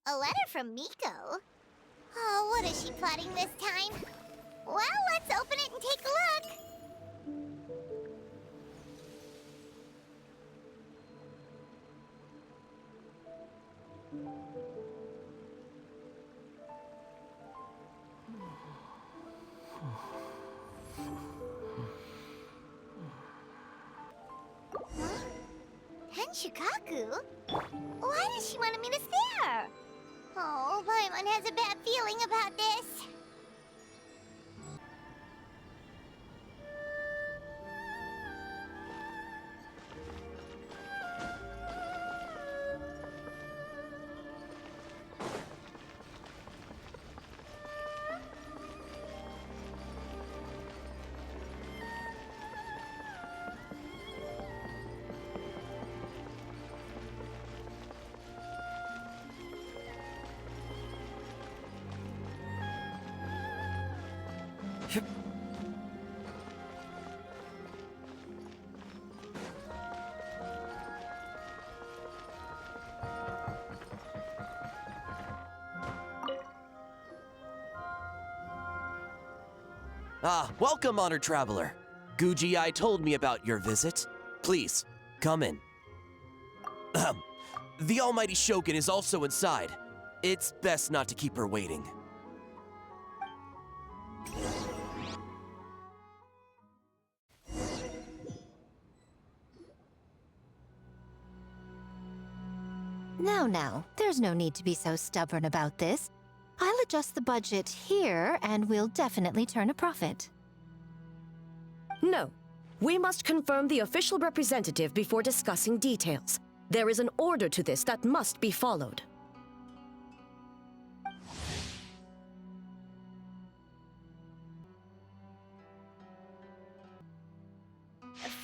A letter from Miko? Oh, what is she plotting this time? Well, let's open it and take a look. Tenryou? Why does she want me to stare? Oh, Paimon has a bad feeling about this. Welcome, honored traveler. Ai told me about your visit. Please, come in. The almighty Shogun is also inside. It's best not to keep her waiting. Now, there's no need to be so stubborn about this. I'll adjust the budget here, and we'll definitely turn a profit. No. We must confirm the official representative before discussing details. There is an order to this that must be followed.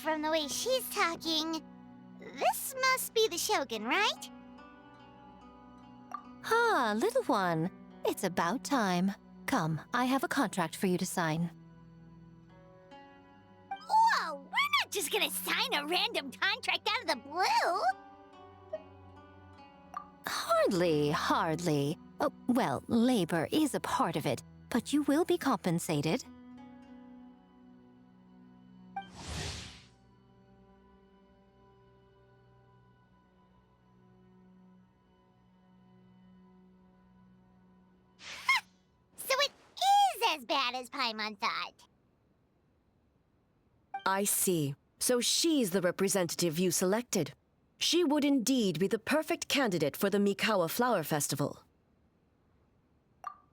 From the way she's talking, this must be the Shogun, right? Ah, little one. It's about time. Come, I have a contract for you to sign. Whoa, we're not just gonna sign a random contract out of the blue! Hardly. Oh, well, labor is a part of it, but you will be compensated. So it is as bad as Paimon thought. I see. So she's the representative you selected. She would indeed be the perfect candidate for the Mikawa Flower Festival.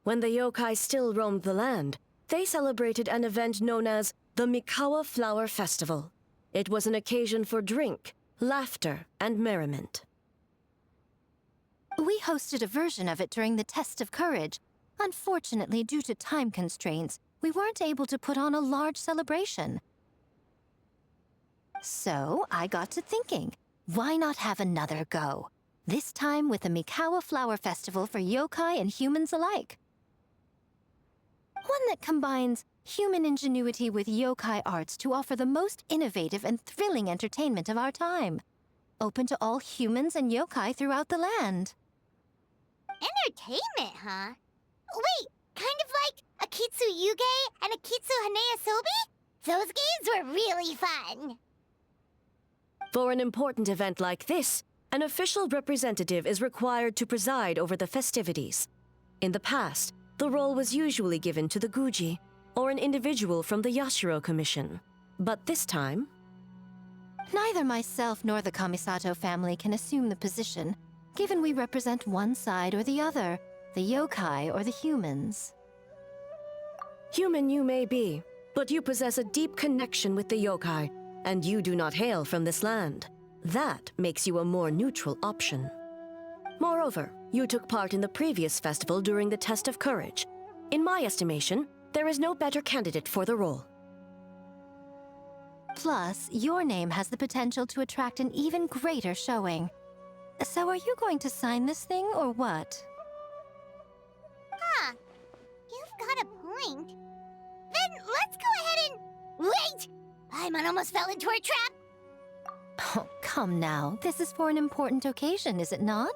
When the yokai still roamed the land, they celebrated an event known as the Mikawa Flower Festival. It was an occasion for drink, laughter, and merriment. We hosted a version of it during the Test of Courage. Unfortunately, due to time constraints, we weren't able to put on a large celebration. So I got to thinking, why not have another go? This time with the Mikawa Flower Festival for yokai and humans alike. One that combines human ingenuity with yokai arts to offer the most innovative and thrilling entertainment of our time. Open to all humans and yokai throughout the land. Entertainment, huh? Wait, kind of like a Kitsu Yuge and a Kitsu Hanea Sobi? Those games were really fun. For an important event like this, an official representative is required to preside over the festivities. In the past, the role was usually given to the Guji, or an individual from the Tenryou Commission. But this time... Neither myself nor the Kamisato family can assume the position, given we represent one side or the other, the yokai or the humans. Human you may be, but you possess a deep connection with the yokai, and you do not hail from this land. That makes you a more neutral option. Moreover, you took part in the previous festival during the Test of Courage. In my estimation, there is no better candidate for the role. Plus, your name has the potential to attract an even greater showing. So are you going to sign this thing, or what? Huh. You've got a point. Then let's go ahead and... Wait! Paimon almost fell into her trap! Oh, come now. This is for an important occasion, is it not?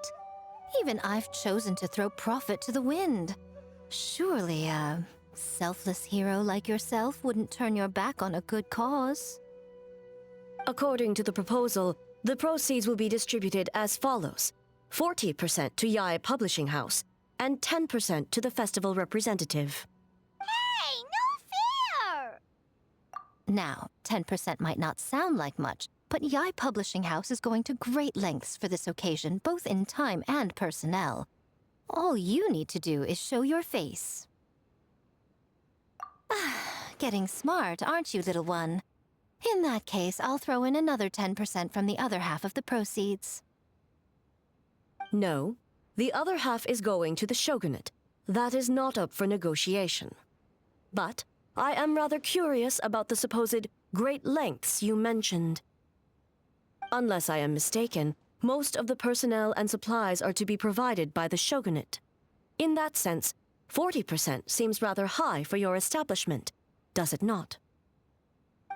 Even I've chosen to throw profit to the wind. Surely a selfless hero like yourself wouldn't turn your back on a good cause. According to the proposal, the proceeds will be distributed as follows: 40% to Yae Publishing House, and 10% to the festival representative. Hey, no fair! Now, 10% might not sound like much, but Yae Publishing House is going to great lengths for this occasion, both in time and personnel. All you need to do is show your face. Getting smart, aren't you, little one? In that case, I'll throw in another 10% from the other half of the proceeds. No, the other half is going to the shogunate. That is not up for negotiation. But I am rather curious about the supposed great lengths you mentioned. Unless I am mistaken, most of the personnel and supplies are to be provided by the shogunate. In that sense, 40% seems rather high for your establishment, does it not?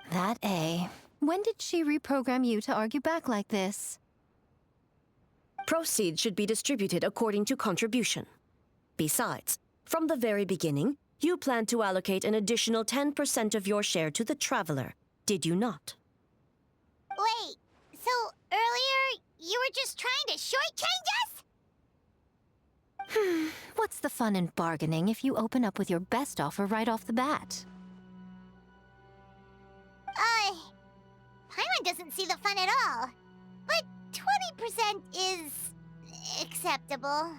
That A. When did she reprogram you to argue back like this? Proceeds should be distributed according to contribution. Besides, from the very beginning, you planned to allocate an additional 10% of your share to the traveler, did you not? Wait, so earlier you were just trying to shortchange us? What's the fun in bargaining if you open up with your best offer right off the bat? Paimon doesn't see the fun at all. But 20% is acceptable.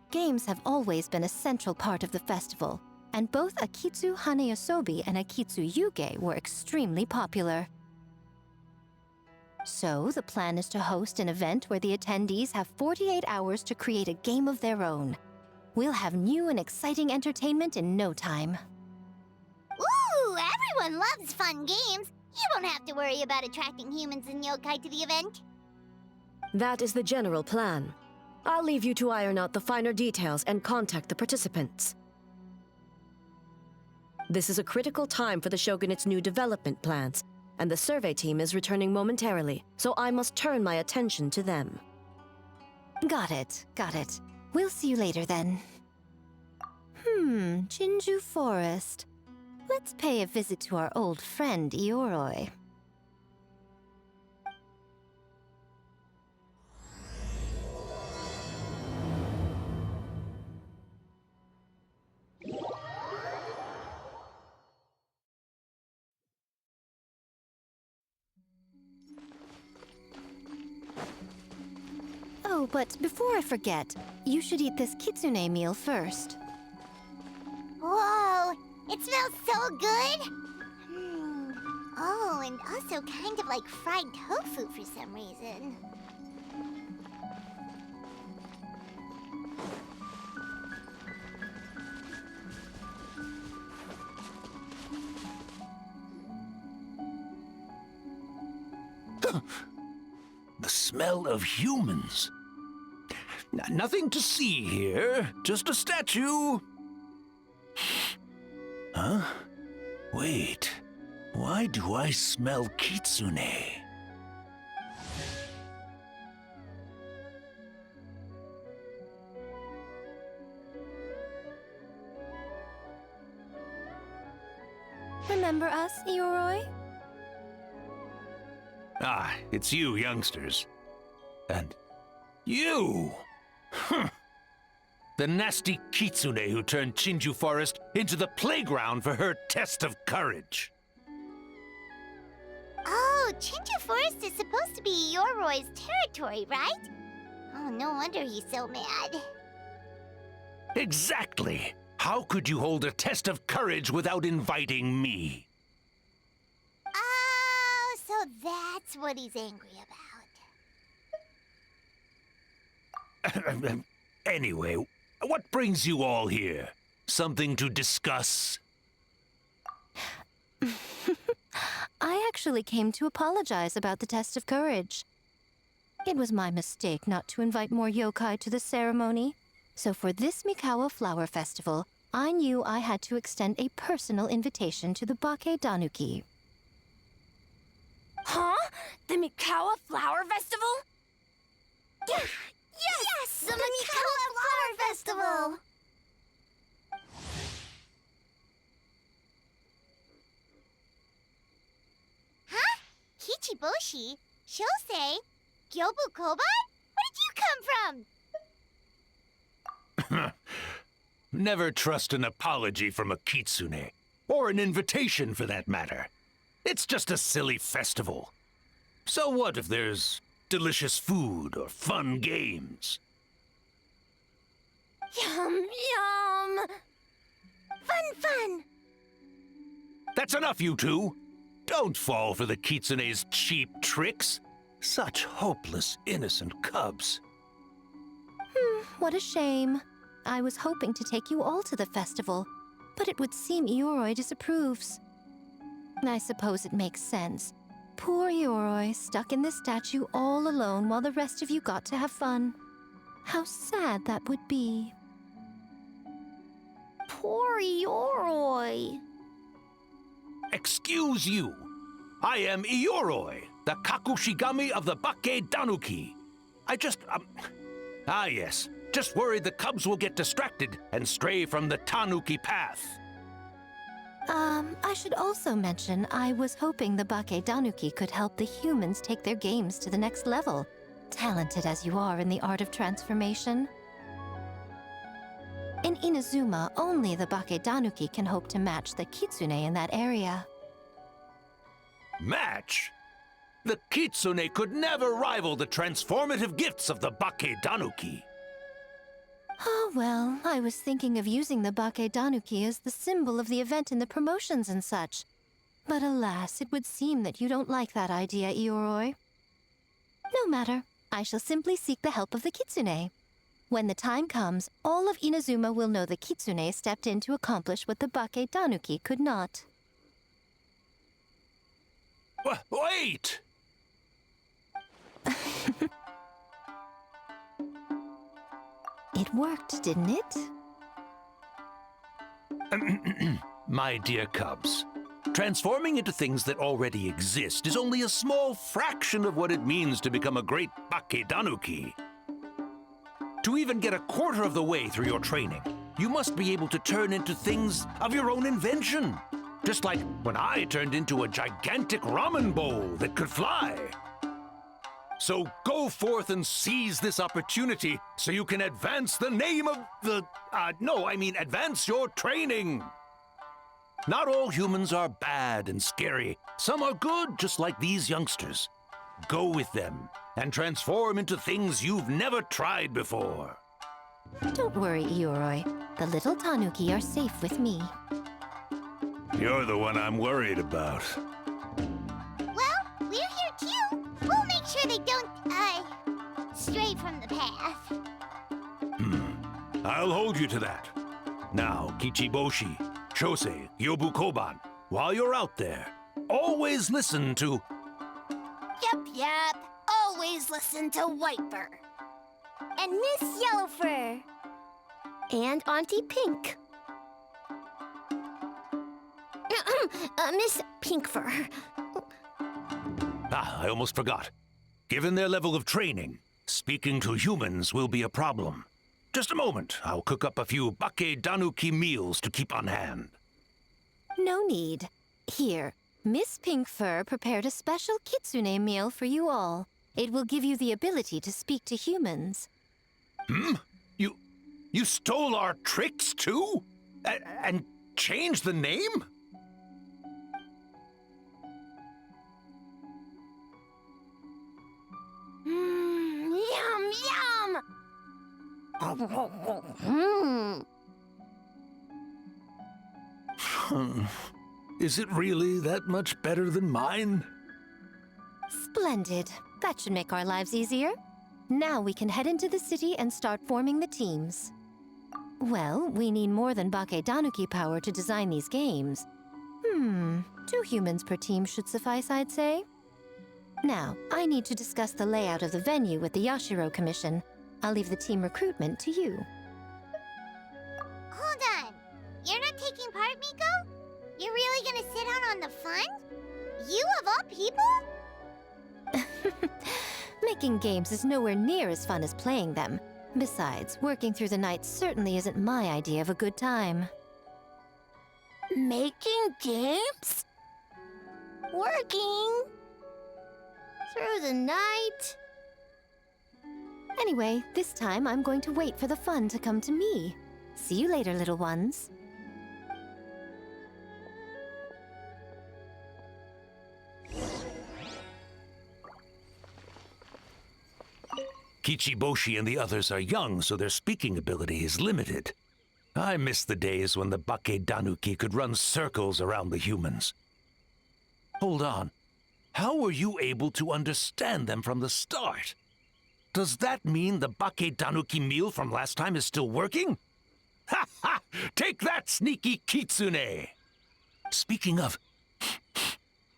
Games have always been a central part of the festival, and both Akitsu Hanayosobi and Akitsu Yuge were extremely popular. So, the plan is to host an event where the attendees have 48 hours to create a game of their own. We'll have new and exciting entertainment in no time. Ooh, everyone loves fun games. You don't have to worry about attracting humans and yokai to the event. That is the general plan. I'll leave you to iron out the finer details and contact the participants. This is a critical time for the Shogunate's new development plans, and the survey team is returning momentarily, so I must turn my attention to them. Got it, got it. We'll see you later then. Jinju Forest. Let's pay a visit to our old friend, Ioroi. Oh, but before I forget, you should eat this kitsune meal first. Whoa, it smells so good. Oh, and also kind of like fried tofu for some reason. The smell of humans. Nothing to see here, just a statue. Huh? Wait, why do I smell kitsune? Remember us, Ioroi? Ah, it's you youngsters. And you! The nasty kitsune who turned Jinju Forest into the playground for her test of courage. Oh, Jinju Forest is supposed to be Ioroi's territory, right? Oh, no wonder he's so mad. Exactly! How could you hold a test of courage without inviting me? Oh, so that's what he's angry about. Anyway, what brings you all here? Something to discuss? I actually came to apologize about the test of courage. It was my mistake not to invite more yokai to the ceremony. So for this Mikawa Flower Festival, I knew I had to extend a personal invitation to the Bake-danuki. Huh? The Mikawa Flower Festival? Yes! The Mikawa Flower Festival! Huh? Kichiboushi? Shousei? Gyoubu Koban? Where did you come from? Never trust an apology from a kitsune, or an invitation for that matter. It's just a silly festival. So what if there's delicious food or fun games? Yum, yum! Fun! That's enough, you two. Don't fall for the kitsune's cheap tricks. Such hopeless, innocent cubs. What a shame. I was hoping to take you all to the festival, but it would seem Ioroi disapproves. I suppose it makes sense. Poor Ioroi, stuck in this statue all alone while the rest of you got to have fun. How sad that would be. Poor Ioroi. Excuse you. I am Ioroi, the Kakushigami of the Bake-danuki. Yes. Just worried the cubs will get distracted and stray from the tanuki path. I should also mention I was hoping the Bake-danuki could help the humans take their games to the next level, talented as you are in the art of transformation. In Inazuma, only the Bake-danuki can hope to match the kitsune in that area. Match? The kitsune could never rival the transformative gifts of the Bake-danuki. Oh, well, I was thinking of using the Bake-danuki as the symbol of the event in the promotions and such. But alas, it would seem that you don't like that idea, Ioroi. No matter. I shall simply seek the help of the kitsune. When the time comes, all of Inazuma will know the kitsune stepped in to accomplish what the Bake-danuki could not. Wait! It worked, didn't it? My dear cubs, transforming into things that already exist is only a small fraction of what it means to become a great Bake-danuki. To even get a quarter of the way through your training, you must be able to turn into things of your own invention. Just like when I turned into a gigantic ramen bowl that could fly. So go forth and seize this opportunity so you can advance the name of advance your training. Not all humans are bad and scary. Some are good, just like these youngsters. Go with them and transform into things you've never tried before. Don't worry, Ioroi. The little tanuki are safe with me. You're the one I'm worried about. Well, we're here too. We'll make sure they don't, stray from the path. I'll hold you to that. Now, Kichiboushi, Shousei, Gyoubu Koban, while you're out there, always listen to... Yep. Always listen to Whitefur. And Miss Yellowfur. And Auntie Pink. Miss Pinkfur. I almost forgot. Given their level of training, speaking to humans will be a problem. Just a moment, I'll cook up a few Bake-danuki meals to keep on hand. No need. Here, Miss Pinkfur prepared a special kitsune meal for you all. It will give you the ability to speak to humans. You stole our tricks too? And changed the name? Yum! Is it really that much better than mine? Splendid. That should make our lives easier. Now we can head into the city and start forming the teams. Well, we need more than Bake-danuki power to design these games. 2 humans per team should suffice, I'd say. Now, I need to discuss the layout of the venue with the Yashiro Commission. I'll leave the team recruitment to you. Hold on. You're not taking part, Miko? You're really gonna sit out on the fun? You of all people? Making games is nowhere near as fun as playing them. Besides, working through the night certainly isn't my idea of a good time. Making games? Working? Through the night? Anyway, this time I'm going to wait for the fun to come to me. See you later, little ones. Kichiboushi and the others are young, so their speaking ability is limited. I miss the days when the Bake-danuki could run circles around the humans. Hold on. How were you able to understand them from the start? Does that mean the Bake-danuki meal from last time is still working? Ha ha! Take that, sneaky kitsune! Speaking of...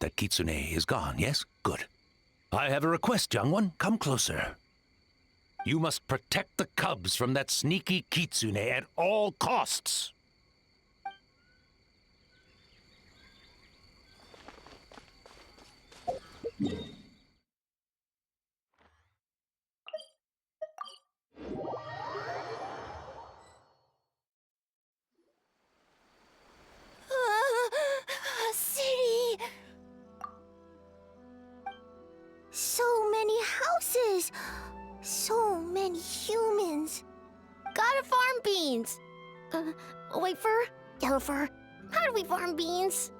that kitsune is gone, yes? Good. I have a request, young one. Come closer. You must protect the cubs from that sneaky kitsune at all costs. City! So many houses! So many humans! Gotta farm beans! White fur? Yellow fur? How do we farm beans?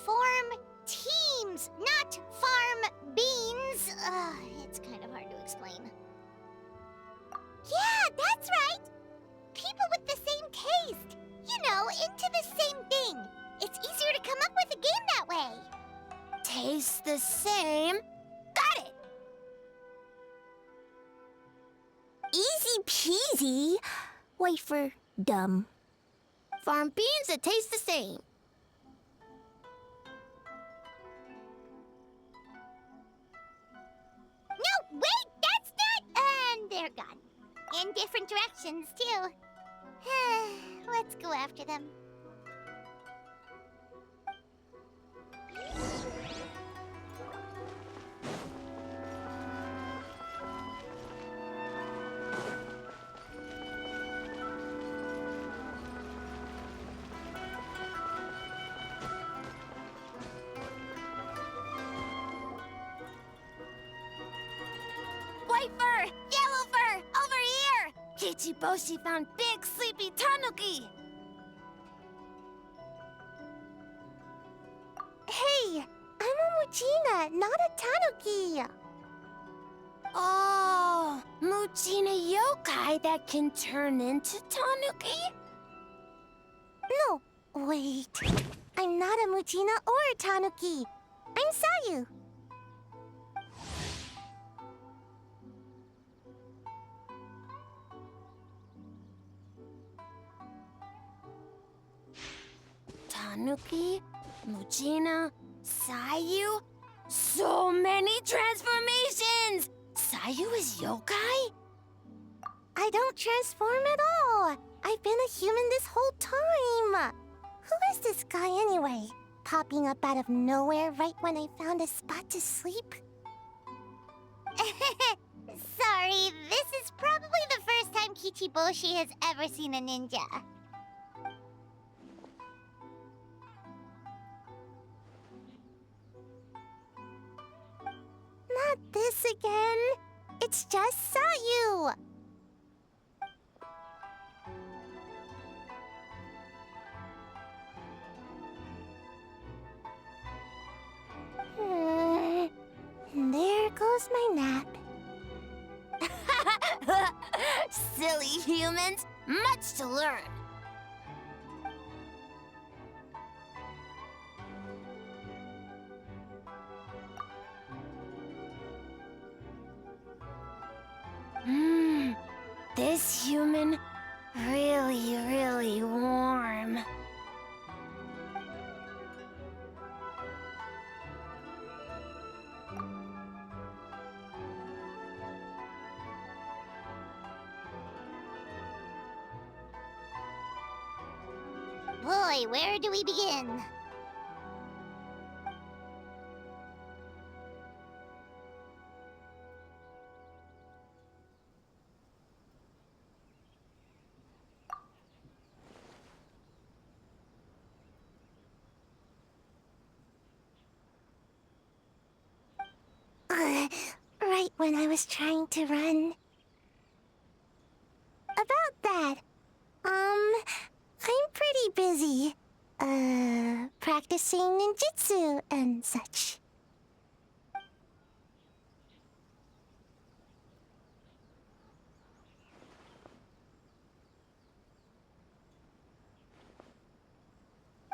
Farm teams, not farm beans. It's kind of hard to explain. Yeah, that's right! People with the same taste. You know, into the same thing. It's easier to come up with a game that way. Tastes the same. Got it! Easy peasy. Wait for dumb. Farm beans that taste the same. No, wait, that's not... And they're gone. In different directions, too. Let's go after them. White fur! Yellow fur! Over here! Kichiboushi found big sleepy tanuki! Hey, I'm a Mujina, not a Tanuki. Oh, Mujina yokai that can turn into tanuki? No, wait. I'm not a Mujina or a Tanuki. I'm Sayu. Tanuki, Mujina, Sayu. So many transformations! Sayu is yokai? I don't transform at all. I've been a human this whole time. Who is this guy anyway? Popping up out of nowhere right when I found a spot to sleep? Sorry, this is probably the first time Kichiboushi has ever seen a ninja. Not this again. It's just Sayu. There goes my nap. Silly humans, much to learn. This human, really, really warm. Boy, where do we begin? Right when I was trying to run. About that, I'm pretty busy. Practicing ninjutsu and such.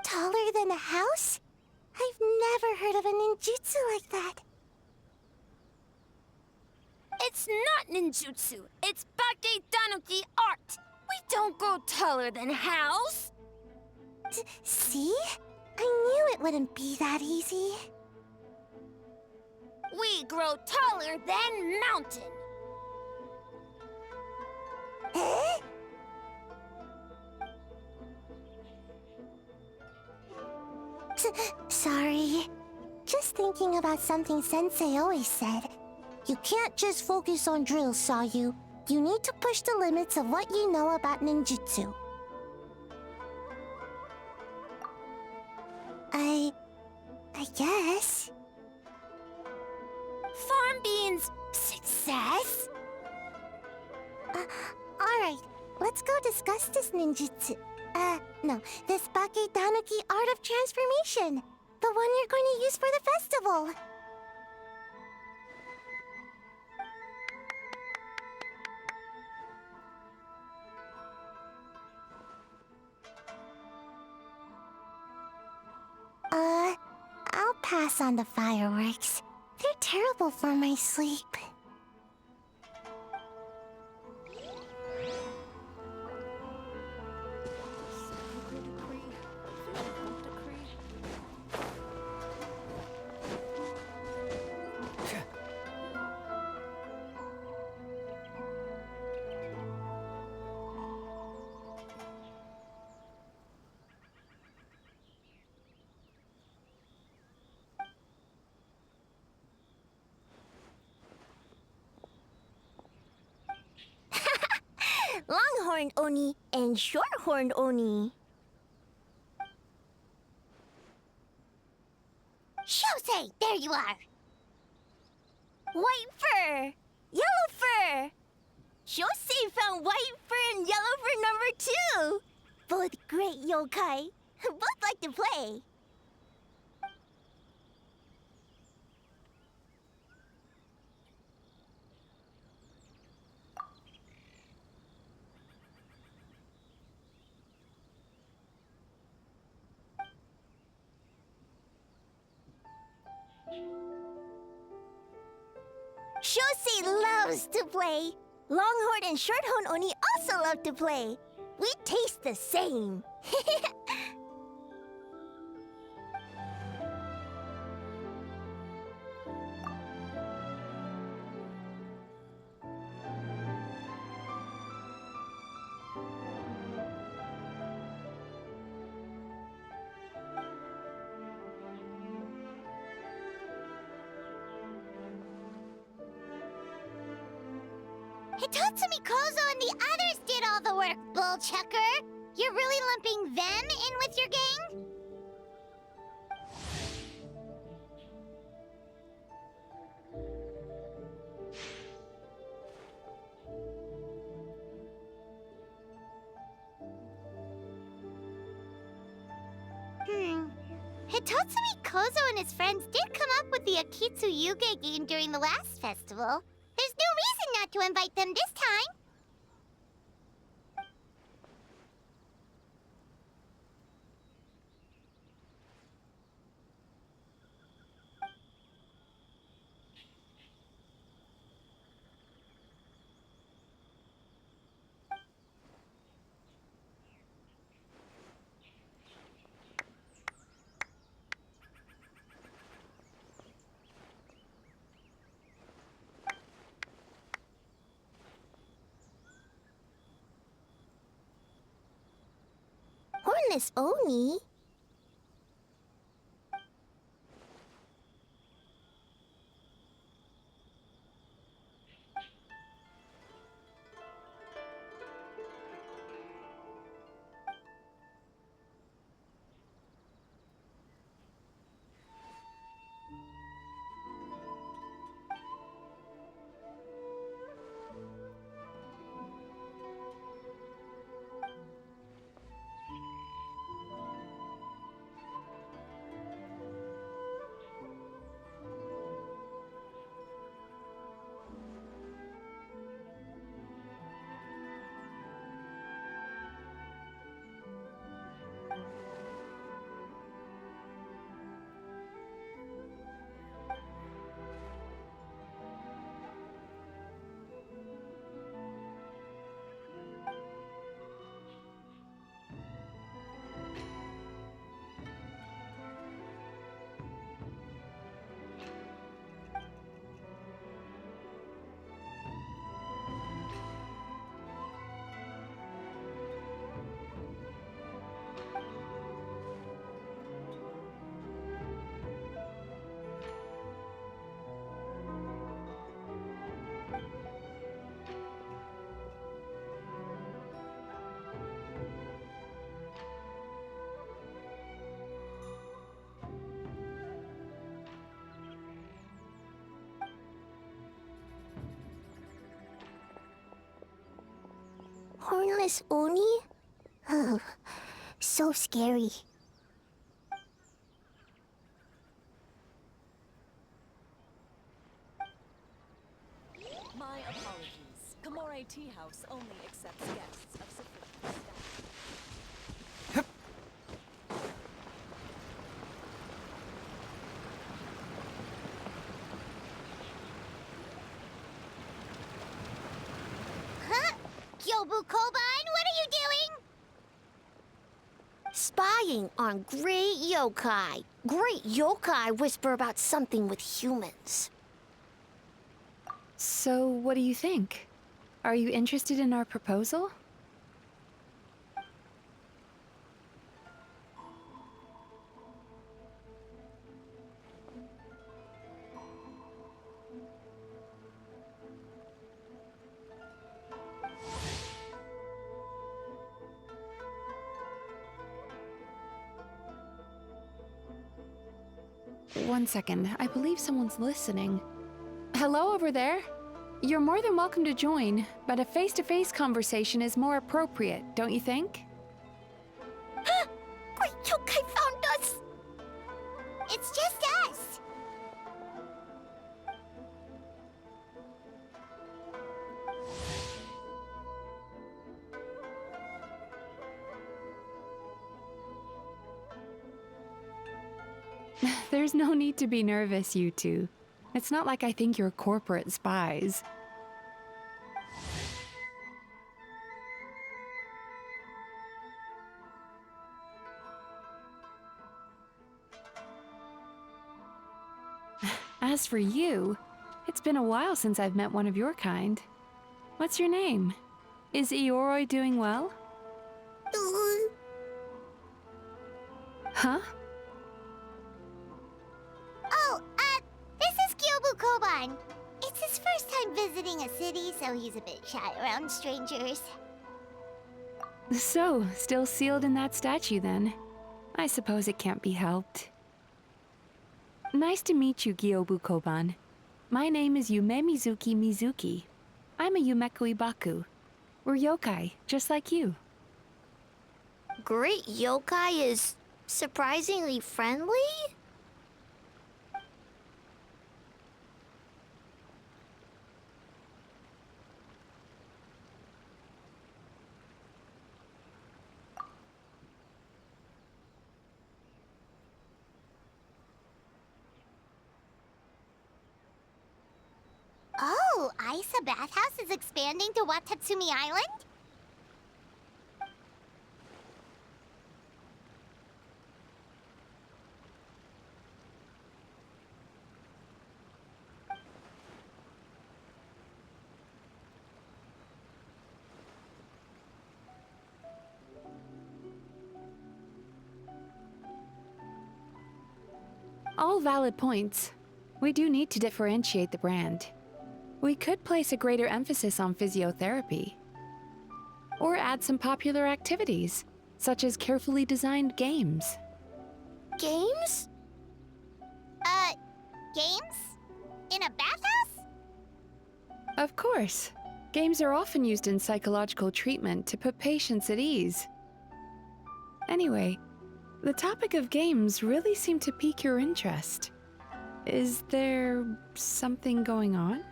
Taller than a house? I've never heard of a ninjutsu like that. It's not ninjutsu. It's Bake-danuki art. We don't grow taller than house. See? I knew it wouldn't be that easy. We grow taller than mountain. Eh? Sorry. Just thinking about something Sensei always said. You can't just focus on drills, Sayu. You need to push the limits of what you know about ninjutsu. I guess. Farm beans, success? Alright, let's go discuss this ninjutsu. No, this Bake-danuki art of transformation. The one you're going to use for the festival. I'll pass on the fireworks. They're terrible for my sleep. Longhorned Oni and Shorthorned Oni. Shousei, there you are! White fur! Yellow fur! Shousei found white fur and yellow fur number 2! Both great yokai. Both like to play. Shousei loves to play. Longhorn and Shorthorn Oni also love to play. We taste the same. Hitotsume Kozou and the others did all the work, Bullchucker. You're really lumping them in with your gang? Hitotsume Kozou and his friends did come up with the Akitsu Yuge game during the last festival. There's no reason not to invite them this time. Hornless Oni? Hornless Oni? Oh, so scary. My apologies. Komore Tea House only accepts guests of sufficient status. Huh? Gyoubu Koban, what are you doing? Spying on great yokai. Great yokai whisper about something with humans. So, what do you think? Are you interested in our proposal? One second, I believe someone's listening. Hello over there? You're more than welcome to join, but a face-to-face conversation is more appropriate, don't you think? Great yokai found us! It's just us! There's no need to be nervous, you two. It's not like I think you're corporate spies. As for you, it's been a while since I've met one of your kind. What's your name? Is Ioroi doing well? Huh? Oh, this is Gyoubu Koban. It's his first time visiting a city, so he's a bit shy around strangers. So, still sealed in that statue then. I suppose it can't be helped. Nice to meet you, Gyoubu Koban. My name is Yumemizuki Mizuki. I'm a Yumeku Ibaku. We're yokai, just like you. Great yokai is surprisingly friendly? Oh, Isa Bathhouse is expanding to Watatsumi Island? All valid points. We do need to differentiate the brand. We could place a greater emphasis on physiotherapy. Or add some popular activities, such as carefully designed games. Games? Games? In a bathhouse? Of course. Games are often used in psychological treatment to put patients at ease. Anyway, the topic of games really seemed to pique your interest. Is there something going on?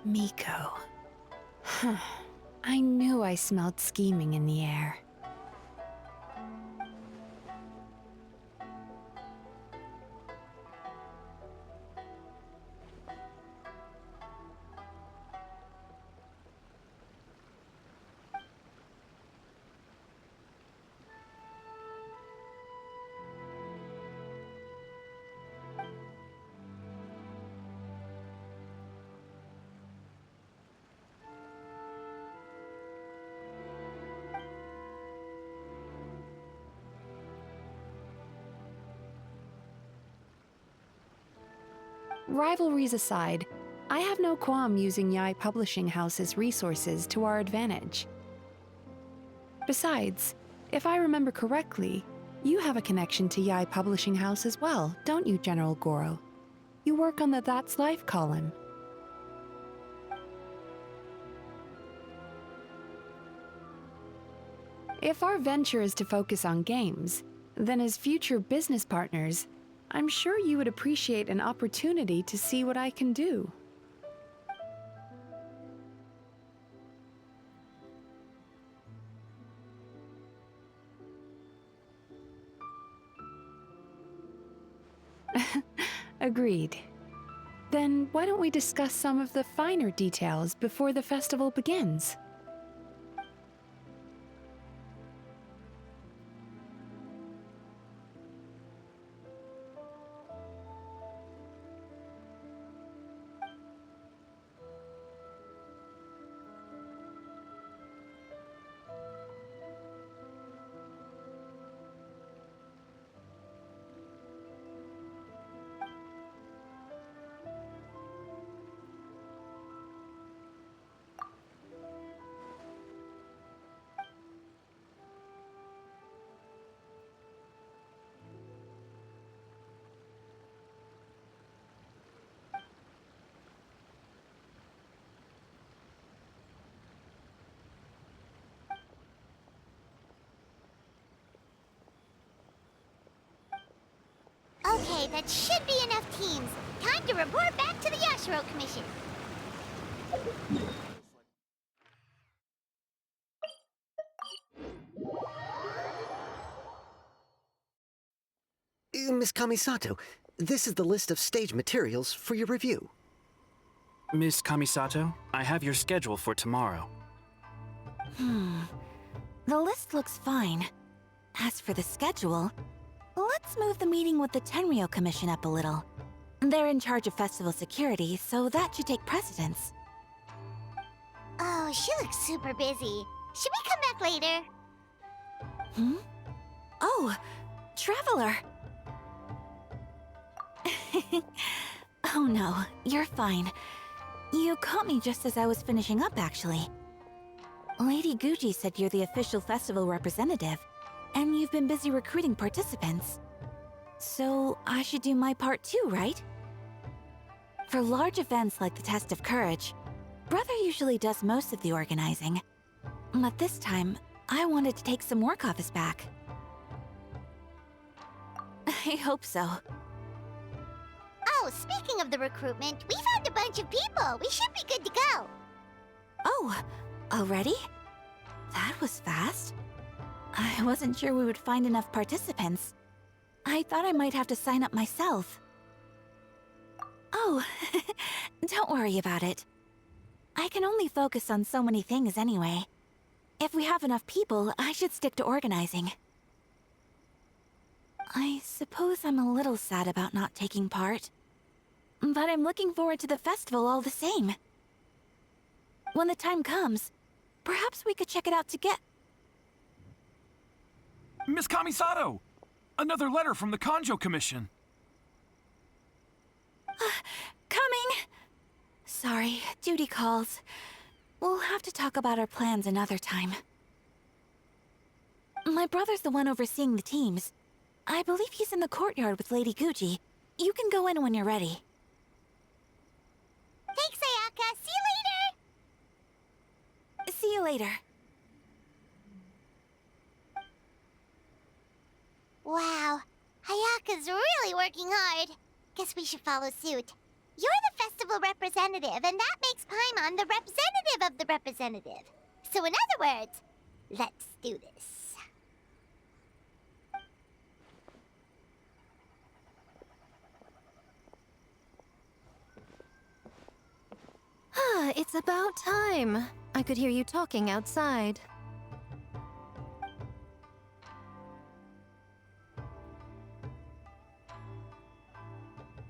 Miko. Huh. I knew I smelled scheming in the air. Rivalries aside, I have no qualm using Yae Publishing House's resources to our advantage. Besides, if I remember correctly, you have a connection to Yae Publishing House as well, don't you, General Goro? You work on the That's Life column. If our venture is to focus on games, then as future business partners, I'm sure you would appreciate an opportunity to see what I can do. Agreed. Then why don't we discuss some of the finer details before the festival begins? Okay, that should be enough teams. Time to report back to the Yashiro Commission. Miss Kamisato, this is the list of stage materials for your review. Miss Kamisato, I have your schedule for tomorrow. The list looks fine. As for the schedule, let's move the meeting with the Tenryou Commission up a little. They're in charge of festival security, so that should take precedence. Oh, she looks super busy. Should we come back later? Oh, Traveler! Oh no, you're fine. You caught me just as I was finishing up, actually. Lady Gucci said you're the official festival representative, and you've been busy recruiting participants. So I should do my part too, right? For large events like the Test of Courage, Brother usually does most of the organizing. But this time, I wanted to take some work off his back. I hope so. Oh, speaking of the recruitment, we found a bunch of people. We should be good to go. Oh, already? That was fast. I wasn't sure we would find enough participants. I thought I might have to sign up myself. Oh, don't worry about it. I can only focus on so many things anyway. If we have enough people, I should stick to organizing. I suppose I'm a little sad about not taking part. But I'm looking forward to the festival all the same. When the time comes, perhaps we could check it out together. Miss Kamisato! Another letter from the Kujou Commission. Coming! Sorry, duty calls. We'll have to talk about our plans another time. My brother's the one overseeing the teams. I believe he's in the courtyard with Lady Gucci. You can go in when you're ready. Thanks, Ayaka. See you later. See you later. Wow, Ayaka's really working hard. Guess we should follow suit. You're the festival representative, and that makes Paimon the representative of the representative. So in other words, let's do this. It's about time. I could hear you talking outside.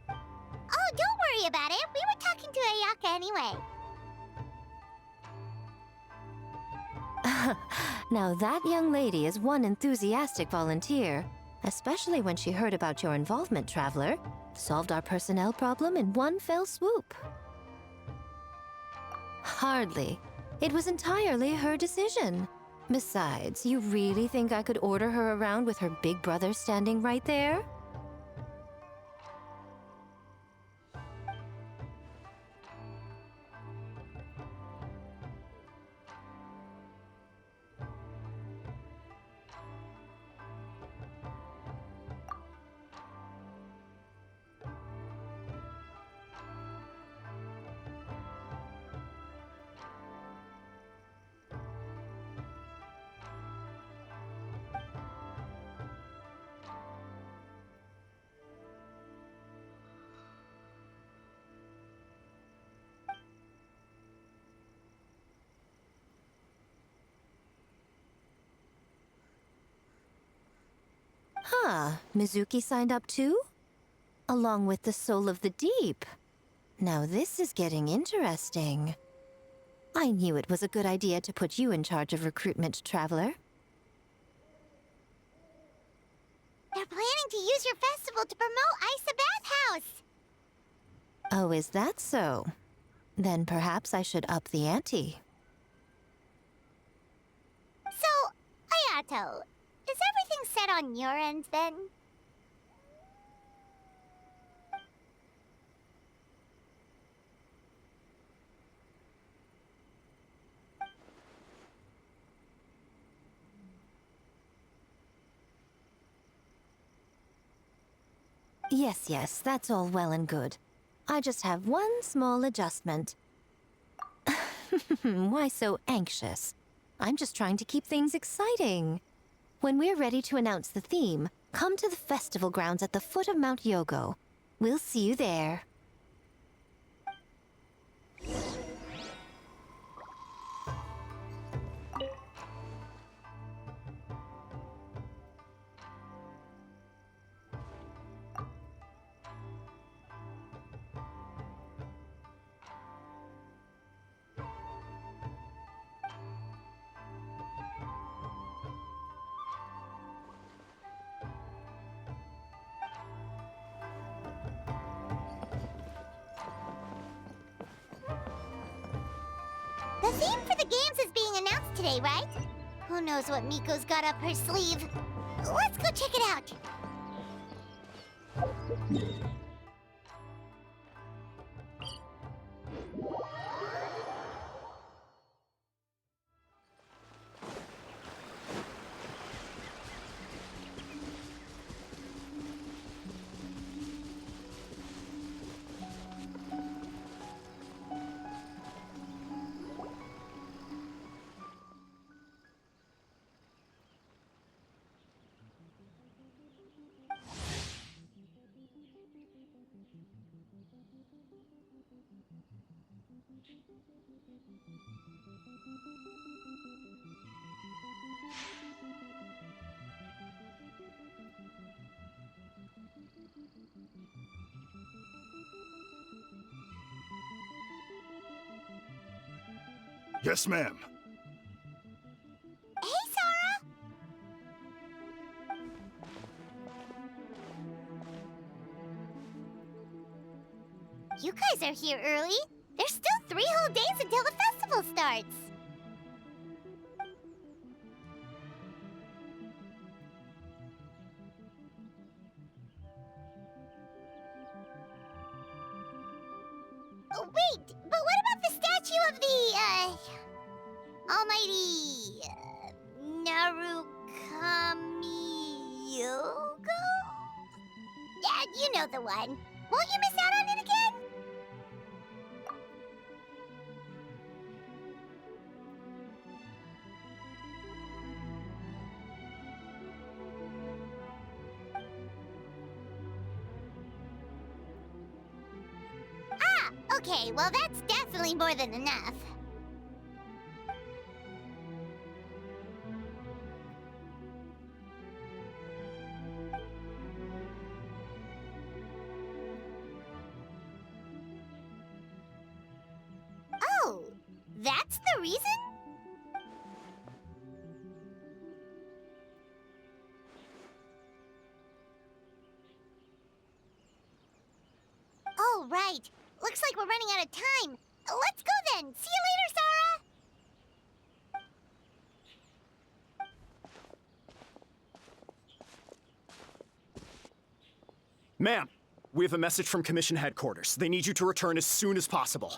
Oh, don't worry about it. We were talking to Ayaka anyway. Now that young lady is one enthusiastic volunteer, especially when she heard about your involvement, Traveler. Solved our personnel problem in one fell swoop. Hardly. It was entirely her decision. Besides, you really think I could order her around with her big brother standing right there? Huh, Mizuki signed up too? Along with the Soul of the Deep. Now this is getting interesting. I knew it was a good idea to put you in charge of recruitment, Traveler. They're planning to use your festival to promote Isa Bathhouse! Oh, is that so? Then perhaps I should up the ante. So, Ayato, is everything set on your end then? Yes, that's all well and good. I just have one small adjustment. Why so anxious? I'm just trying to keep things exciting. When we're ready to announce the theme, come to the festival grounds at the foot of Mount Yogo. We'll see you there. The theme for the games is being announced today, right? Who knows what Miko's got up her sleeve? Let's go check it out! Yes, ma'am. Hey, Sara! You guys are here early. There's still 3 whole days until the festival starts. Oh, wait, but what about the statue of the, almighty, Narukami Yogo? Yeah, you know the one. Won't you miss out on it again? Ah, okay, well that's definitely more than enough. Oh, that's the reason? Oh, right. Looks like we're running out of time. Let's go then. See you later, Sara. Ma'am, we have a message from Commission Headquarters. They need you to return as soon as possible.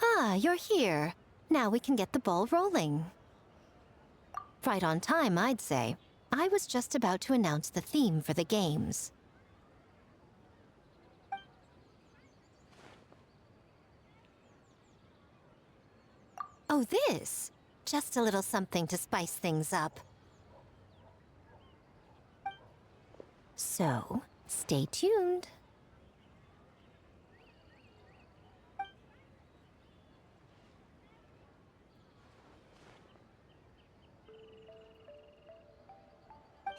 Ah, you're here. Now we can get the ball rolling. Right on time, I'd say. I was just about to announce the theme for the games. Oh, this? Just a little something to spice things up. So, stay tuned.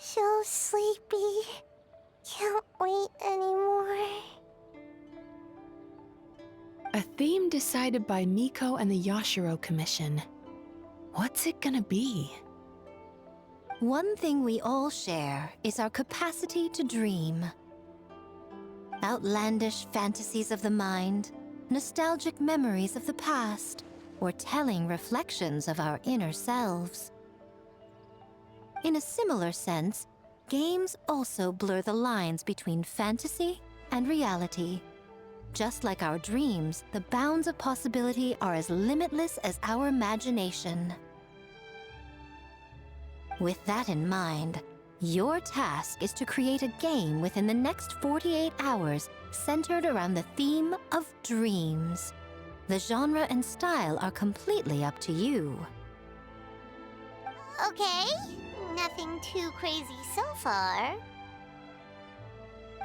So sleepy. Can't wait anymore. A theme decided by Miko and the Yashiro Commission. What's it gonna be? One thing we all share is our capacity to dream. Outlandish fantasies of the mind, nostalgic memories of the past, or telling reflections of our inner selves. In a similar sense, games also blur the lines between fantasy and reality. Just like our dreams, the bounds of possibility are as limitless as our imagination. With that in mind, your task is to create a game within the next 48 hours centered around the theme of dreams. The genre and style are completely up to you. Okay. Nothing too crazy so far.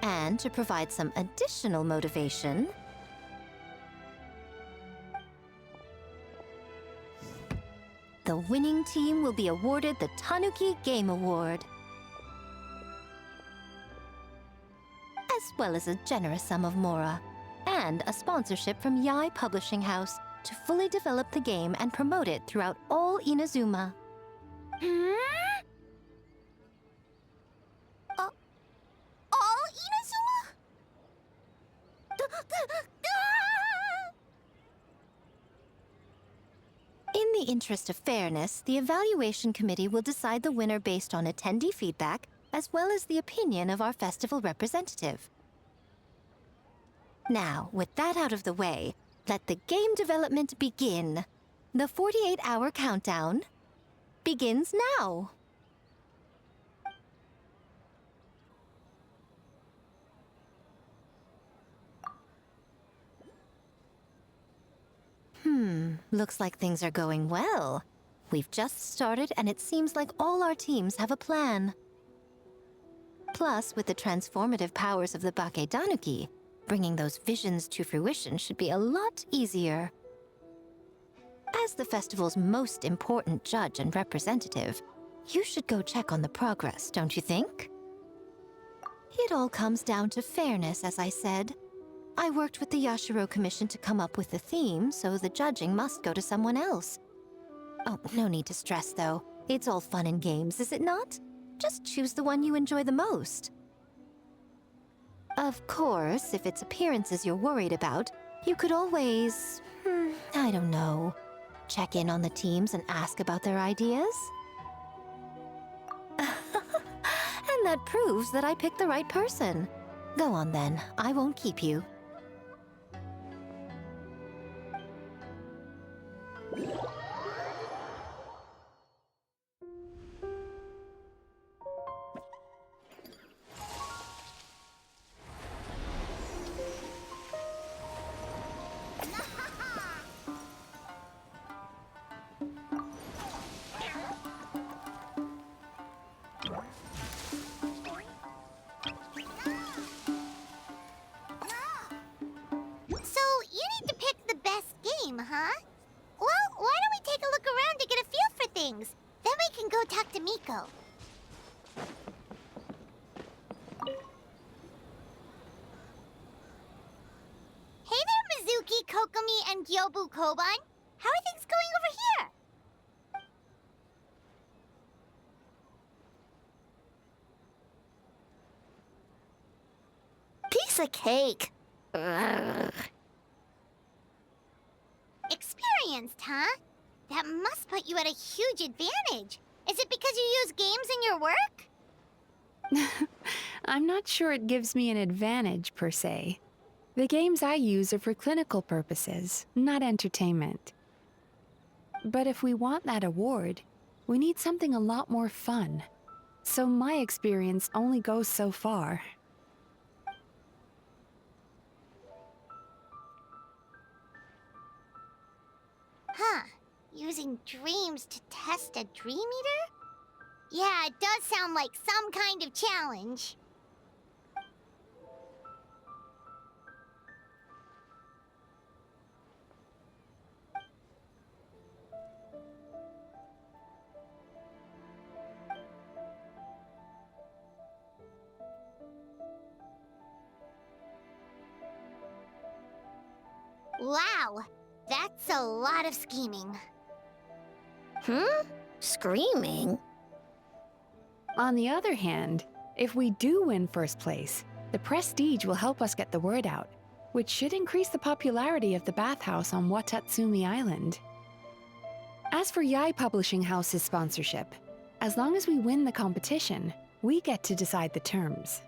And to provide some additional motivation, the winning team will be awarded the Tanuki Game Award, as well as a generous sum of mora, and a sponsorship from Yae Publishing House to fully develop the game and promote it throughout all Inazuma. All Inazuma? In the interest of fairness, the evaluation committee will decide the winner based on attendee feedback, as well as the opinion of our festival representative. Now, with that out of the way, let the game development begin. The 48-hour countdown begins now. Looks like things are going well. We've just started and it seems like all our teams have a plan. Plus, with the transformative powers of the Bake-danuki, bringing those visions to fruition should be a lot easier. As the festival's most important judge and representative, you should go check on the progress, don't you think? It all comes down to fairness, as I said. I worked with the Yashiro Commission to come up with the theme, so the judging must go to someone else. Oh, no need to stress, though. It's all fun and games, is it not? Just choose the one you enjoy the most. Of course, if it's appearances you're worried about, you could always, I don't know, check in on the teams and ask about their ideas. And that proves that I picked the right person. Go on then, I won't keep you. Huh? Well, why don't we take a look around to get a feel for things? Then we can go talk to Miko. Kokomi and Gyoubu Koban. How are things going over here? Piece of cake. Ugh. Experienced, huh? That must put you at a huge advantage. Is it because you use games in your work? I'm not sure it gives me an advantage, per se. The games I use are for clinical purposes, not entertainment. But if we want that award, we need something a lot more fun. So my experience only goes so far. Huh. Using dreams to test a dream eater? Yeah, it does sound like some kind of challenge. Wow, that's a lot of scheming. Screaming? On the other hand, if we do win first place, the prestige will help us get the word out, which should increase the popularity of the bathhouse on Watatsumi Island. As for Yae Publishing House's sponsorship, as long as we win the competition, we get to decide the terms.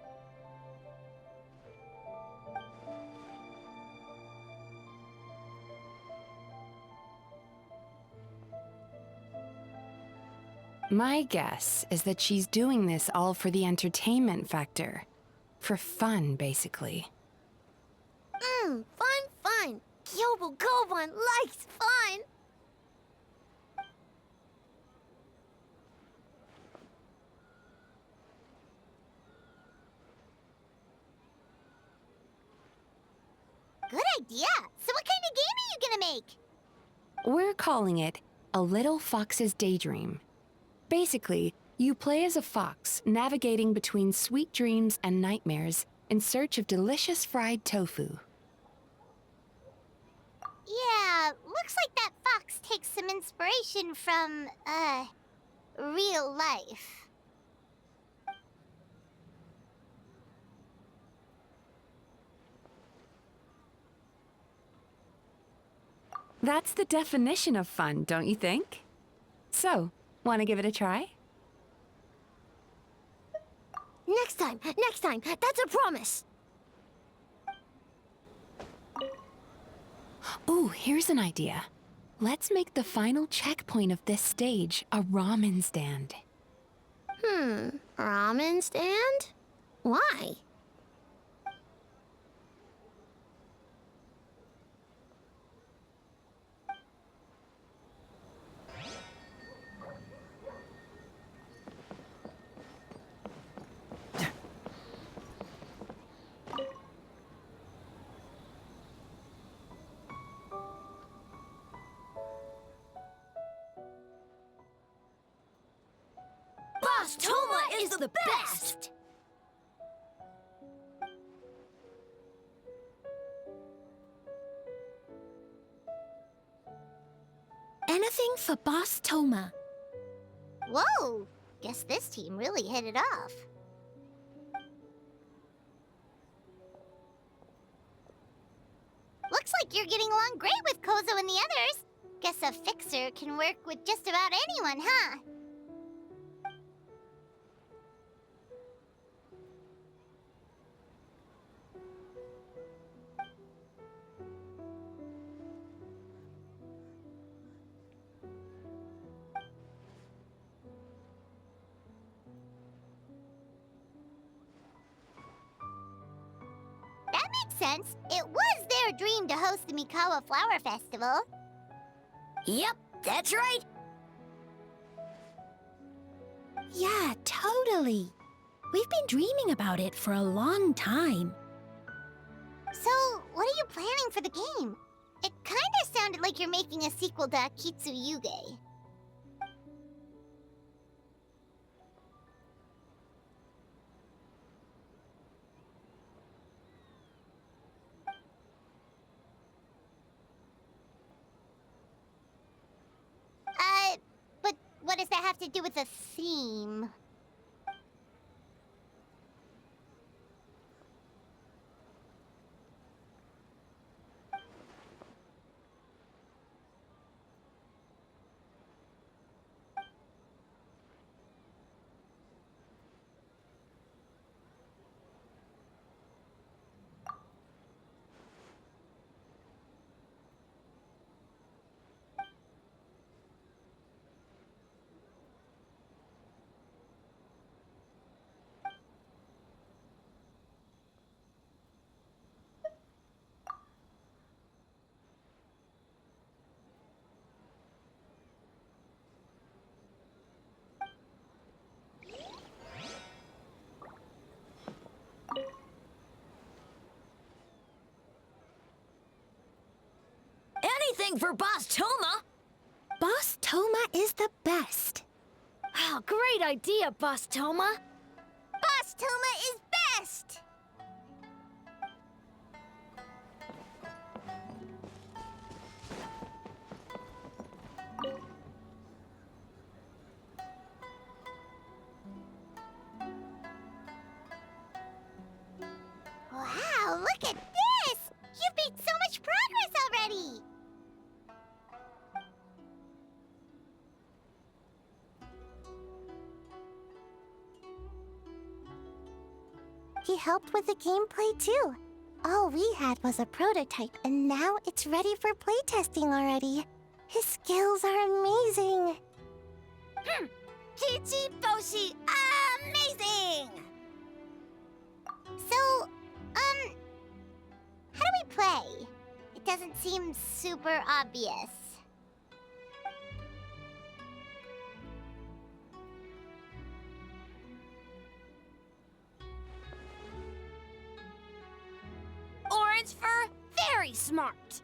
My guess is that she's doing this all for the entertainment factor. For fun, basically. Fun. Gyoubu Koban likes fun. Good idea. So what kind of game are you gonna make? We're calling it A Little Fox's Daydream. Basically, you play as a fox, navigating between sweet dreams and nightmares in search of delicious fried tofu. Yeah, looks like that fox takes some inspiration from, real life. That's the definition of fun, don't you think? So, want to give it a try? Next time, that's a promise. Ooh, here's an idea. Let's make the final checkpoint of this stage a ramen stand. Ramen stand? Why? Boss Thoma is the best! Anything for Boss Thoma. Whoa! Guess this team really hit it off. Looks like you're getting along great with Kozou and the others. Guess a fixer can work with just about anyone, huh? That makes sense. It was their dream to host the Mikawa Flower Festival. Yep, that's right. Yeah, totally. We've been dreaming about it for a long time. So, what are you planning for the game? It kinda sounded like you're making a sequel to Kitsuyuge. what does that have to do with the theme? Anything for Boss Thoma! Boss Thoma is the best. Oh, great idea, Boss Thoma! Boss Thoma is best! Wow, look at this! You've made so much progress already! He helped with the gameplay too. All we had was a prototype, and now it's ready for playtesting already. His skills are amazing. Kichiboushi, amazing! So, how do we play? It doesn't seem super obvious. Orange fur, very smart!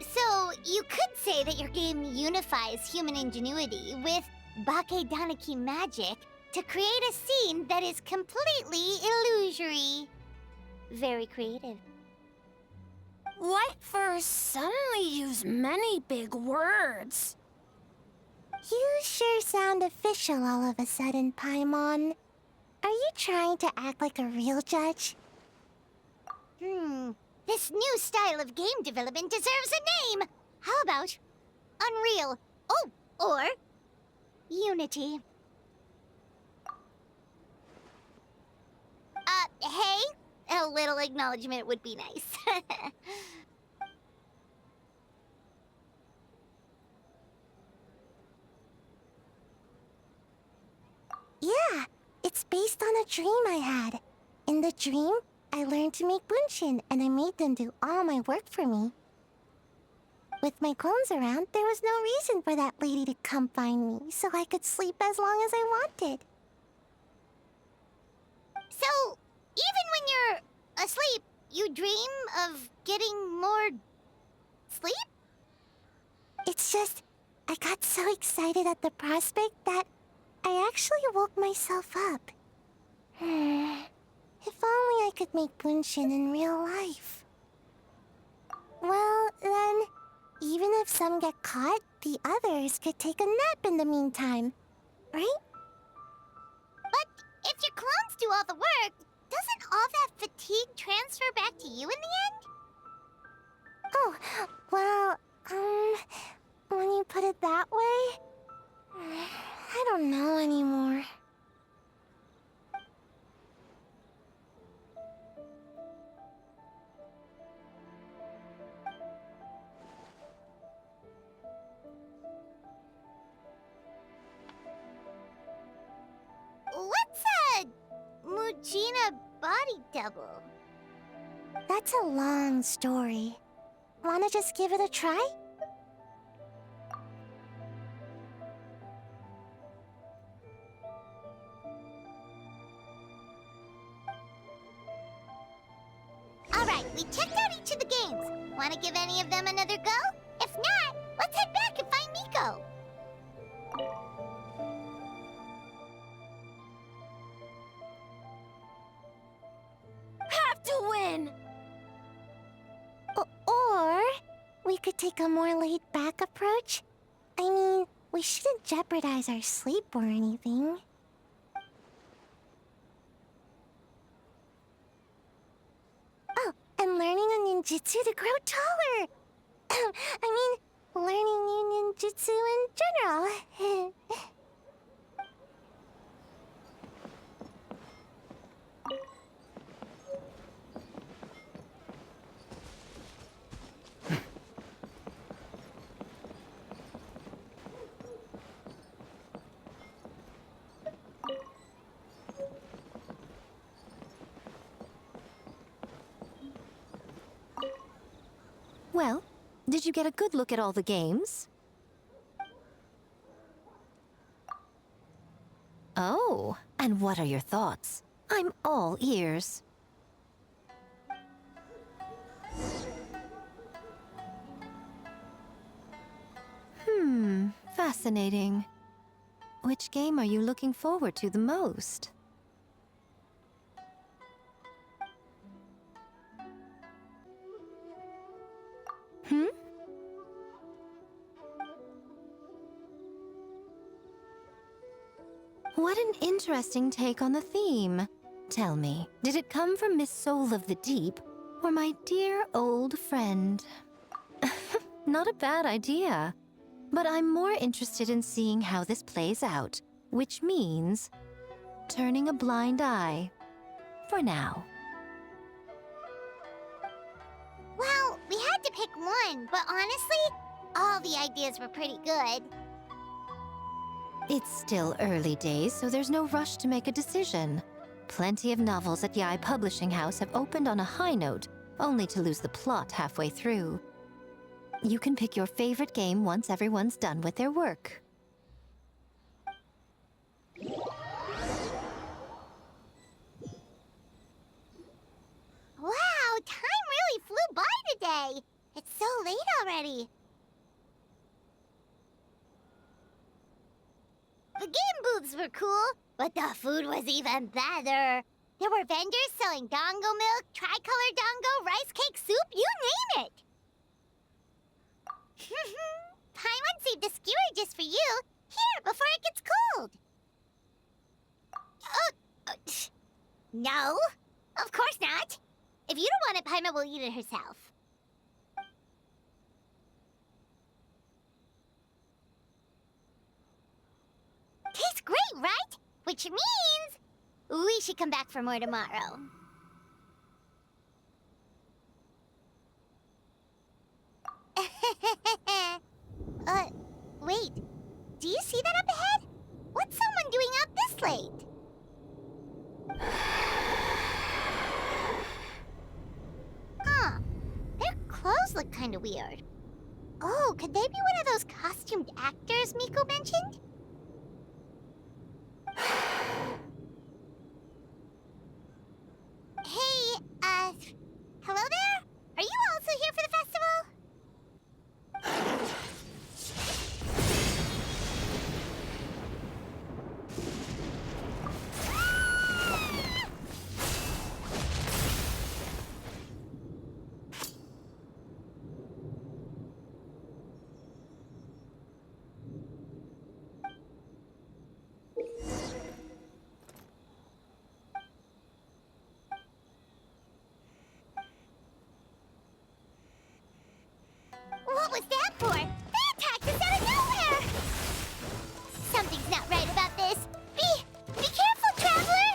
So, you could say that your game unifies human ingenuity with Bake-danuki magic to create a scene that is completely illusory. Very creative. White fur suddenly use many big words. You sure sound official all of a sudden, Paimon. Are you trying to act like a real judge? This new style of game development deserves a name! How about Unreal? Oh, or Unity. Hey? A little acknowledgement would be nice. Yeah, it's based on a dream I had. In the dream, I learned to make bunshin, and I made them do all my work for me. With my clones around, there was no reason for that lady to come find me, so I could sleep as long as I wanted. So, even when you're asleep, you dream of getting more sleep? It's just, I got so excited at the prospect that I actually woke myself up. If only I could make bunshin in real life. Well, then, even if some get caught, the others could take a nap in the meantime, right? But if your clones do all the work, doesn't all that fatigue transfer back to you in the end? Oh, well, when you put it that way, I don't know anymore. What's a Mujina body double? That's a long story. Wanna just give it a try? Alright, we checked out each of the games. Wanna give any of them another go? If not, let's head back and find Miko. Have to win! Or we could take a more laid-back approach. I mean, we shouldn't jeopardize our sleep or anything. Oh, and learning a ninjutsu to grow taller! I mean, learning new ninjutsu in general. Well, did you get a good look at all the games? Oh, and what are your thoughts? I'm all ears. Fascinating. Which game are you looking forward to the most? What an interesting take on the theme. Tell me, did it come from Miss Soul of the Deep, or my dear old friend? Not a bad idea. But I'm more interested in seeing how this plays out, which means turning a blind eye. For now. Well, we had to pick one, but honestly, all the ideas were pretty good. It's still early days, so there's no rush to make a decision. Plenty of novels at Yae Publishing House have opened on a high note, only to lose the plot halfway through. You can pick your favorite game once everyone's done with their work. Wow, time really flew by today. It's so late already. The game booths were cool, but the food was even better. There were vendors selling dango milk, tricolor dango, rice cake soup, you name it. Paimon saved a skewer just for you. Here, before it gets cold. No, of course not. If you don't want it, Paimon will eat it herself. Tastes great, right? Which means we should come back for more tomorrow. Wait. Do you see that up ahead? What's someone doing up this late? Huh. Their clothes look kinda weird. Oh, could they be one of those costumed actors Miko mentioned? Hey, hello there? Are you also here for the festival? What was that for? They attacked us out of nowhere! Something's not right about this. Be careful, traveler!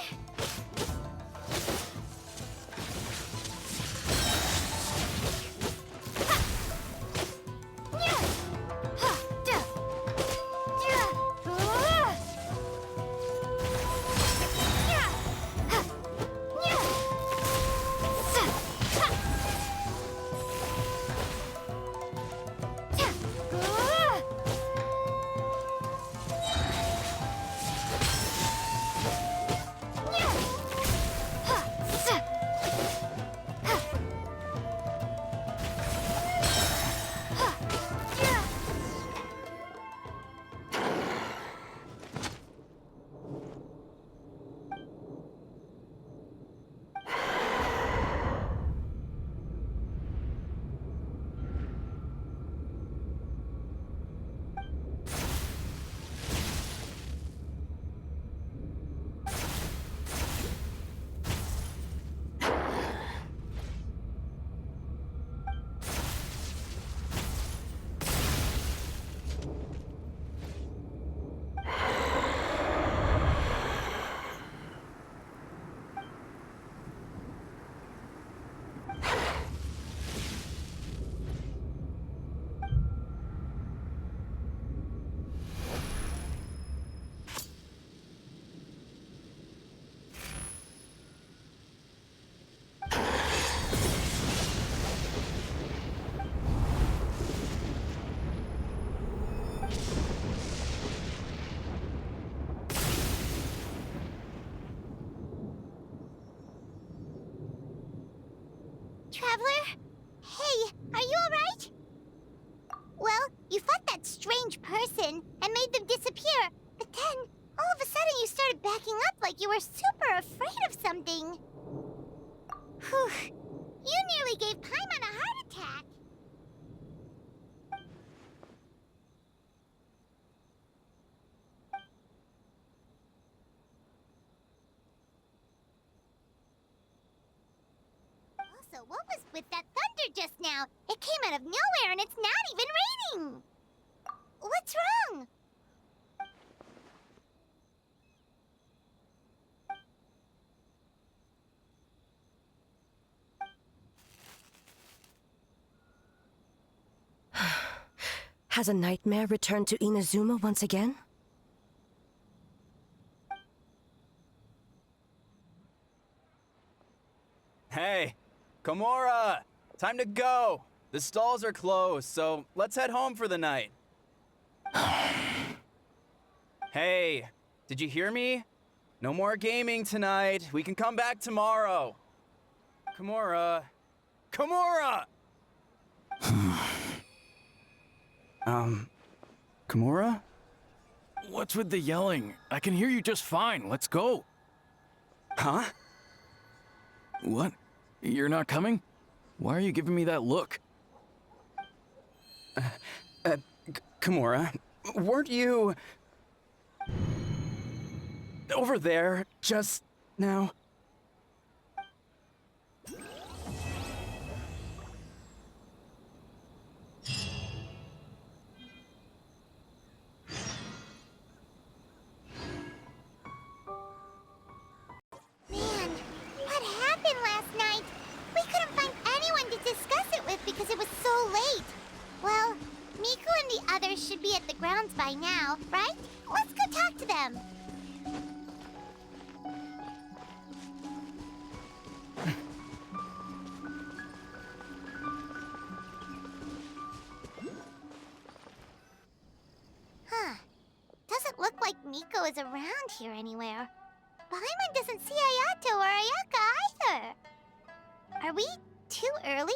Traveler? Hey, are you alright? Well, you fought that strange person and made them disappear, but then, all of a sudden you started backing up like you were super afraid of something. Whew. You nearly gave Paimon a heart attack. Also, what was with that thunder just now? It came out of nowhere and it's not even raining! What's wrong? Has a nightmare returned to Inazuma once again? Hey, Komura! Time to go! The stalls are closed, so let's head home for the night. Hey, did you hear me? No more gaming tonight. We can come back tomorrow. Komura. Komura! Komura? What's with the yelling? I can hear you just fine. Let's go. Huh? What? You're not coming? Why are you giving me that look? Komura, weren't you over there just now? Man, what happened last night? We couldn't find anyone to discuss it with because it was so late. Well, Miku and the others should be at the grounds by now, right? Let's go talk to them. Huh. Doesn't look like Miko is around here anywhere. Paimon doesn't see Ayato or Ayaka either. Are we too early?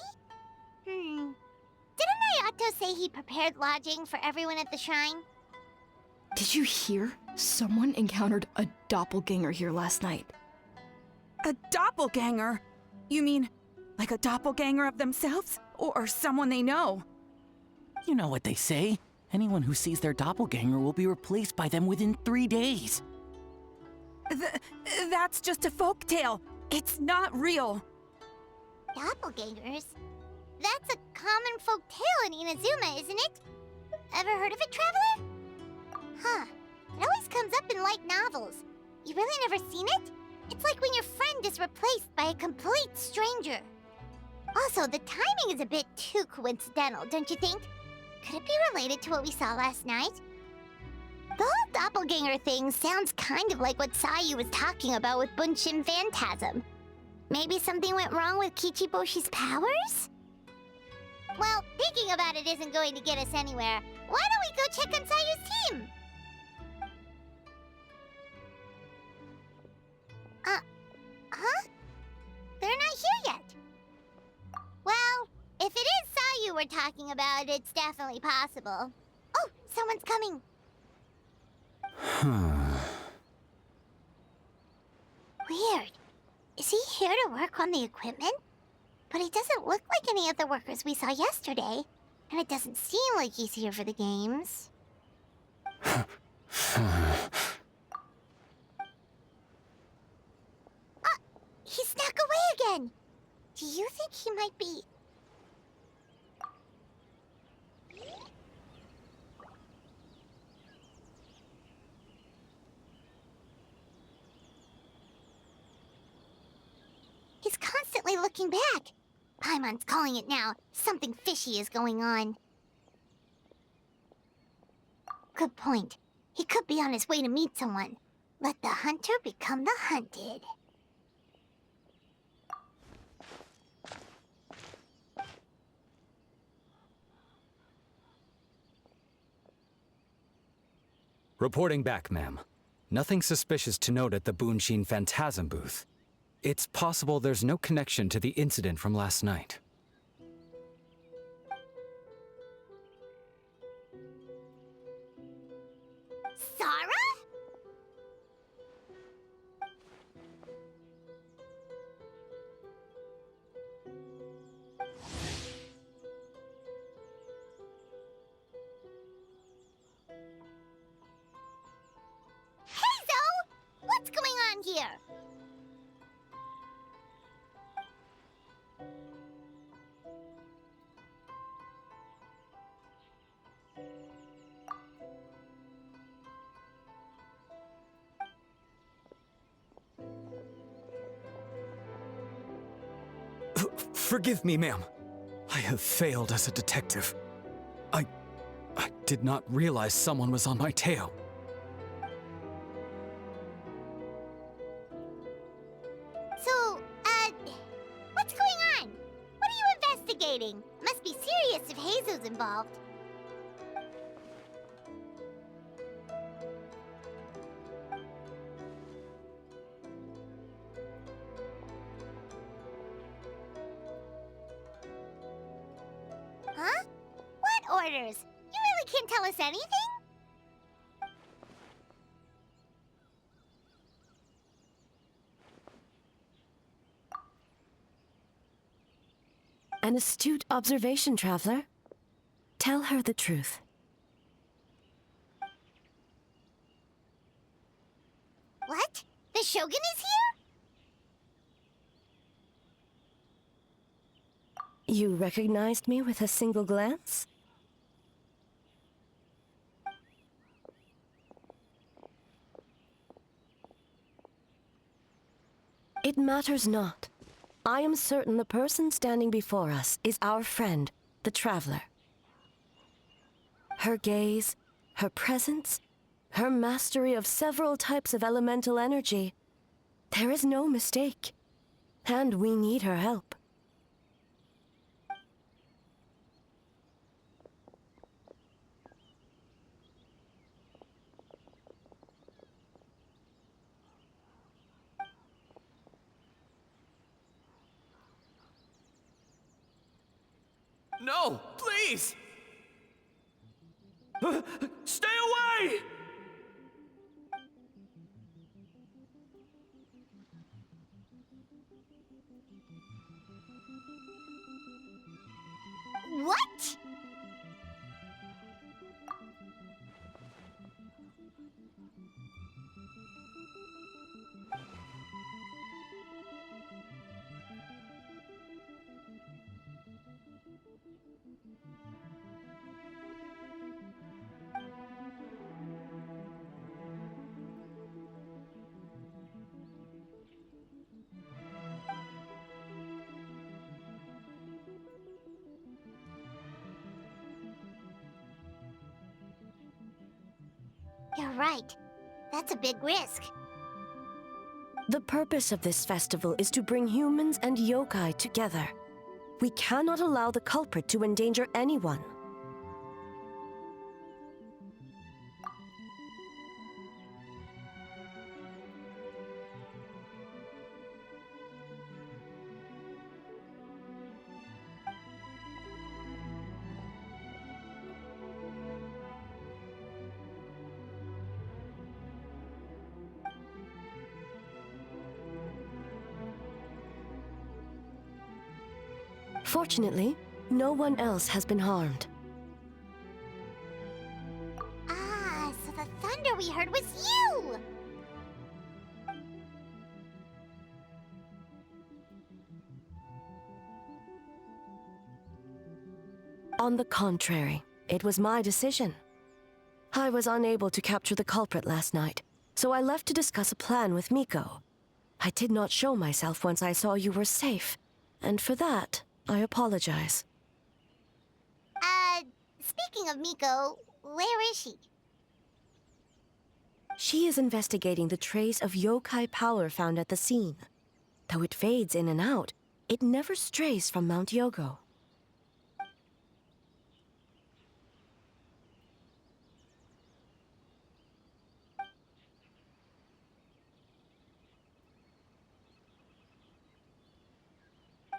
Didn't Ayato say he prepared lodging for everyone at the shrine? Did you hear? Someone encountered a doppelganger here last night. A doppelganger? You mean, like a doppelganger of themselves? Or someone they know? You know what they say. Anyone who sees their doppelganger will be replaced by them within 3 days. That's just a folktale. It's not real. Doppelgangers? That's a common folk tale in Inazuma, isn't it? Ever heard of it, Traveler? Huh. It always comes up in light novels. You really never seen it? It's like when your friend is replaced by a complete stranger. Also, the timing is a bit too coincidental, don't you think? Could it be related to what we saw last night? The whole doppelganger thing sounds kind of like what Sayu was talking about with Bunshin Phantasm. Maybe something went wrong with Kichiboshi's powers? Well, thinking about it isn't going to get us anywhere. Why don't we go check on Sayu's team? Huh? They're not here yet. Well, if it is Sayu we're talking about, it's definitely possible. Oh, someone's coming. Weird. Is he here to work on the equipment? But he doesn't look like any of the workers we saw yesterday. And it doesn't seem like he's here for the games. He snuck away again! Do you think he might be... He's constantly looking back. Paimon's calling it now. Something fishy is going on. Good point. He could be on his way to meet someone. Let the hunter become the hunted. Reporting back, ma'am. Nothing suspicious to note at the Bunshin Phantasm booth. It's possible there's no connection to the incident from last night. Sara? Heizou! What's going on here? Forgive me, ma'am. I have failed as a detective. I did not realize someone was on my tail. So, what's going on? What are you investigating? Must be serious if Heizou's involved. Huh? What orders? You really can't tell us anything? An astute observation, traveler. Tell her the truth. What? The Shogun is here? You recognized me with a single glance? It matters not. I am certain the person standing before us is our friend, the Traveler. Her gaze, her presence, her mastery of several types of elemental energy. There is no mistake. And we need her help. No, please! Stay away! What? You're right. That's a big risk. The purpose of this festival is to bring humans and yokai together. We cannot allow the culprit to endanger anyone. Fortunately, no one else has been harmed. Ah, so the thunder we heard was you! On the contrary, it was my decision. I was unable to capture the culprit last night, so I left to discuss a plan with Miko. I did not show myself once I saw you were safe, and for that, I apologize. Speaking of Miko, where is she? She is investigating the trace of yokai power found at the scene. Though it fades in and out, it never strays from Mount Yogo.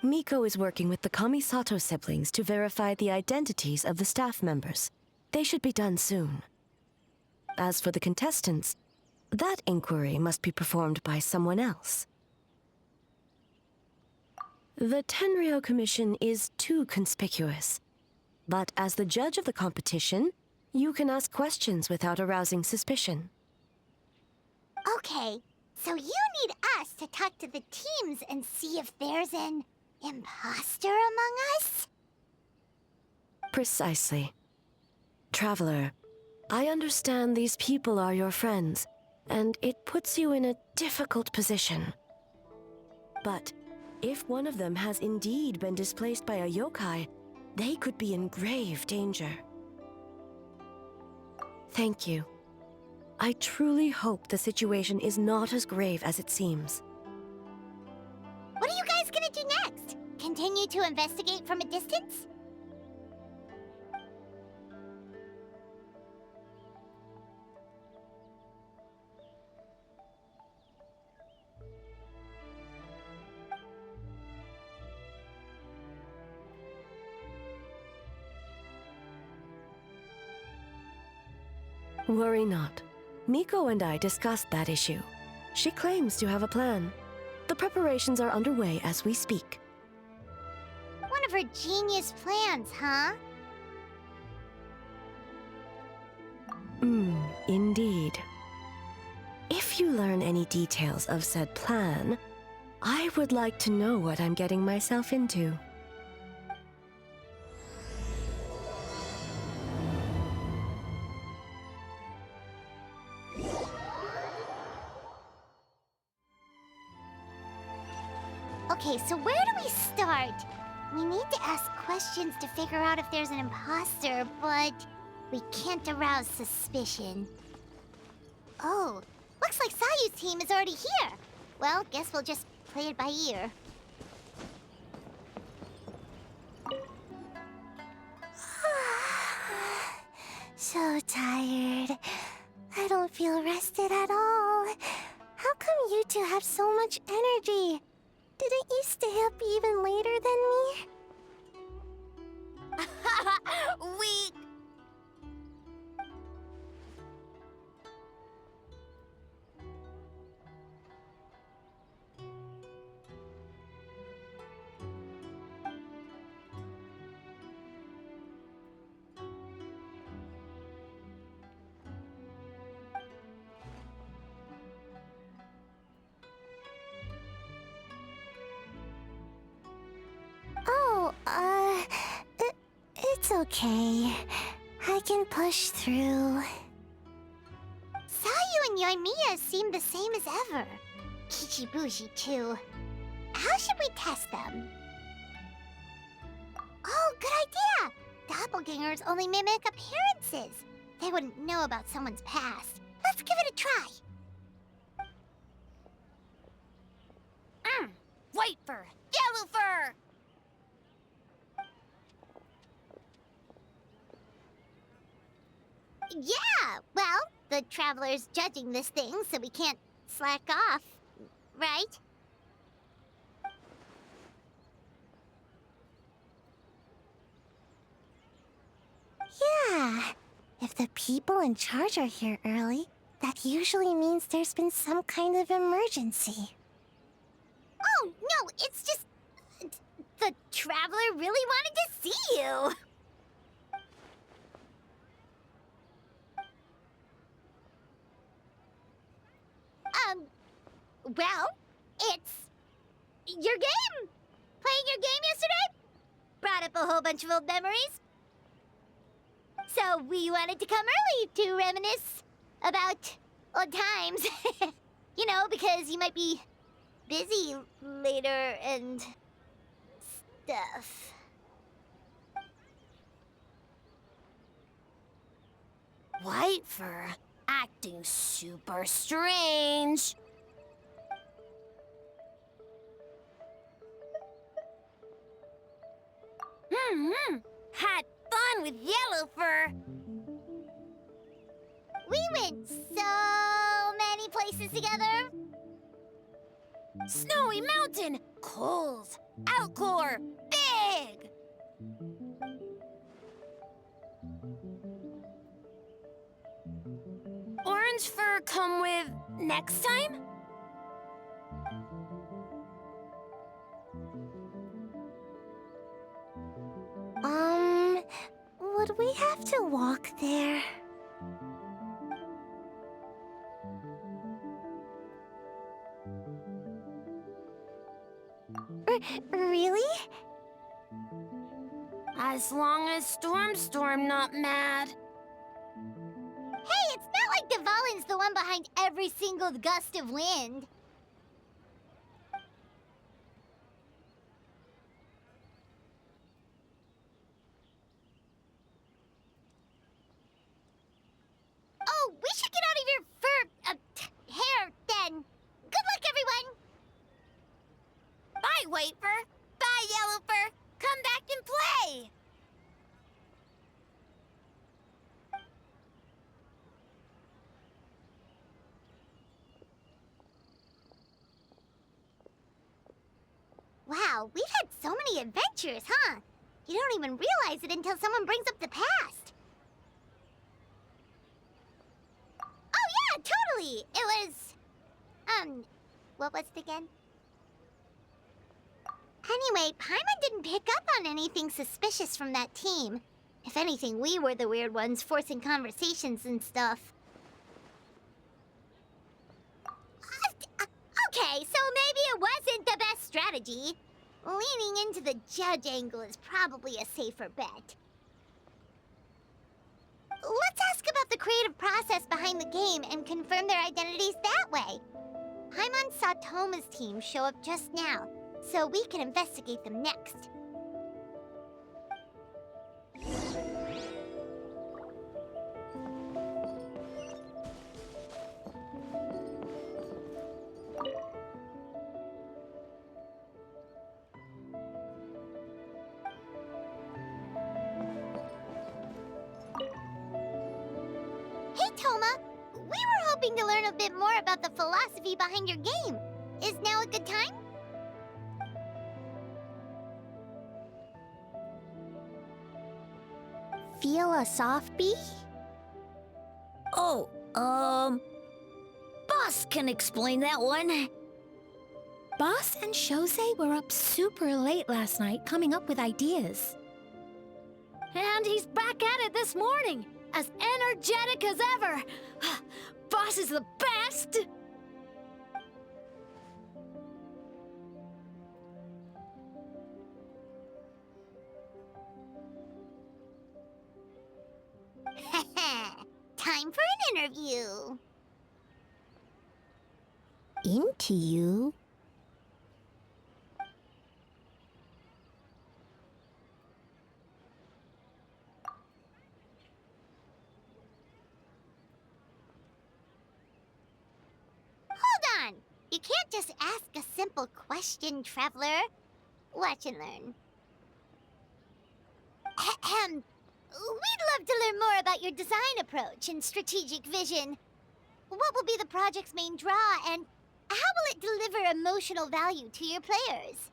Miko is working with the Kamisato siblings to verify the identities of the staff members. They should be done soon. As for the contestants, that inquiry must be performed by someone else. The Tenryou Commission is too conspicuous. But as the judge of the competition, you can ask questions without arousing suspicion. Okay, so you need us to talk to the teams and see if there's an imposter among us? Precisely. Traveler, I understand these people are your friends, and it puts you in a difficult position. But if one of them has indeed been displaced by a yokai, they could be in grave danger. Thank you. I truly hope the situation is not as grave as it seems. What are you guys gonna do next? Continue to investigate from a distance? Worry not. Miko and I discussed that issue. She claims to have a plan. The preparations are underway as we speak. One of her genius plans, huh? Indeed. If you learn any details of said plan, I would like to know what I'm getting myself into. Okay, so where do we start? We need to ask questions to figure out if there's an imposter, but we can't arouse suspicion. Oh, looks like Sayu's team is already here. Well, guess we'll just play it by ear. So tired. I don't feel rested at all. How come you two have so much energy? Didn't you stay up even later than me? Weak! Oh, it's okay. I can push through. Sayu and Yoimiya seem the same as ever. Kichiboushi, too. How should we test them? Oh, good idea! Doppelgangers only mimic appearances. They wouldn't know about someone's past. Let's give it a try. Wait for Yellow Fur! Yeah, well, the Traveler's judging this thing, so we can't slack off, right? Yeah, if the people in charge are here early, that usually means there's been some kind of emergency. Oh, no, it's just... the Traveler really wanted to see you! Well, it's... your game! Playing your game yesterday? Brought up a whole bunch of old memories. So we wanted to come early to reminisce about old times. You know, because you might be busy later and stuff. White Fur, acting super strange. Had fun with Yellow Fur. We went so many places together. Snowy Mountain, coals. Outcore. Big. Orange fur come with next time? Would we have to walk there? Really? As long as Storm not mad. Hey, it's not like Dvalin's the one behind every single gust of wind. Oh, we should get out of your hair then. Good luck, everyone. Bye, White Fur. Bye, Yellow Fur. Come back and play. Wow, we've had so many adventures, huh? You don't even realize it until someone brings up the past. Oh yeah, totally! It was... what was it again? Anyway, Paimon didn't pick up on anything suspicious from that team. If anything, we were the weird ones forcing conversations and stuff. Okay, so maybe it wasn't the best strategy. Leaning into the judge angle is probably a safer bet. Let's ask about the creative process behind the game and confirm their identities that way. Paimon saw Thoma's team show up just now, so we can investigate them next. Hey, Thoma! We were hoping to learn a bit more about the philosophy behind your game. Is now a good time? Feel a soft bee? Oh, Boss can explain that one. Boss and Shousei were up super late last night coming up with ideas. And he's back at it this morning, as energetic as ever. Boss is the best! Time for an interview. Into you? Hold on! You can't just ask a simple question, Traveler. Watch and learn. Ahem. We'd love to learn more about your design approach and strategic vision. What will be the project's main draw, and how will it deliver emotional value to your players?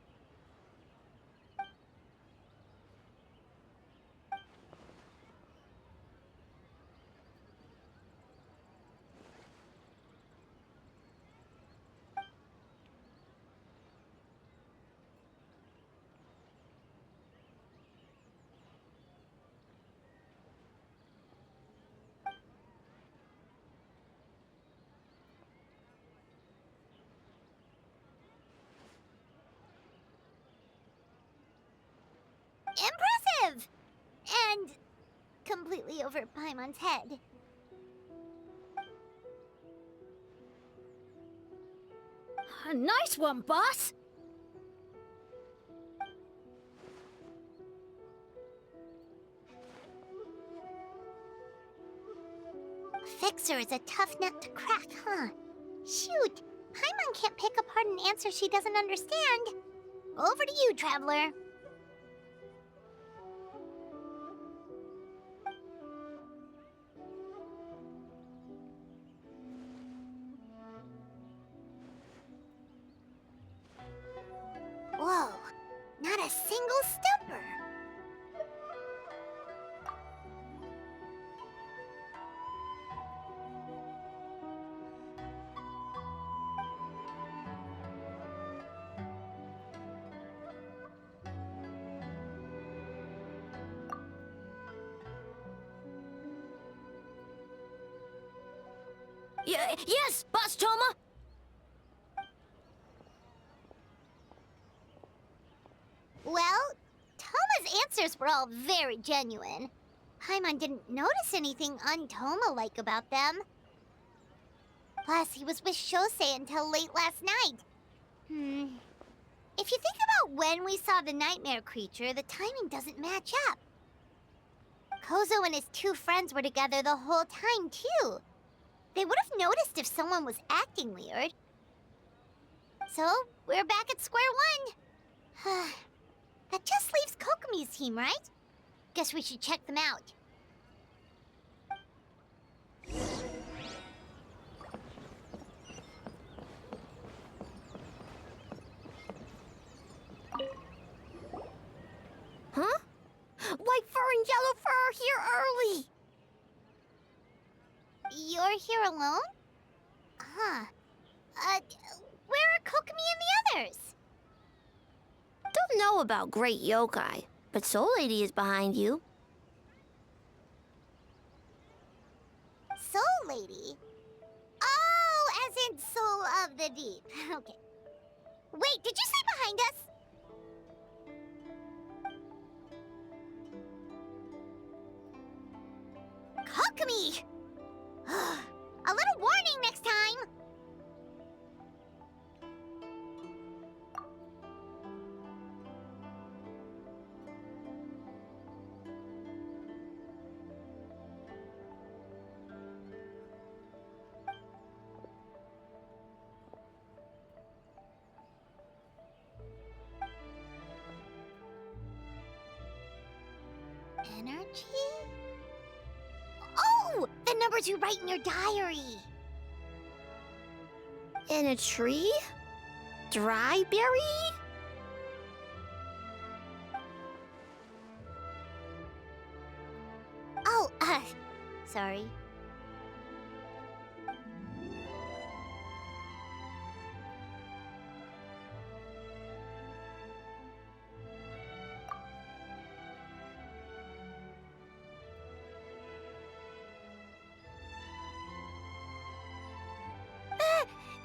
Impressive! And completely over Paimon's head. Nice one, boss! Fixer is a tough nut to crack, huh? Shoot! Paimon can't pick apart an answer she doesn't understand. Over to you, Traveler. a single stepper. Yes, Boss Thoma! Well, Thoma's answers were all very genuine. Paimon didn't notice anything un-Thoma-like about them. Plus, he was with Shousei until late last night. If you think about when we saw the nightmare creature, the timing doesn't match up. Kozou and his two friends were together the whole time, too. They would have noticed if someone was acting weird. So, we're back at square one. That just leaves Kokomi's team, right? Guess we should check them out. Huh? White fur and yellow fur are here early! You're here alone? Huh. Where are Kokomi and the others? Don't know about great yokai, but Soul Lady is behind you. Soul Lady? Oh, as in Soul of the Deep. Okay. Wait, did you say behind us? Kokomi! A little warning next time! Energy? Oh! The numbers you write in your diary! In a tree? Dry berry? Oh, sorry.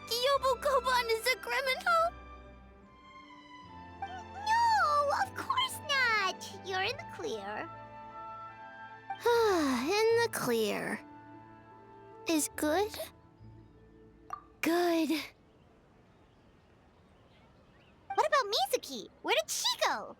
Gyoubu Koban is a criminal? No, of course not! You're in the clear. In the clear. Is good? Good. What about Mizuki? Where did she go?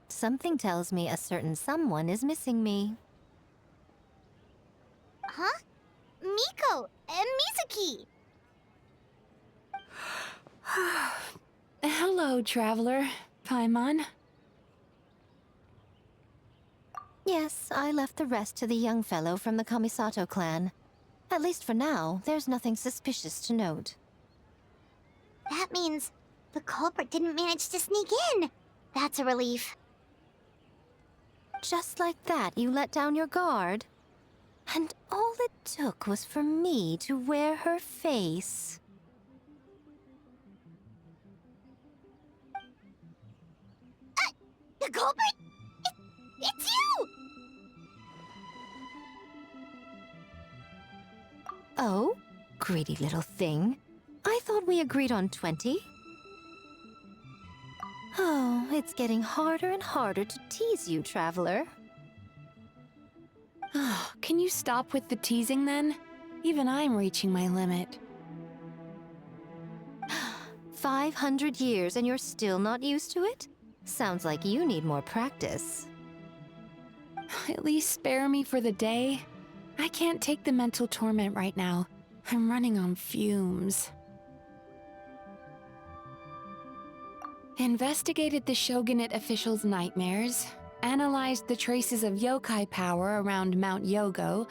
Something tells me a certain someone is missing me. Huh? Miko and Mizuki! Hello, traveler. Paimon. Yes, I left the rest to the young fellow from the Kamisato clan. At least for now, there's nothing suspicious to note. That means the culprit didn't manage to sneak in. That's a relief. Just like that, you let down your guard? And all it took was for me to wear her face. The culprit? It's you! Oh? Greedy little thing. I thought we agreed on 20. Oh, it's getting harder and harder to tease you, traveler. Can you stop with the teasing then? Even I'm reaching my limit. 500 years and you're still not used to it? Sounds like you need more practice. At least spare me for the day. I can't take the mental torment right now. I'm running on fumes. Investigated the shogunate officials' nightmares, analyzed the traces of yokai power around Mount Yogo.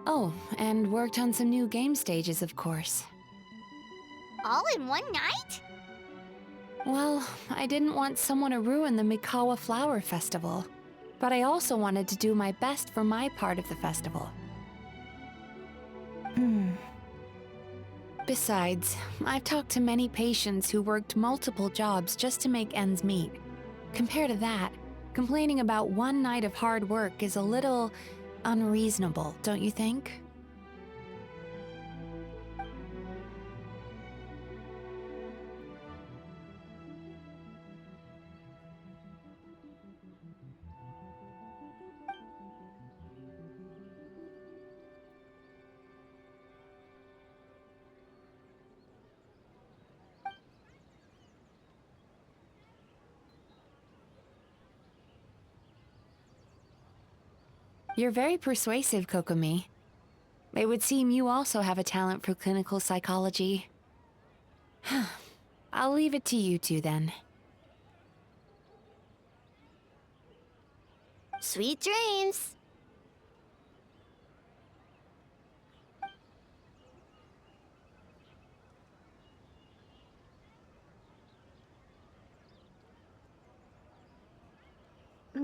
Oh, and worked on some new game stages, of course. All in one night? Well, I didn't want someone to ruin the Mikawa Flower Festival, but I also wanted to do my best for my part of the festival. Besides, I've talked to many patients who worked multiple jobs just to make ends meet. Compared to that, complaining about one night of hard work is a little unreasonable, don't you think? You're very persuasive, Kokomi. It would seem you also have a talent for clinical psychology. I'll leave it to you two then. Sweet dreams.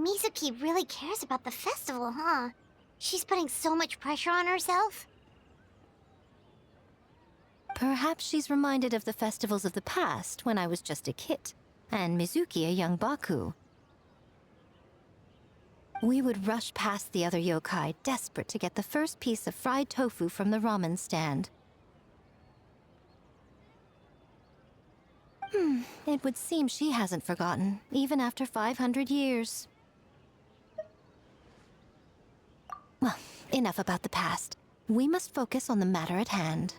Mizuki really cares about the festival, huh? She's putting so much pressure on herself. Perhaps she's reminded of the festivals of the past when I was just a kid, and Mizuki a young Baku. We would rush past the other yokai, desperate to get the first piece of fried tofu from the ramen stand. It would seem she hasn't forgotten, even after 500 years. Well, enough about the past. We must focus on the matter at hand.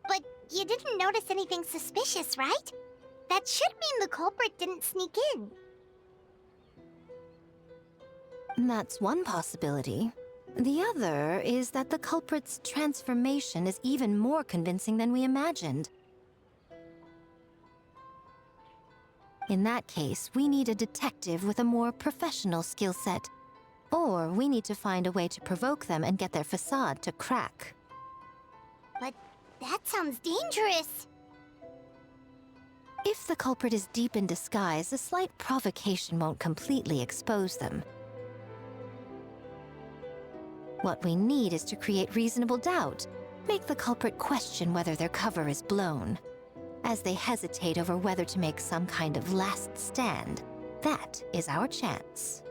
But you didn't notice anything suspicious, right? That should mean the culprit didn't sneak in. That's one possibility. The other is that the culprit's transformation is even more convincing than we imagined. In that case, we need a detective with a more professional skill set. Or we need to find a way to provoke them and get their facade to crack. But that sounds dangerous. If the culprit is deep in disguise, a slight provocation won't completely expose them. What we need is to create reasonable doubt. Make the culprit question whether their cover is blown. As they hesitate over whether to make some kind of last stand, that is our chance.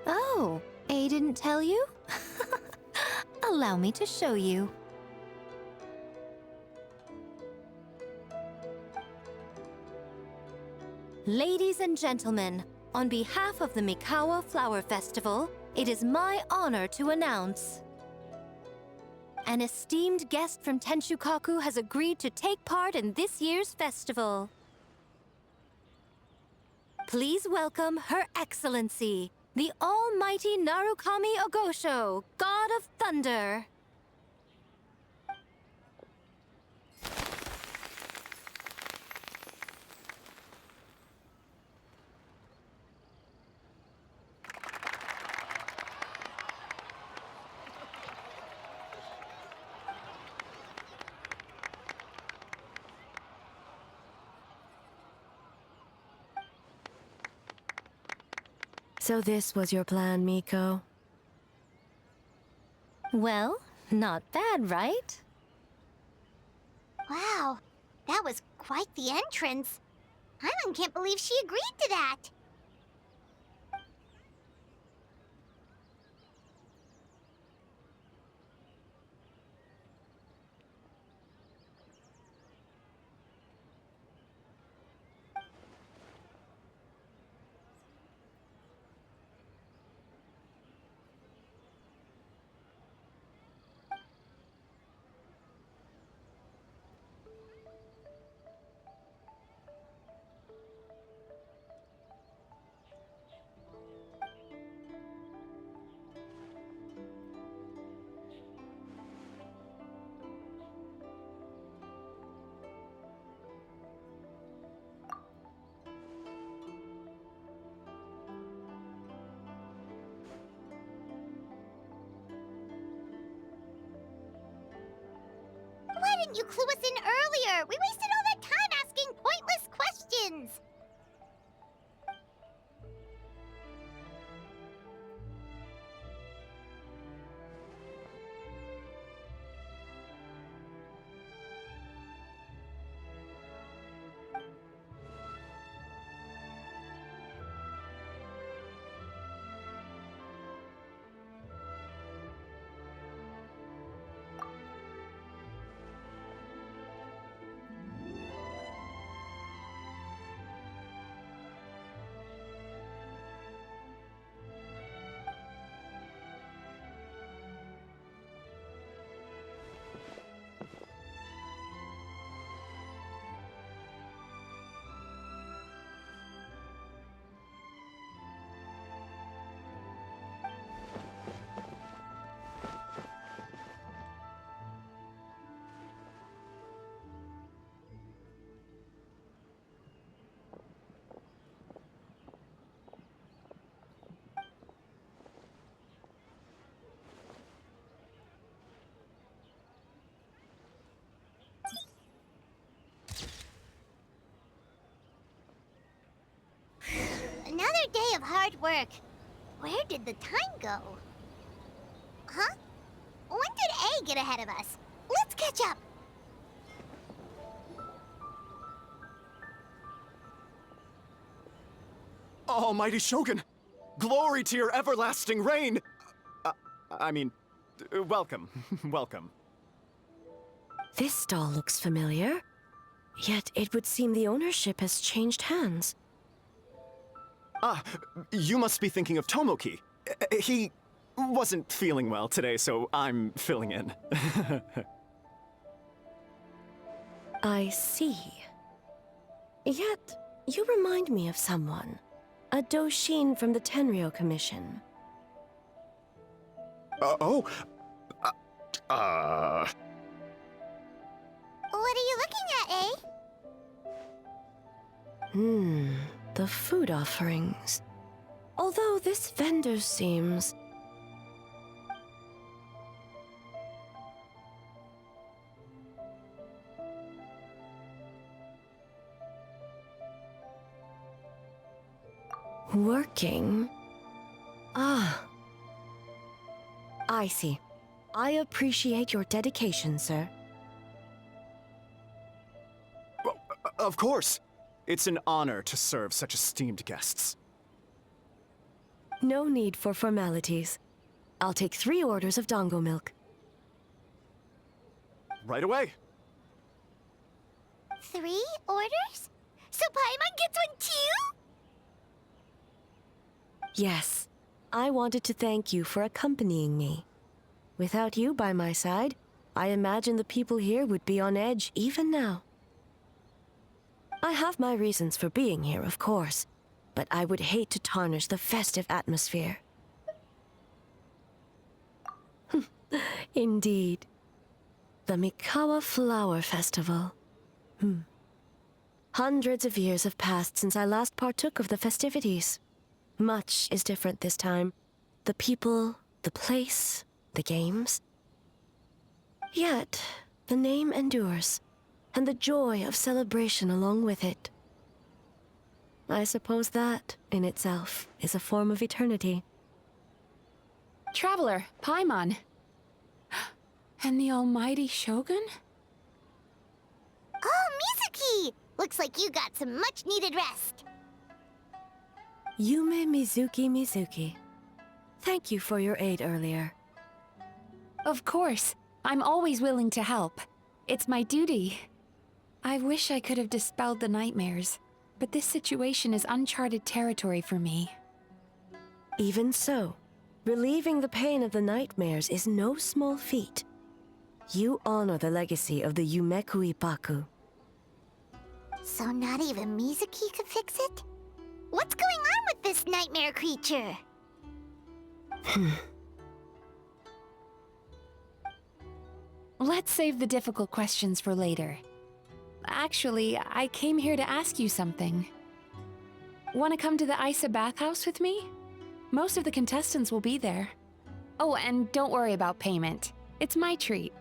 Oh, Ei didn't tell you? Allow me to show you. Ladies and gentlemen, on behalf of the Mikawa Flower Festival, it is my honor to announce an esteemed guest from Tenryou has agreed to take part in this year's festival. Please welcome Her Excellency, the Almighty Narukami Ogosho, God of Thunder. So this was your plan, Miko? Well, not bad, right? Wow, that was quite the entrance. Paimon can't believe she agreed to that. didn't you clue us in earlier? We wasted all that time asking pointless questions. Another day of hard work. Where did the time go? Huh? When did A get ahead of us? Let's catch up. Almighty Shogun! Glory to your everlasting reign! Welcome. Welcome. This stall looks familiar. Yet it would seem the ownership has changed hands. Ah, you must be thinking of Tomoki. He wasn't feeling well today, so I'm filling in. I see. Yet, you remind me of someone. A Doshin from the Tenryou Commission. What are you looking at, eh? The food offerings. Although this vendor seems... working? Ah. I see. I appreciate your dedication, sir. Well, of course. It's an honor to serve such esteemed guests. No need for formalities. I'll take 3 orders of dango milk. Right away. 3 orders? So Paimon gets one too? Yes. I wanted to thank you for accompanying me. Without you by my side, I imagine the people here would be on edge even now. I have my reasons for being here, of course, but I would hate to tarnish the festive atmosphere. Indeed. The Mikawa Flower Festival. Hundreds of years have passed since I last partook of the festivities. Much is different this time. The people, the place, the games. Yet, the name endures, and the joy of celebration along with it. I suppose that, in itself, is a form of eternity. Traveler, Paimon. And the almighty Shogun? Oh, Mizuki! Looks like you got some much-needed rest. Yumemizuki. Thank you for your aid earlier. Of course. I'm always willing to help. It's my duty. I wish I could have dispelled the nightmares, but this situation is uncharted territory for me. Even so, relieving the pain of the nightmares is no small feat. You honor the legacy of the Yumeku Ippaku. So not even Mizuki could fix it? What's going on with this nightmare creature? Let's save the difficult questions for later. Actually, I came here to ask you something. Want to come to the Isa bathhouse with me? Most of the contestants will be there. Oh, and don't worry about payment. It's my treat.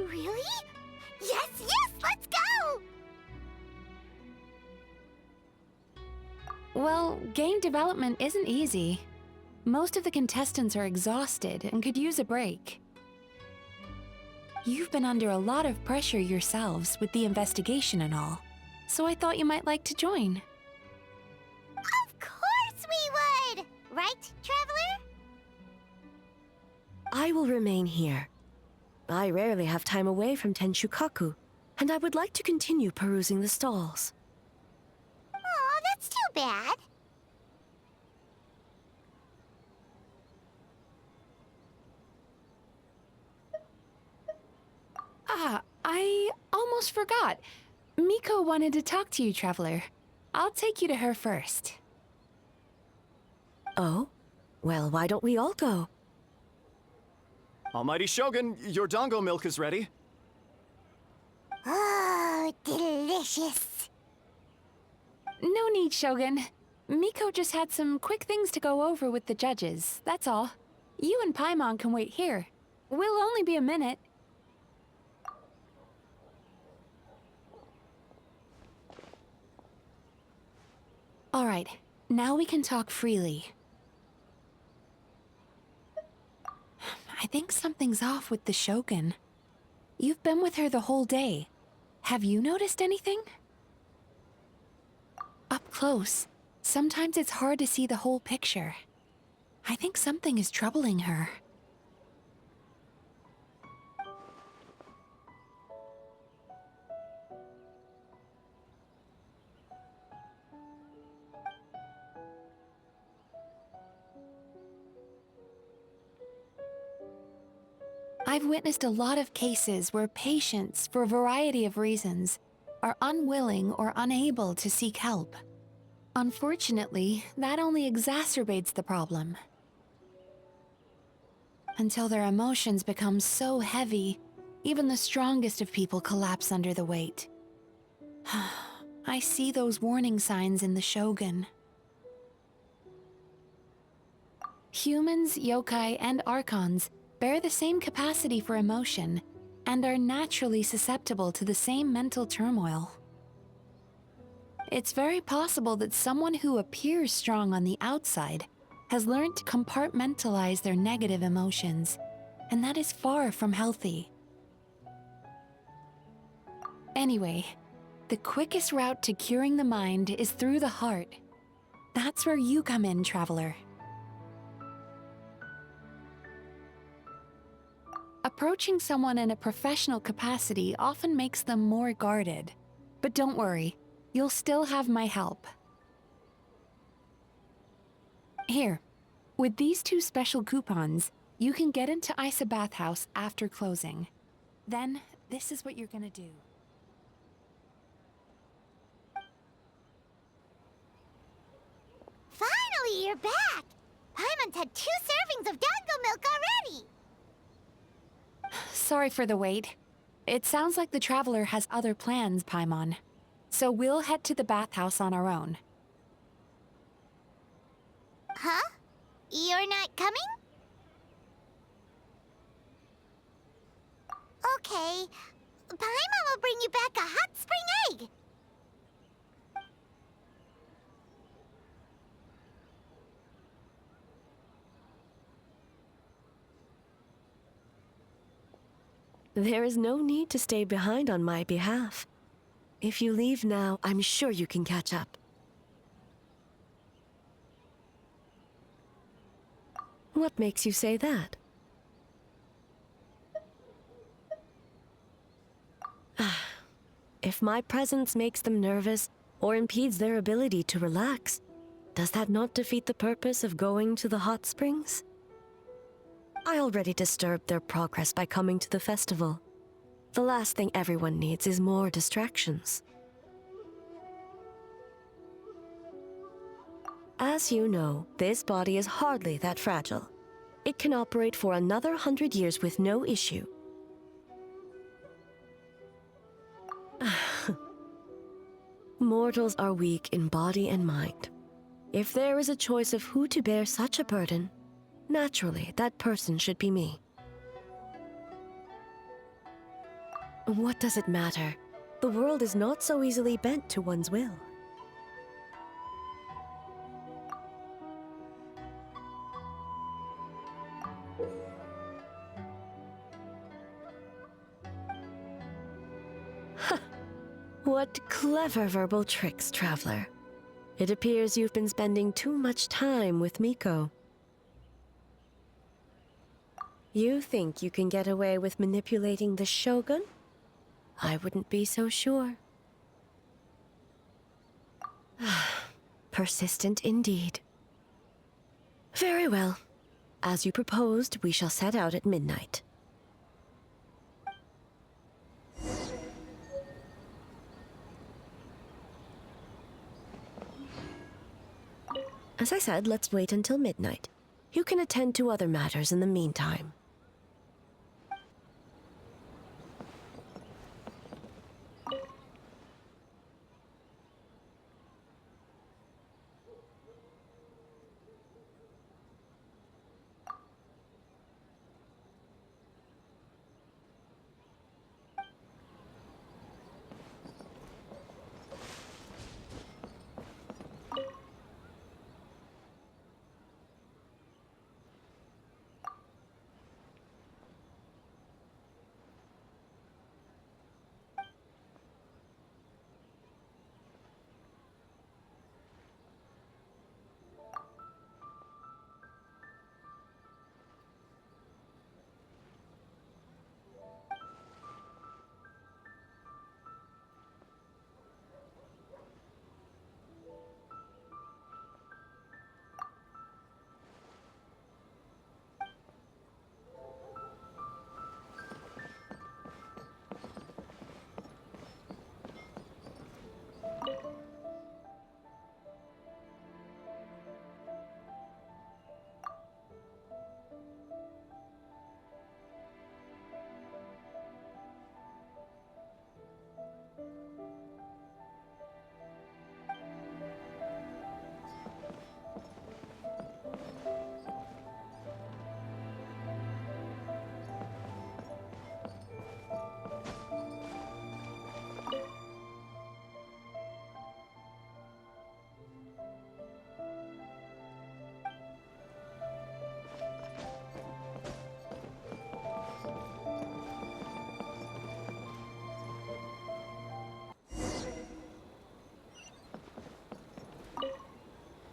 Really? Yes, yes, let's go! Well, game development isn't easy. Most of the contestants are exhausted and could use a break. You've been under a lot of pressure yourselves with the investigation and all, so I thought you might like to join. Of course we would! Right, Traveler? I will remain here. I rarely have time away from Tenshukaku, and I would like to continue perusing the stalls. Aw, that's too bad. Ah, I almost forgot. Miko wanted to talk to you, Traveler. I'll take you to her first. Oh? Well, why don't we all go? Almighty Shogun, your dango milk is ready. Oh, delicious. No need, Shogun. Miko just had some quick things to go over with the judges, that's all. You and Paimon can wait here. We'll only be a minute. Alright, now we can talk freely. I think something's off with the Shogun. You've been with her the whole day. Have you noticed anything? Up close, sometimes it's hard to see the whole picture. I think something is troubling her. I've witnessed a lot of cases where patients, for a variety of reasons, are unwilling or unable to seek help. Unfortunately, that only exacerbates the problem. Until their emotions become so heavy, even the strongest of people collapse under the weight. I see those warning signs in the Shogun. Humans, yokai, and archons bear the same capacity for emotion and are naturally susceptible to the same mental turmoil. It's very possible that someone who appears strong on the outside has learned to compartmentalize their negative emotions, and that is far from healthy. Anyway, the quickest route to curing the mind is through the heart. That's where you come in, Traveler. Approaching someone in a professional capacity often makes them more guarded. But don't worry, you'll still have my help. Here, with these 2 special coupons, you can get into Isa Bathhouse after closing. Then, this is what you're gonna do. Finally, you're back! Paimon's had 2 servings of dango milk already! Sorry for the wait. It sounds like the Traveler has other plans, Paimon. So we'll head to the bathhouse on our own. Huh? You're not coming? Okay. Paimon will bring you back a hot spring egg! There is no need to stay behind on my behalf. If you leave now, I'm sure you can catch up. What makes you say that? If my presence makes them nervous or impedes their ability to relax, does that not defeat the purpose of going to the hot springs? I already disturbed their progress by coming to the festival. The last thing everyone needs is more distractions. As you know, this body is hardly that fragile. It can operate for another 100 years with no issue. Mortals are weak in body and mind. If there is a choice of who to bear such a burden, naturally that person should be me. What does it matter? The world is not so easily bent to one's will. What clever verbal tricks, traveler. It appears you've been spending too much time with Miko. You think you can get away with manipulating the Shogun? I wouldn't be so sure. Persistent indeed. Very well. As you proposed, we shall set out at midnight. As I said, let's wait until midnight. You can attend to other matters in the meantime.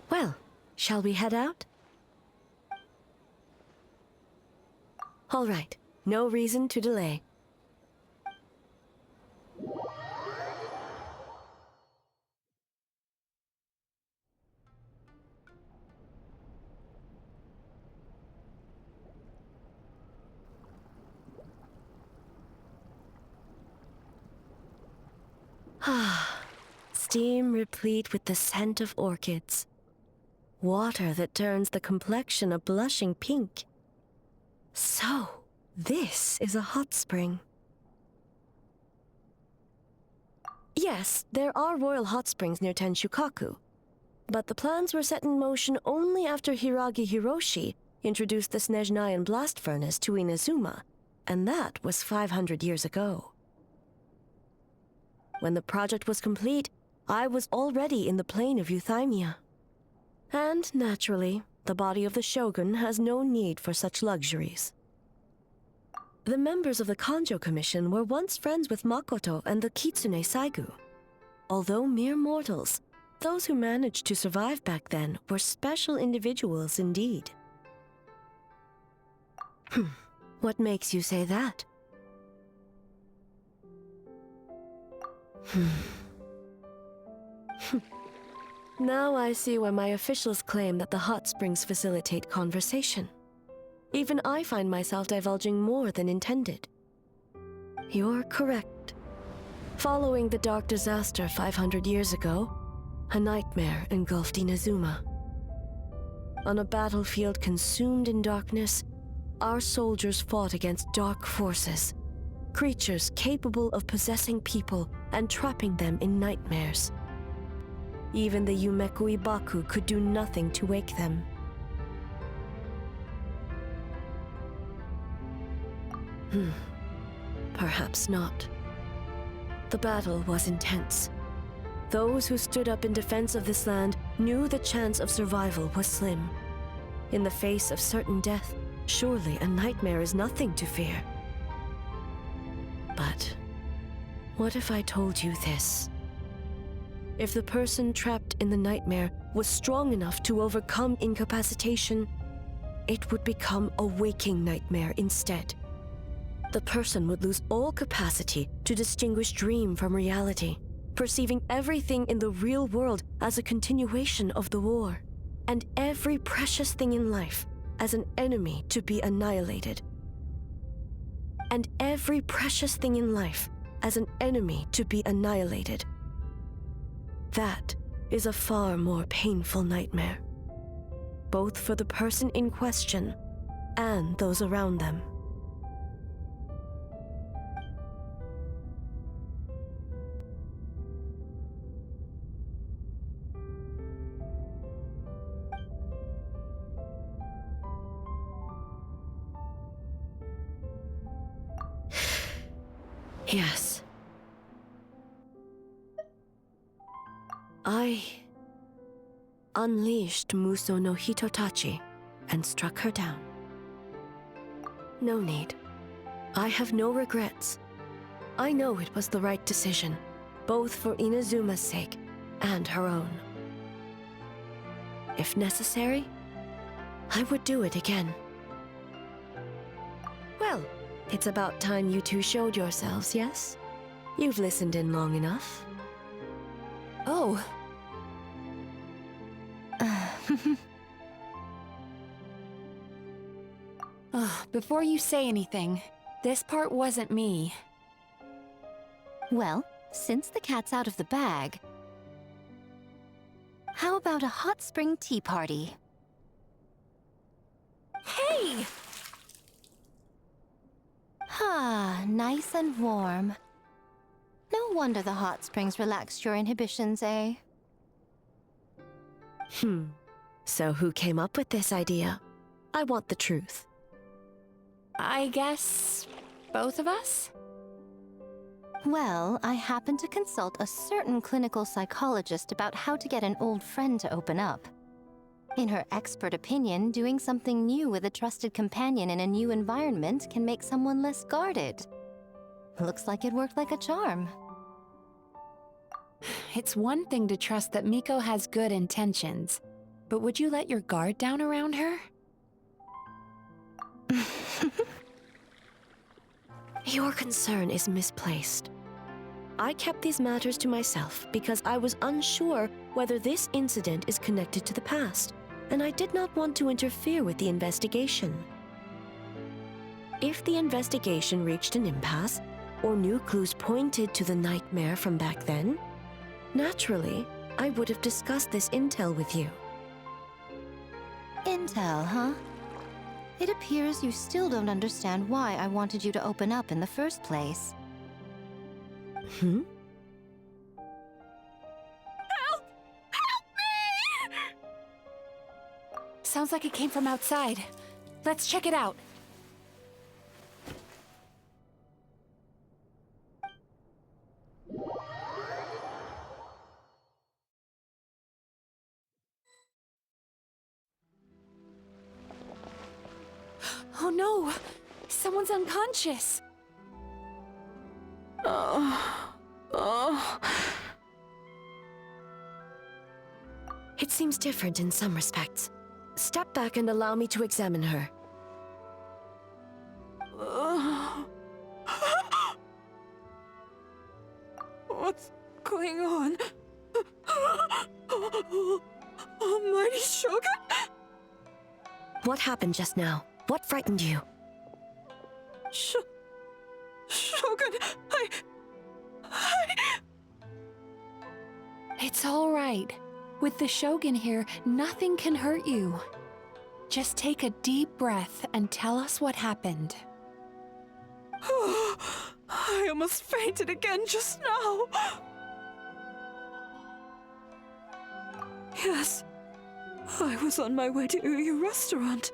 Well, shall we head out? All right, no reason to delay. Ah, steam replete with the scent of orchids. Water that turns the complexion a blushing pink. So, this is a hot spring. Yes, there are royal hot springs near Tenshukaku, but the plans were set in motion only after Hiragi Hiroshi introduced the Snezhnayan blast furnace to Inazuma, and that was 500 years ago. When the project was complete, I was already in the plain of Youimiya. And, naturally, the body of the Shogun has no need for such luxuries. The members of the Tenryou Commission were once friends with Makoto and the Kitsune Saigu. Although mere mortals, those who managed to survive back then were special individuals indeed. What makes you say that? Now I see why my officials claim that the hot springs facilitate conversation. Even I find myself divulging more than intended. You're correct. Following the dark disaster 500 years ago, a nightmare engulfed Inazuma. On a battlefield consumed in darkness, our soldiers fought against dark forces, creatures capable of possessing people and trapping them in nightmares. Even the Yumeku Ibaku could do nothing to wake them. Perhaps not. The battle was intense. Those who stood up in defense of this land knew the chance of survival was slim. In the face of certain death, surely a nightmare is nothing to fear. But what if I told you this? If the person trapped in the nightmare was strong enough to overcome incapacitation, it would become a waking nightmare instead. The person would lose all capacity to distinguish dream from reality, perceiving everything in the real world as a continuation of the war, and every precious thing in life as an enemy to be annihilated. And every precious thing in life as an enemy to be annihilated. That is a far more painful nightmare, both for the person in question and those around them. Yes. I unleashed Muso no Hitotachi and struck her down. No need. I have no regrets. I know it was the right decision, both for Inazuma's sake and her own. If necessary, I would do it again. Well, it's about time you two showed yourselves, yes? You've listened in long enough. Oh. Before you say anything, this part wasn't me. Well, since the cat's out of the bag, how about a hot spring tea party? Hey! Ah, nice and warm. No wonder the hot springs relaxed your inhibitions, eh? So who came up with this idea? I want the truth. I guess both of us? Well, I happened to consult a certain clinical psychologist about how to get an old friend to open up. In her expert opinion, doing something new with a trusted companion in a new environment can make someone less guarded. Looks like it worked like a charm. It's one thing to trust that Miko has good intentions, but would you let your guard down around her? Your concern is misplaced. I kept these matters to myself because I was unsure whether this incident is connected to the past, and I did not want to interfere with the investigation. If the investigation reached an impasse, or new clues pointed to the nightmare from back then, naturally, I would have discussed this intel with you. Intel, huh? It appears you still don't understand why I wanted you to open up in the first place. Help! Help me! Sounds like it came from outside. Let's check it out. Oh no! Someone's unconscious! It seems different in some respects. Step back and allow me to examine her. What's going on? Almighty Shogun? What happened just now? What frightened you? Shogun, It's all right. With the Shogun here, nothing can hurt you. Just take a deep breath and tell us what happened. I almost fainted again just now. Yes, I was on my way to Uyu restaurant.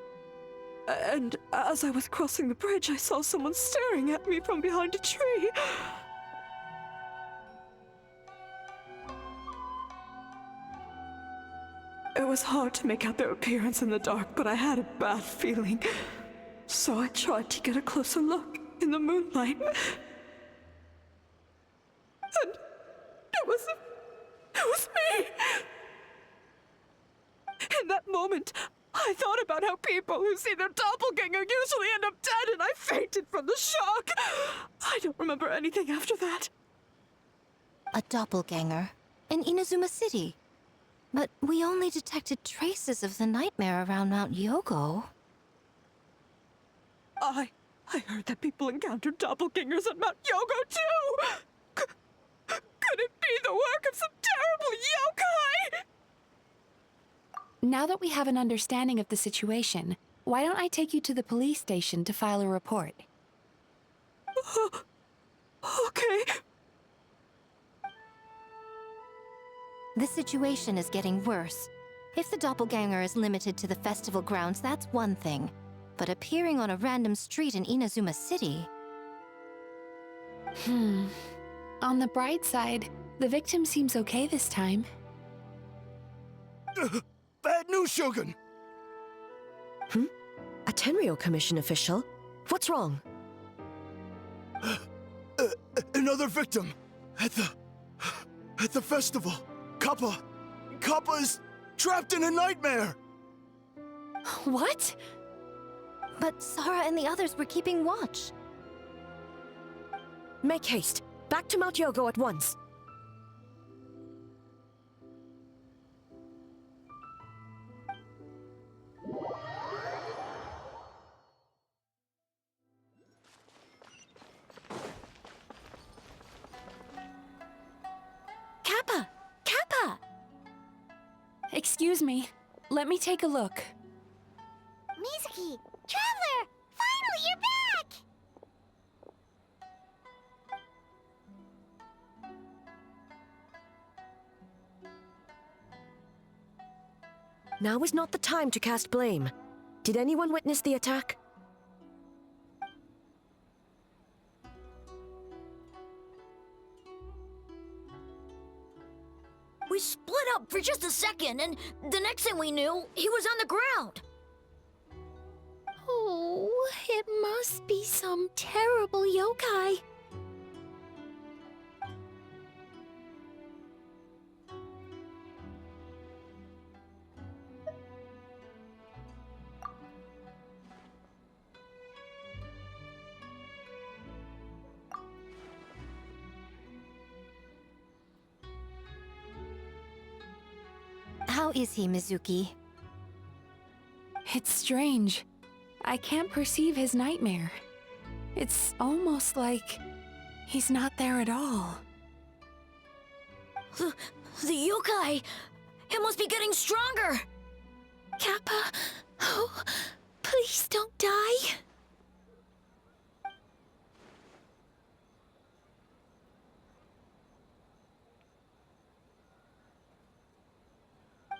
And as I was crossing the bridge, I saw someone staring at me from behind a tree. It was hard to make out their appearance in the dark, but I had a bad feeling. So I tried to get a closer look in the moonlight. And it was me! In that moment, I thought about how people who see their doppelganger usually end up dead, and I fainted from the shock. I don't remember anything after that. A doppelganger? In Inazuma City? But we only detected traces of the nightmare around Mount Youko. I heard that people encountered doppelgangers at Mount Youko too! Could it be the work of some terrible yokai? Now that we have an understanding of the situation, why don't I take you to the police station to file a report? Okay. The situation is getting worse. If the doppelganger is limited to the festival grounds, that's one thing. But appearing on a random street in Inazuma City... On the bright side, the victim seems okay this time. Bad news, Shogun! A Tenryou Commission official? What's wrong? Another victim! At the festival! Kappa is trapped in a nightmare! What? But Sara and the others were keeping watch. Make haste. Back to Mount Youko at once. Kappa! Kappa! Excuse me. Let me take a look. Mizuki! Traveler! Finally, you're back! Now is not the time to cast blame. Did anyone witness the attack? We split up for just a second, and the next thing we knew, he was on the ground. Oh, it must be some terrible yokai. How is he, Mizuki? It's strange. I can't perceive his nightmare. It's almost like he's not there at all. The yokai! It must be getting stronger! Kappa, oh, please don't die.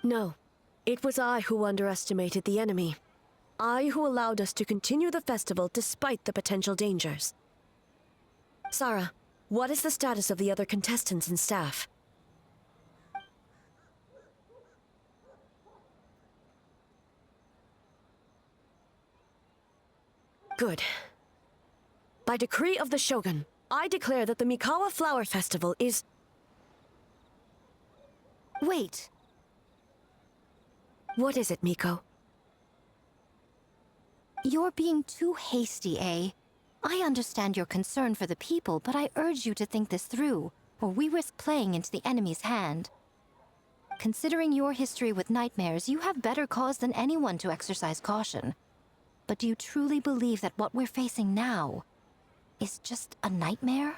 No. It was I who underestimated the enemy. I who allowed us to continue the festival despite the potential dangers. Sara, what is the status of the other contestants and staff? Good. By decree of the Shogun, I declare that the Mikawa Flower Festival is... Wait. What is it, Miko? You're being too hasty, eh? I understand your concern for the people, but I urge you to think this through, or we risk playing into the enemy's hand. Considering your history with nightmares, you have better cause than anyone to exercise caution. But do you truly believe that what we're facing now is just a nightmare?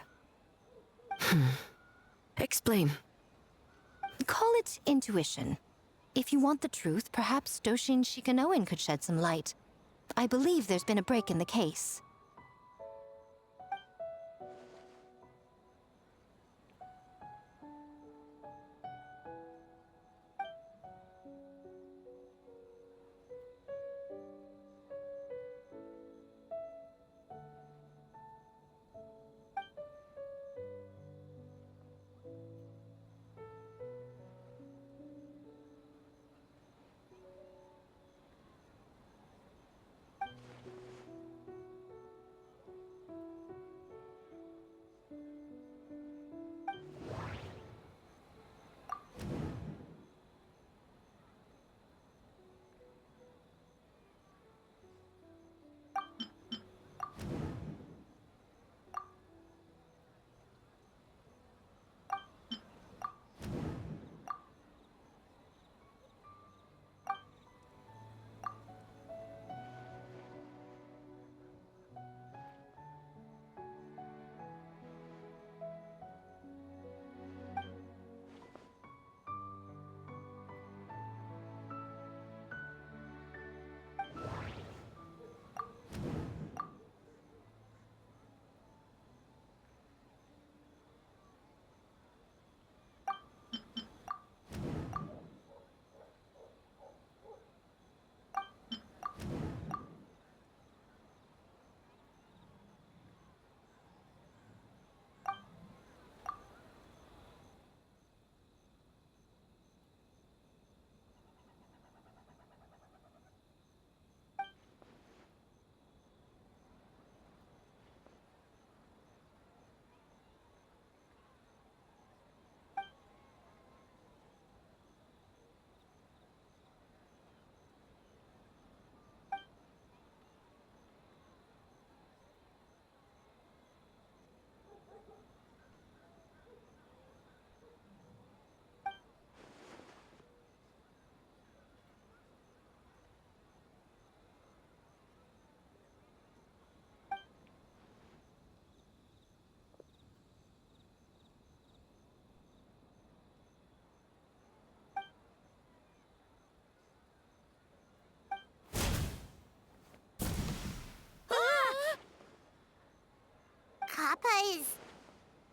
Explain. Call it intuition. If you want the truth, perhaps Doshin Shikanoin could shed some light. I believe there's been a break in the case.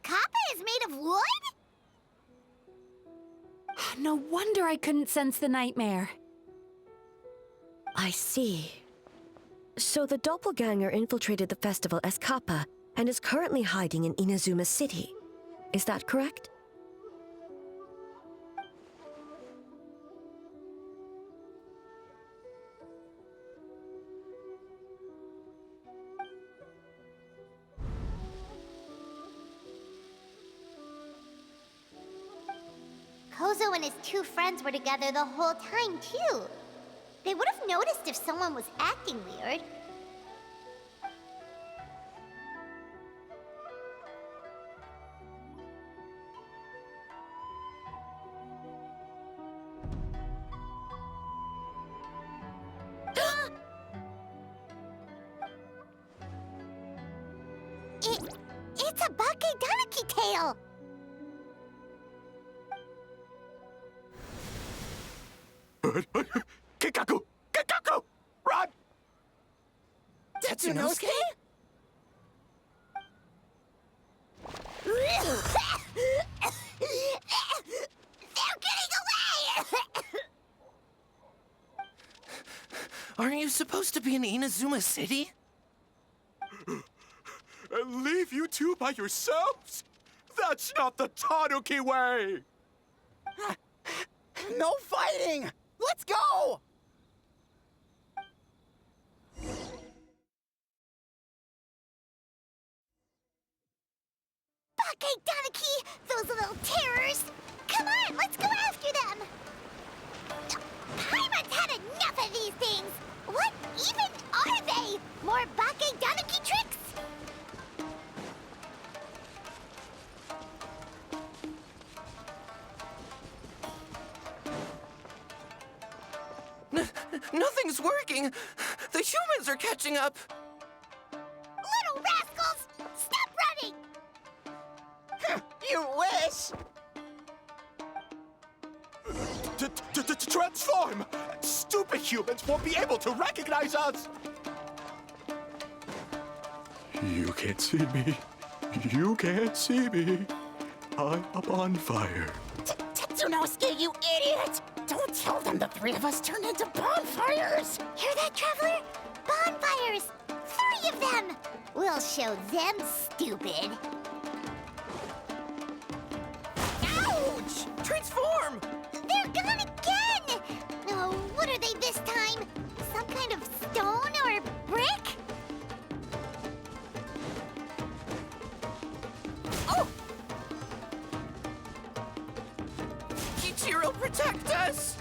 Kappa is made of wood? No wonder I couldn't sense the nightmare. I see. So the doppelganger infiltrated the festival as Kappa and is currently hiding in Inazuma City. Is that correct? Kozou and his two friends were together the whole time, too. They would have noticed if someone was acting weird. It's a Bake-danuki tail! Kikaku! Kikaku! Run! Tetsunosuke? They're getting away! Aren't you supposed to be in Inazuma City? And leave you two by yourselves? That's not the Tanuki way! No fighting! Let's go! Bake-danuki! Those little terrors! Come on, let's go after them! Paimon's had enough of these things! What even are they? More Bake-danuki tricks? Nothing's working! The humans are catching up! Little rascals! Stop running! You wish! Transform! Stupid humans won't be able to recognize us! You can't see me. You can't see me. I'm up on fire. Tetsunosuke, you idiot! Don't tell them the three of us turned into bonfires! Hear that, Traveler? Bonfires! 3 of them! We'll show them stupid. Ouch! Transform! They're gone again! Oh, what are they this time? Some kind of stone or brick? Oh! Kichiro, protect us!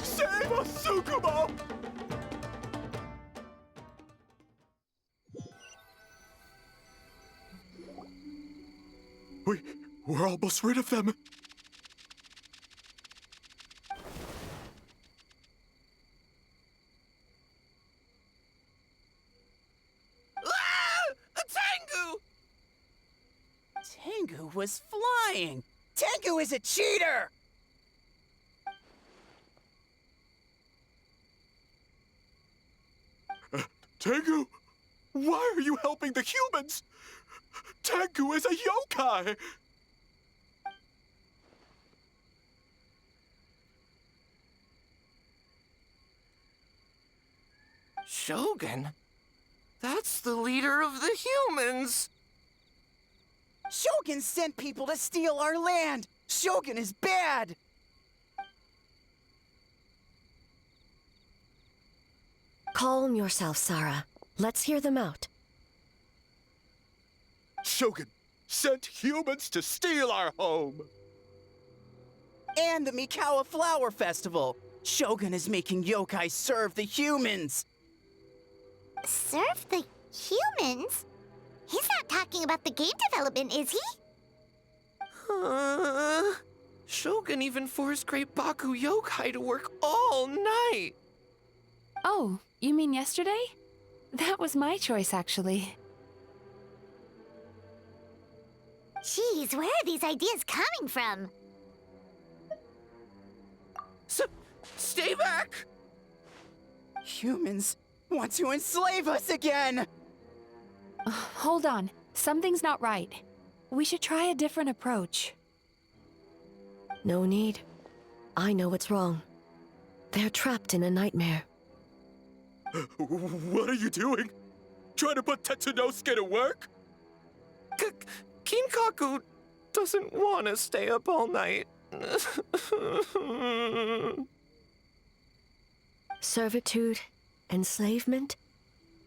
Save us, Tsukumo! We're almost rid of them. Ah! A Tengu! Tengu was flying! Tengu is a cheater! Tengu, why are you helping the humans? Tengu is a yokai! Shogun? That's the leader of the humans! Shogun sent people to steal our land! Shogun is bad! Calm yourself, Sara. Let's hear them out. Shogun sent humans to steal our home! And the Mikawa Flower Festival! Shogun is making yokai serve the humans! Serve the humans? He's not talking about the game development, is he? Shogun even forced Great Baku Yokai to work all night! Oh, you mean yesterday? That was my choice, actually. Jeez, where are these ideas coming from? Stay back! Humans want to enslave us again! Hold on. Something's not right. We should try a different approach. No need. I know what's wrong. They're trapped in a nightmare. What are you doing? Trying to put Tetsunosuke to work? Kinkaku doesn't want to stay up all night. Servitude, enslavement?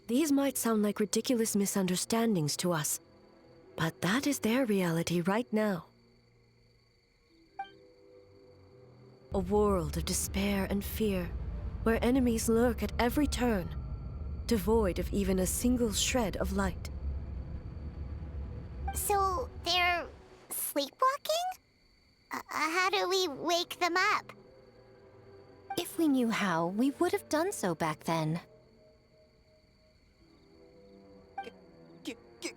These might sound like ridiculous misunderstandings to us, but that is their reality right now. A world of despair and fear, where enemies lurk at every turn, devoid of even a single shred of light. So, they're sleepwalking? How do we wake them up? If we knew how, we would have done so back then.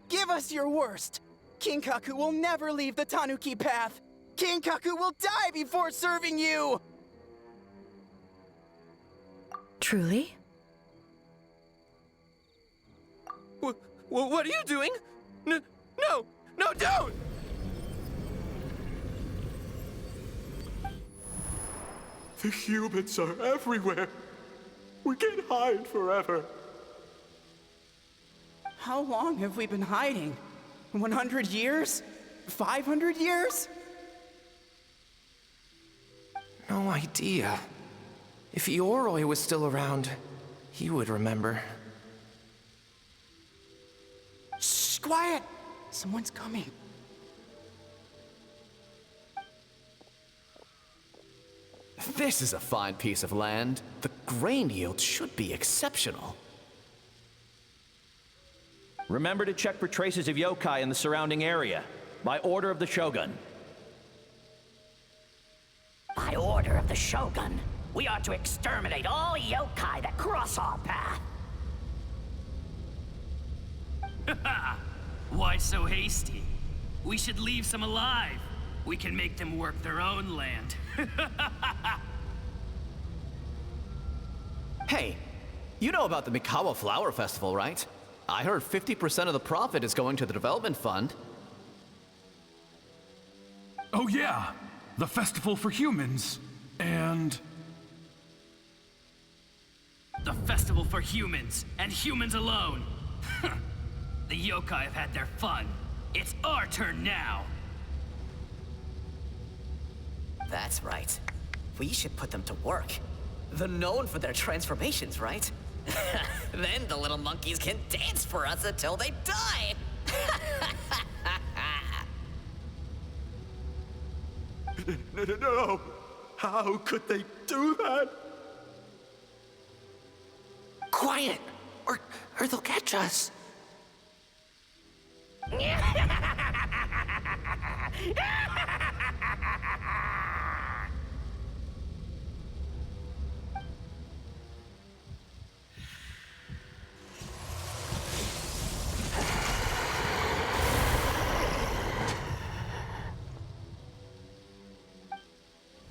Give us your worst! Kinkaku will never leave the Tanuki path! Kinkaku will die before serving you! Truly? What are you doing? No, don't! The humans are everywhere. We can't hide forever. How long have we been hiding? 100 years? 500 years? No idea. If Ioroi was still around, he would remember. Shh, quiet! Someone's coming. This is a fine piece of land. The grain yield should be exceptional. Remember to check for traces of yokai in the surrounding area, by order of the Shogun. By order of the Shogun, we are to exterminate all yokai that cross our path. Why so hasty? We should leave some alive. We can make them work their own land. Hey, you know about the Mikawa Flower Festival, right? I heard 50% of the profit is going to the development fund. Oh yeah, the festival for humans. And... The festival for humans, and humans alone. The yokai have had their fun. It's our turn now. That's right. We should put them to work. They're known for their transformations, right? Then the little monkeys can dance for us until they die! No! How could they do that? Quiet, or they'll catch us.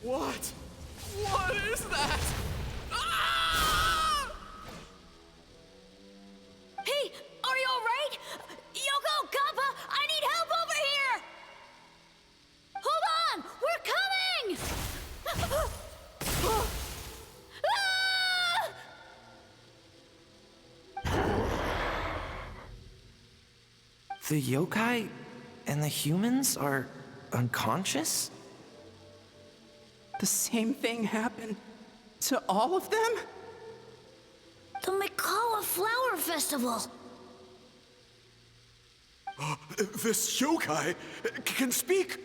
What? What is that? Ah! Hey, are you alright? Youko, Kappa, I need help over here! Hold on! We're coming! The yokai and the humans are unconscious? The same thing happened to all of them? The Mikawa Flower Festival! This yokai can speak!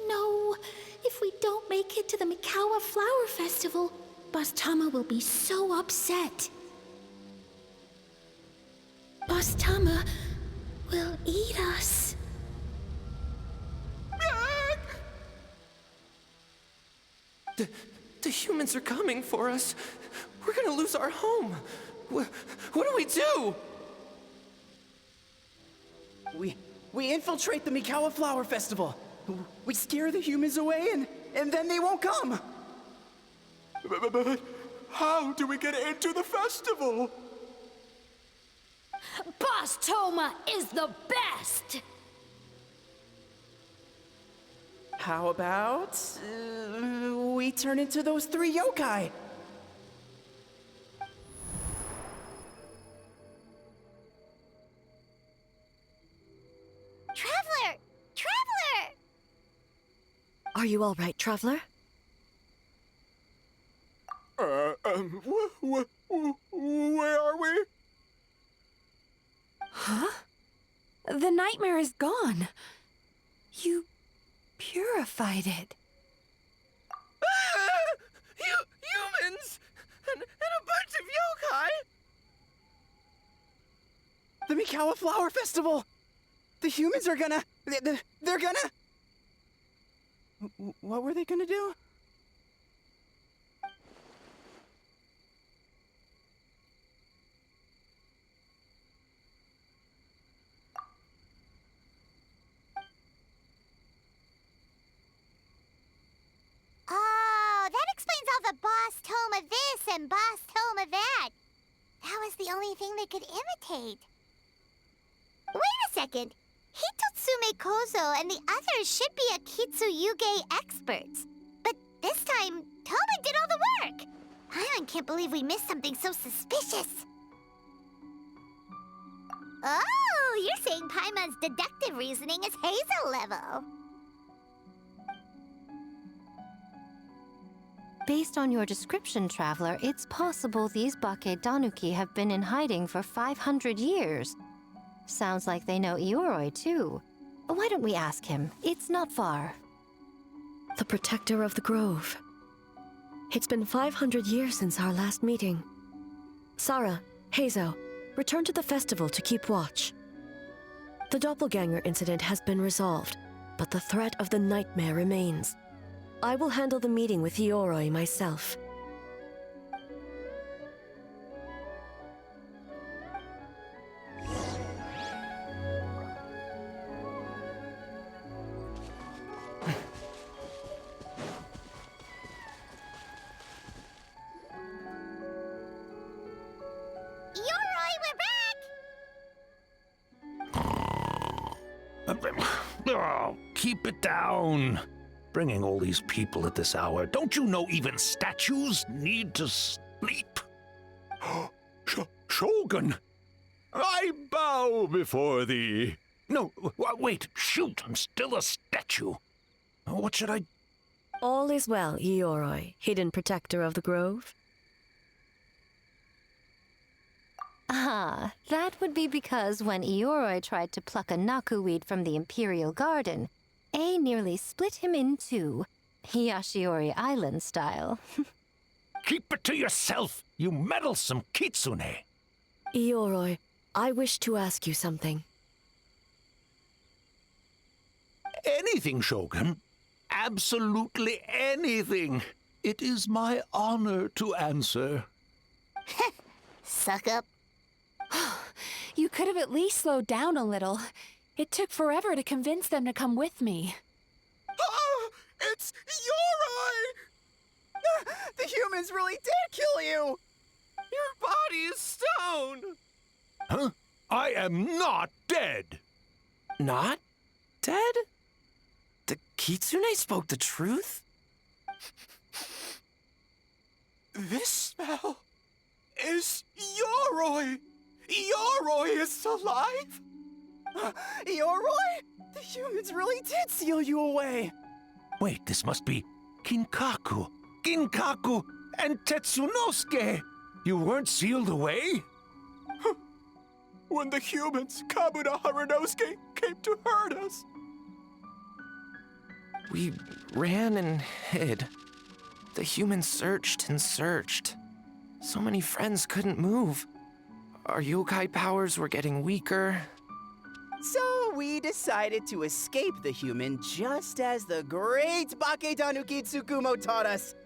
No, if we don't make it to the Mikawa Flower Festival, Boss Tama will be so upset. Boss Tama will eat us. The humans are coming for us. We're gonna lose our home. What do we do? We infiltrate the Mikawa Flower Festival. We scare the humans away and then they won't come. But how do we get into the festival? Boss Thoma is the best! How about we turn into those 3 yokai? Traveler! Traveler! Are you all right, Traveler? Where are we? Huh? The nightmare is gone. You purified it. Humans! And a bunch of yokai! The Mikawa Flower Festival! The humans are gonna... They're gonna... What were they gonna do? Oh, that explains all the Boss Thoma this and Boss Thoma that. That was the only thing they could imitate. Wait a second. Hitotsume Kozou and the others should be Akitsuyuge experts. But this time, Thoma did all the work. Paimon can't believe we missed something so suspicious. Oh, you're saying Paimon's deductive reasoning is Heizou level. Based on your description, Traveler, it's possible these Bake-danuki have been in hiding for 500 years. Sounds like they know Ioroi, too. Why don't we ask him? It's not far. The protector of the grove. It's been 500 years since our last meeting. Sara, Heizou, return to the festival to keep watch. The doppelganger incident has been resolved, but the threat of the nightmare remains. I will handle the meeting with Ioroi myself. Oh, keep it down. Bringing all these people at this hour. Don't you know even statues need to sleep? Shogun! I bow before thee. No, wait, shoot, I'm still a statue. What should I... All is well, Ioroi, hidden protector of the grove. Ah, that would be because when Ioroi tried to pluck a nakuweed from the Imperial Garden, Ei nearly split him in two, Yashiori Island style. Keep it to yourself, you meddlesome kitsune. Ioroi, I wish to ask you something. Anything, Shogun. Absolutely anything. It is my honor to answer. Suck up. You could have at least slowed down a little. It took forever to convince them to come with me. Oh, it's Ioroi! The humans really did kill you! Your body is stone! Huh? I am not dead! Not dead? The kitsune spoke the truth? This smell is Ioroi! Ioroi is alive? Ioroi? The humans really did seal you away! Wait, this must be Ginkaku, and Tetsunosuke! You weren't sealed away? When the humans, Kabuda Harunosuke, came to hurt us. We ran and hid. The humans searched and searched. So many friends couldn't move. Our yokai powers were getting weaker. So we decided to escape the human just as the great Bake-danuki Tsukumo taught us,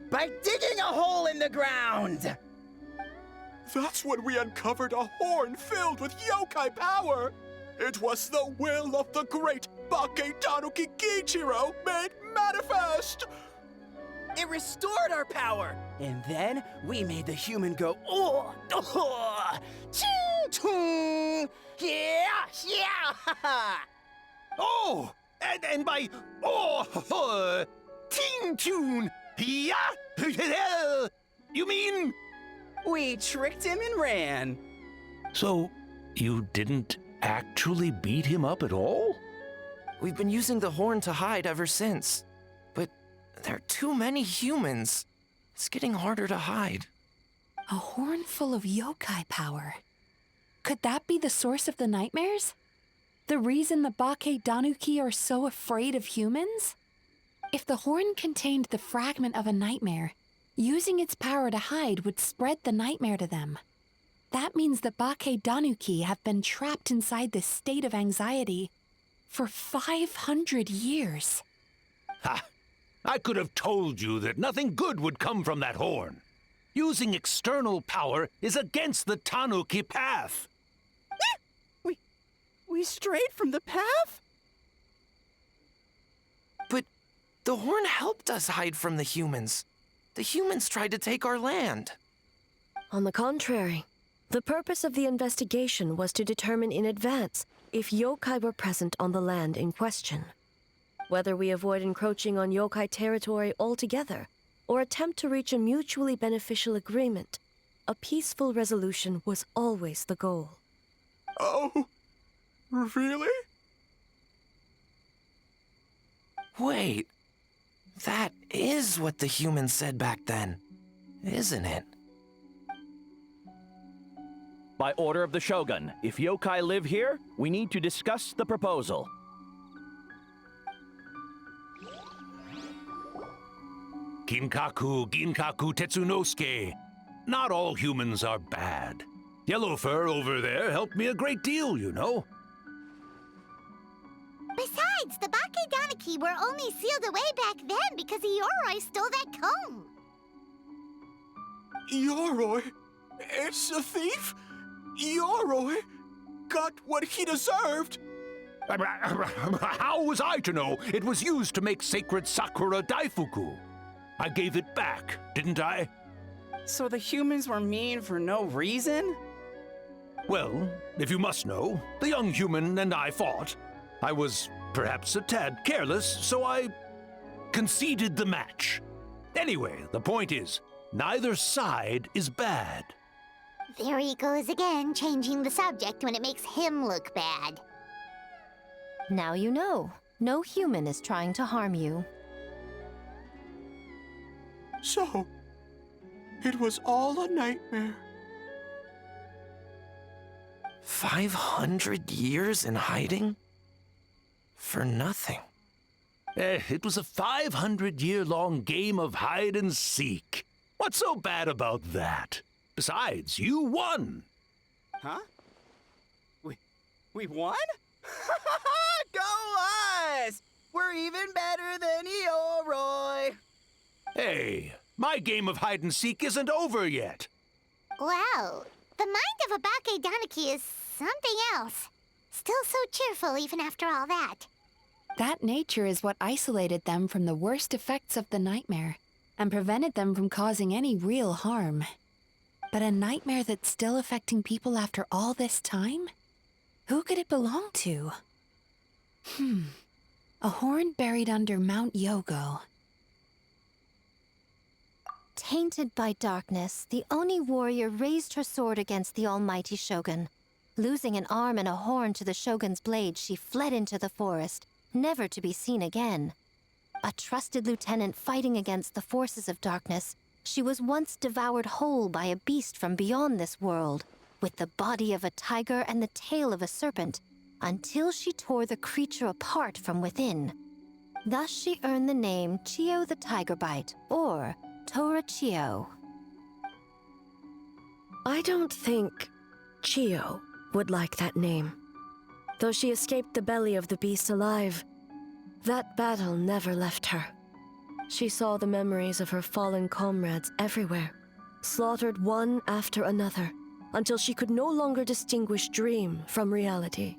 by digging a hole in the ground! That's when we uncovered a horn filled with yokai power. It was the will of the great Bake-danuki Kichiro made manifest. It restored our power, and then we made the human go, oh, choo-choo. mean, yeah! Oh! And by Teen Tune! Yeah! You mean? We tricked him and ran. So, you didn't actually beat him up at all? We've been using the horn to hide ever since. But there are too many humans. It's getting harder to hide. A horn full of yokai power. Could that be the source of the nightmares? The reason the Bake-danuki are so afraid of humans? If the horn contained the fragment of a nightmare, using its power to hide would spread the nightmare to them. That means the Bake-danuki have been trapped inside this state of anxiety for 500 years. Ha! I could have told you that nothing good would come from that horn. Using external power is against the Tanuki path. We strayed from the path? But the horn helped us hide from the humans. The humans tried to take our land. On the contrary, the purpose of the investigation was to determine in advance if yokai were present on the land in question. Whether we avoid encroaching on yokai territory altogether or attempt to reach a mutually beneficial agreement, a peaceful resolution was always the goal. Oh, really? Wait, that is what the humans said back then, isn't it? By order of the Shogun, if yokai live here, we need to discuss the proposal. Ginkaku Tetsunosuke. Not all humans are bad. Yellow Fur over there helped me a great deal, you know. Besides, the Bake-danuki were only sealed away back then because Ioroi stole that comb. Ioroi? It's a thief? Ioroi got what he deserved. How was I to know it was used to make sacred Sakura Daifuku? I gave it back, didn't I? So the humans were mean for no reason? Well, if you must know, the young human and I fought. I was perhaps a tad careless, so I conceded the match. Anyway, the point is, neither side is bad. There he goes again, changing the subject when it makes him look bad. Now you know. No human is trying to harm you. So, it was all a nightmare. 500 years in hiding? For nothing. It was a 500-year-long game of hide and seek. What's so bad about that? Besides, you won. Huh? We won? Go us! We're even better than Ioroi. Hey, my game of hide and seek isn't over yet. Wow, the mind of a Bake-danuki is something else. Still so cheerful even after all that. That nature is what isolated them from the worst effects of the nightmare and prevented them from causing any real harm. But a nightmare that's still affecting people after all this time? Who could it belong to? A horn buried under Mount Yogo. Tainted by darkness, the Oni warrior raised her sword against the almighty Shogun. Losing an arm and a horn to the Shogun's blade, she fled into the forest, never to be seen again. A trusted lieutenant fighting against the forces of darkness, she was once devoured whole by a beast from beyond this world, with the body of a tiger and the tail of a serpent, until she tore the creature apart from within. Thus she earned the name Chiyo the Tiger Bite, or Tora Chiyo. I don't think Chiyo would like that name. Though she escaped the belly of the beast alive, that battle never left her. She saw the memories of her fallen comrades everywhere, slaughtered one after another, until she could no longer distinguish dream from reality.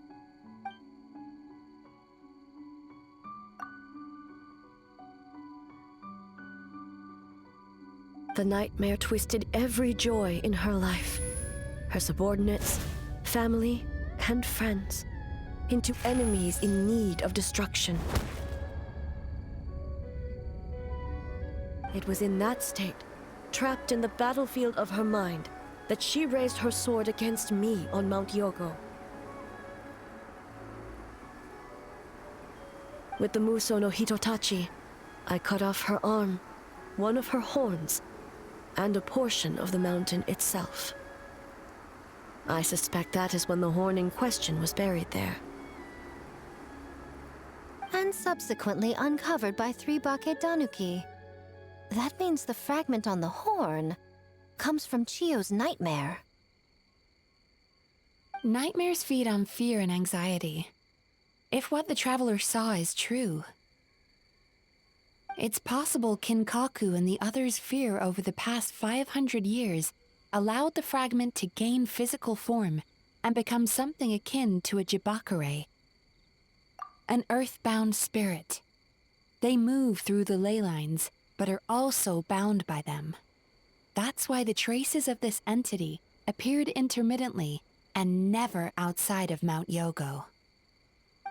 The nightmare twisted every joy in her life. Her subordinates, family, and friends into enemies in need of destruction. It was in that state, trapped in the battlefield of her mind, that she raised her sword against me on Mount Youko. With the Muso no Hitotachi, I cut off her arm, one of her horns, and a portion of the mountain itself. I suspect that is when the horn in question was buried there. And subsequently uncovered by 3 Bake-danuki. That means the fragment on the horn comes from Chiyo's nightmare. Nightmares feed on fear and anxiety. If what the traveler saw is true, it's possible Kinkaku and the others' fear over the past 500 years allowed the fragment to gain physical form and become something akin to a jibakure, an earthbound spirit. They move through the ley lines, but are also bound by them. That's why the traces of this entity appeared intermittently and never outside of Mount Youko.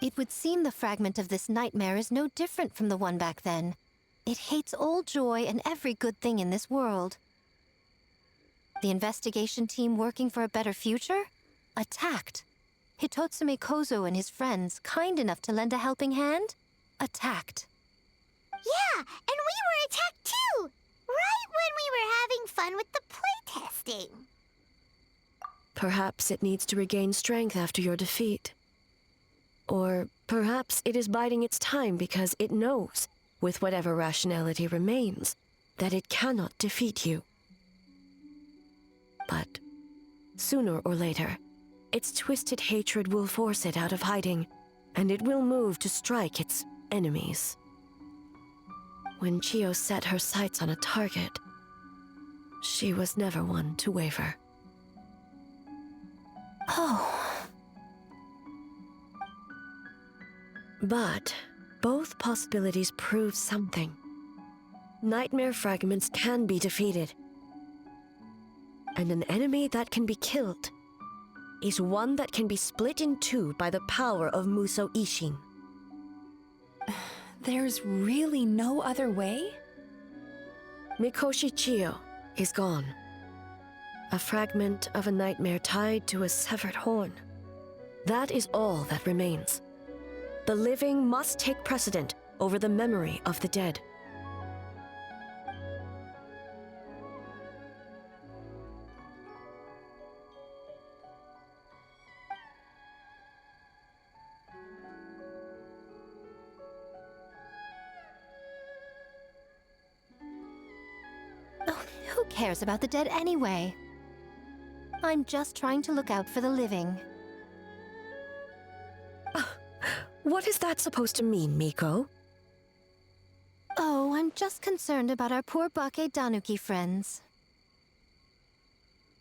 It would seem the fragment of this nightmare is no different from the one back then. It hates all joy and every good thing in this world. The investigation team working for a better future? Attacked. Hitotsume Kozou and his friends, kind enough to lend a helping hand? Attacked. Yeah, and we were attacked too! Right when we were having fun with the playtesting. Perhaps it needs to regain strength after your defeat. Or perhaps it is biding its time because it knows, with whatever rationality remains, that it cannot defeat you. But sooner or later, its twisted hatred will force it out of hiding, and it will move to strike its enemies. When Chiyo set her sights on a target, she was never one to waver. Oh. But both possibilities prove something. Nightmare fragments can be defeated. And an enemy that can be killed is one that can be split in two by the power of Muso Ishin. There's really no other way? Mikoshi Chiyo is gone. A fragment of a nightmare tied to a severed horn. That is all that remains. The living must take precedent over the memory of the dead. Oh, who cares about the dead anyway? I'm just trying to look out for the living. What is that supposed to mean, Miko? Oh, I'm just concerned about our poor Bake-danuki friends.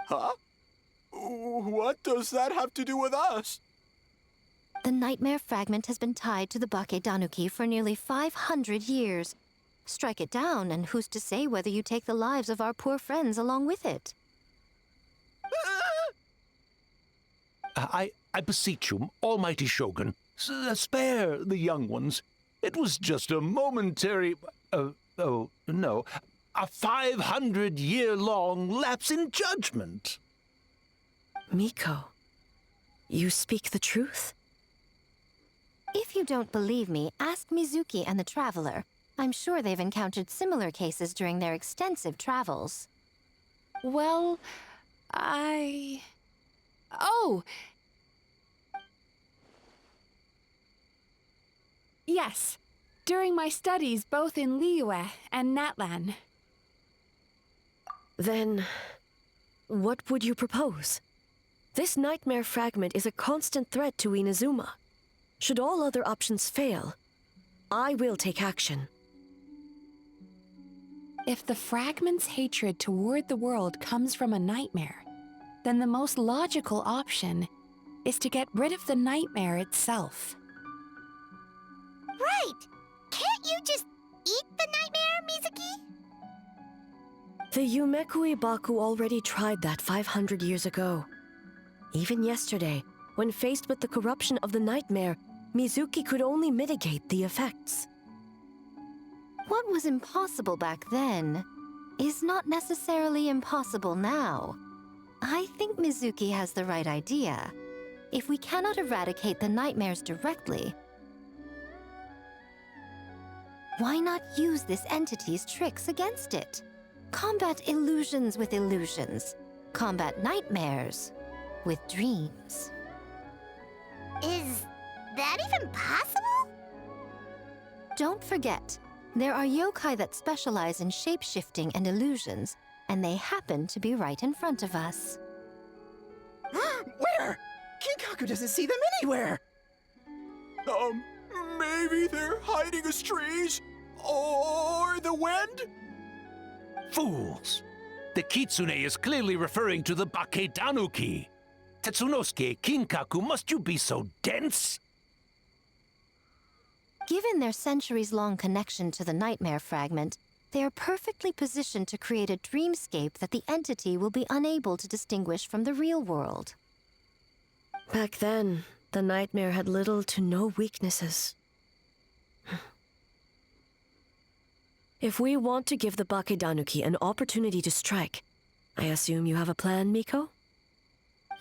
Huh? What does that have to do with us? The nightmare fragment has been tied to the Bake-danuki for nearly 500 years. Strike it down, and who's to say whether you take the lives of our poor friends along with it? I beseech you, almighty Shogun, spare the young ones. It was just a momentary... a 500-year-long lapse in judgment. Miko, you speak the truth? If you don't believe me, ask Mizuki and the Traveler. I'm sure they've encountered similar cases during their extensive travels. Well, Oh! Yes, during my studies both in Liyue and Natlan. Then, what would you propose? This nightmare fragment is a constant threat to Inazuma. Should all other options fail, I will take action. If the fragment's hatred toward the world comes from a nightmare, then the most logical option is to get rid of the nightmare itself. Right! Can't you just eat the nightmare, Mizuki? The Yumekui Baku already tried that 500 years ago. Even yesterday, When faced with the corruption of the nightmare, Mizuki could only mitigate the effects. What was impossible back then is not necessarily impossible now. I think Mizuki has the right idea. If we cannot eradicate the nightmares directly, why not use this entity's tricks against it? Combat illusions with illusions. Combat nightmares with dreams. Is that even possible? Don't forget, there are yokai that specialize in shape-shifting and illusions, and they happen to be right in front of us. Where? Kinkaku doesn't see them anywhere! Maybe they're hiding as trees? Or the wind? Fools! The kitsune is clearly referring to the Bake-danuki. Tetsunosuke, Kinkaku, must you be so dense? Given their centuries-long connection to the nightmare fragment, they are perfectly positioned to create a dreamscape that the entity will be unable to distinguish from the real world. Back then, the nightmare had little to no weaknesses. If we want to give the Bake-danuki an opportunity to strike, I assume you have a plan, Miko?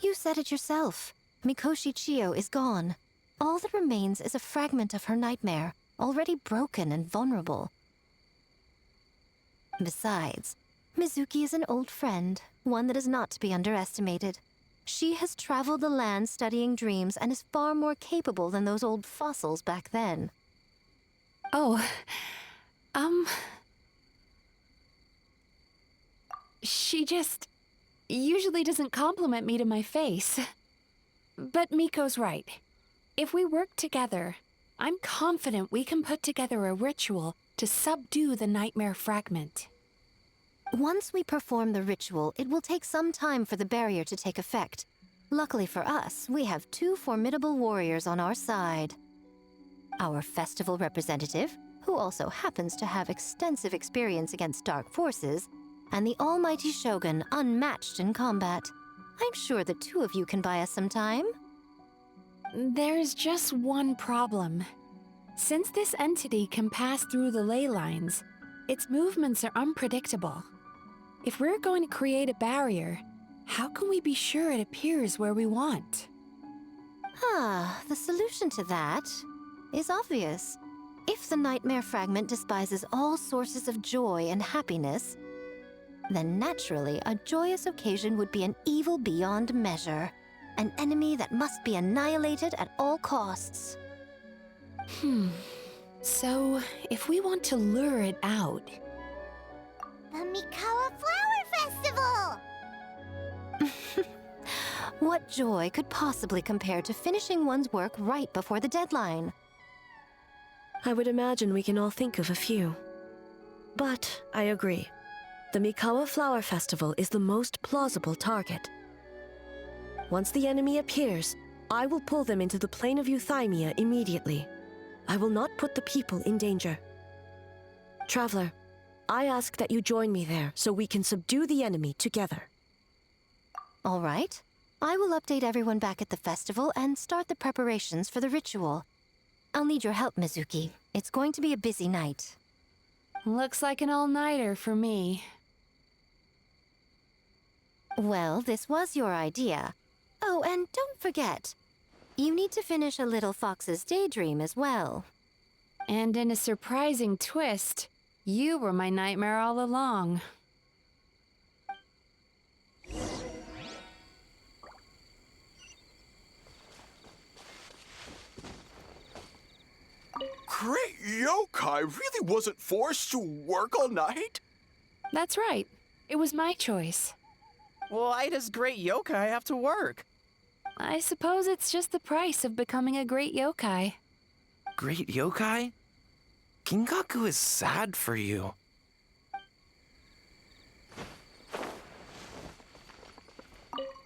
You said it yourself. Mikoshi Chiyo is gone. All that remains is a fragment of her nightmare, already broken and vulnerable. Besides, Mizuki is an old friend, one that is not to be underestimated. She has traveled the land studying dreams and is far more capable than those old fossils back then. Oh, she just usually doesn't compliment me to my face. But Miko's right. If we work together, I'm confident we can put together a ritual to subdue the nightmare fragment. Once we perform the ritual, it will take some time for the barrier to take effect. Luckily for us, we have two formidable warriors on our side. Our festival representative, who also happens to have extensive experience against dark forces, and the almighty Shogun, unmatched in combat. I'm sure the two of you can buy us some time. There's just one problem. Since this entity can pass through the ley lines, its movements are unpredictable. If we're going to create a barrier, how can we be sure it appears where we want? The solution to that is obvious. If the nightmare fragment despises all sources of joy and happiness, then naturally a joyous occasion would be an evil beyond measure, an enemy that must be annihilated at all costs. So, if we want to lure it out... The Mikawa Flower Festival! What joy could possibly compare to finishing one's work right before the deadline? I would imagine we can all think of a few. But I agree. The Mikawa Flower Festival is the most plausible target. Once the enemy appears, I will pull them into the plane of Youimiya immediately. I will not put the people in danger. Traveler, I ask that you join me there so we can subdue the enemy together. All right. I will update everyone back at the festival and start the preparations for the ritual. I'll need your help, Mizuki. It's going to be a busy night. Looks like an all-nighter for me. Well, this was your idea. Oh, and don't forget, you need to finish a little fox's daydream as well. And in a surprising twist, you were my nightmare all along. Great yokai really wasn't forced to work all night? That's right. It was my choice. Why does great yokai have to work? I suppose it's just the price of becoming a great yokai. Great yokai? Kinkaku is sad for you.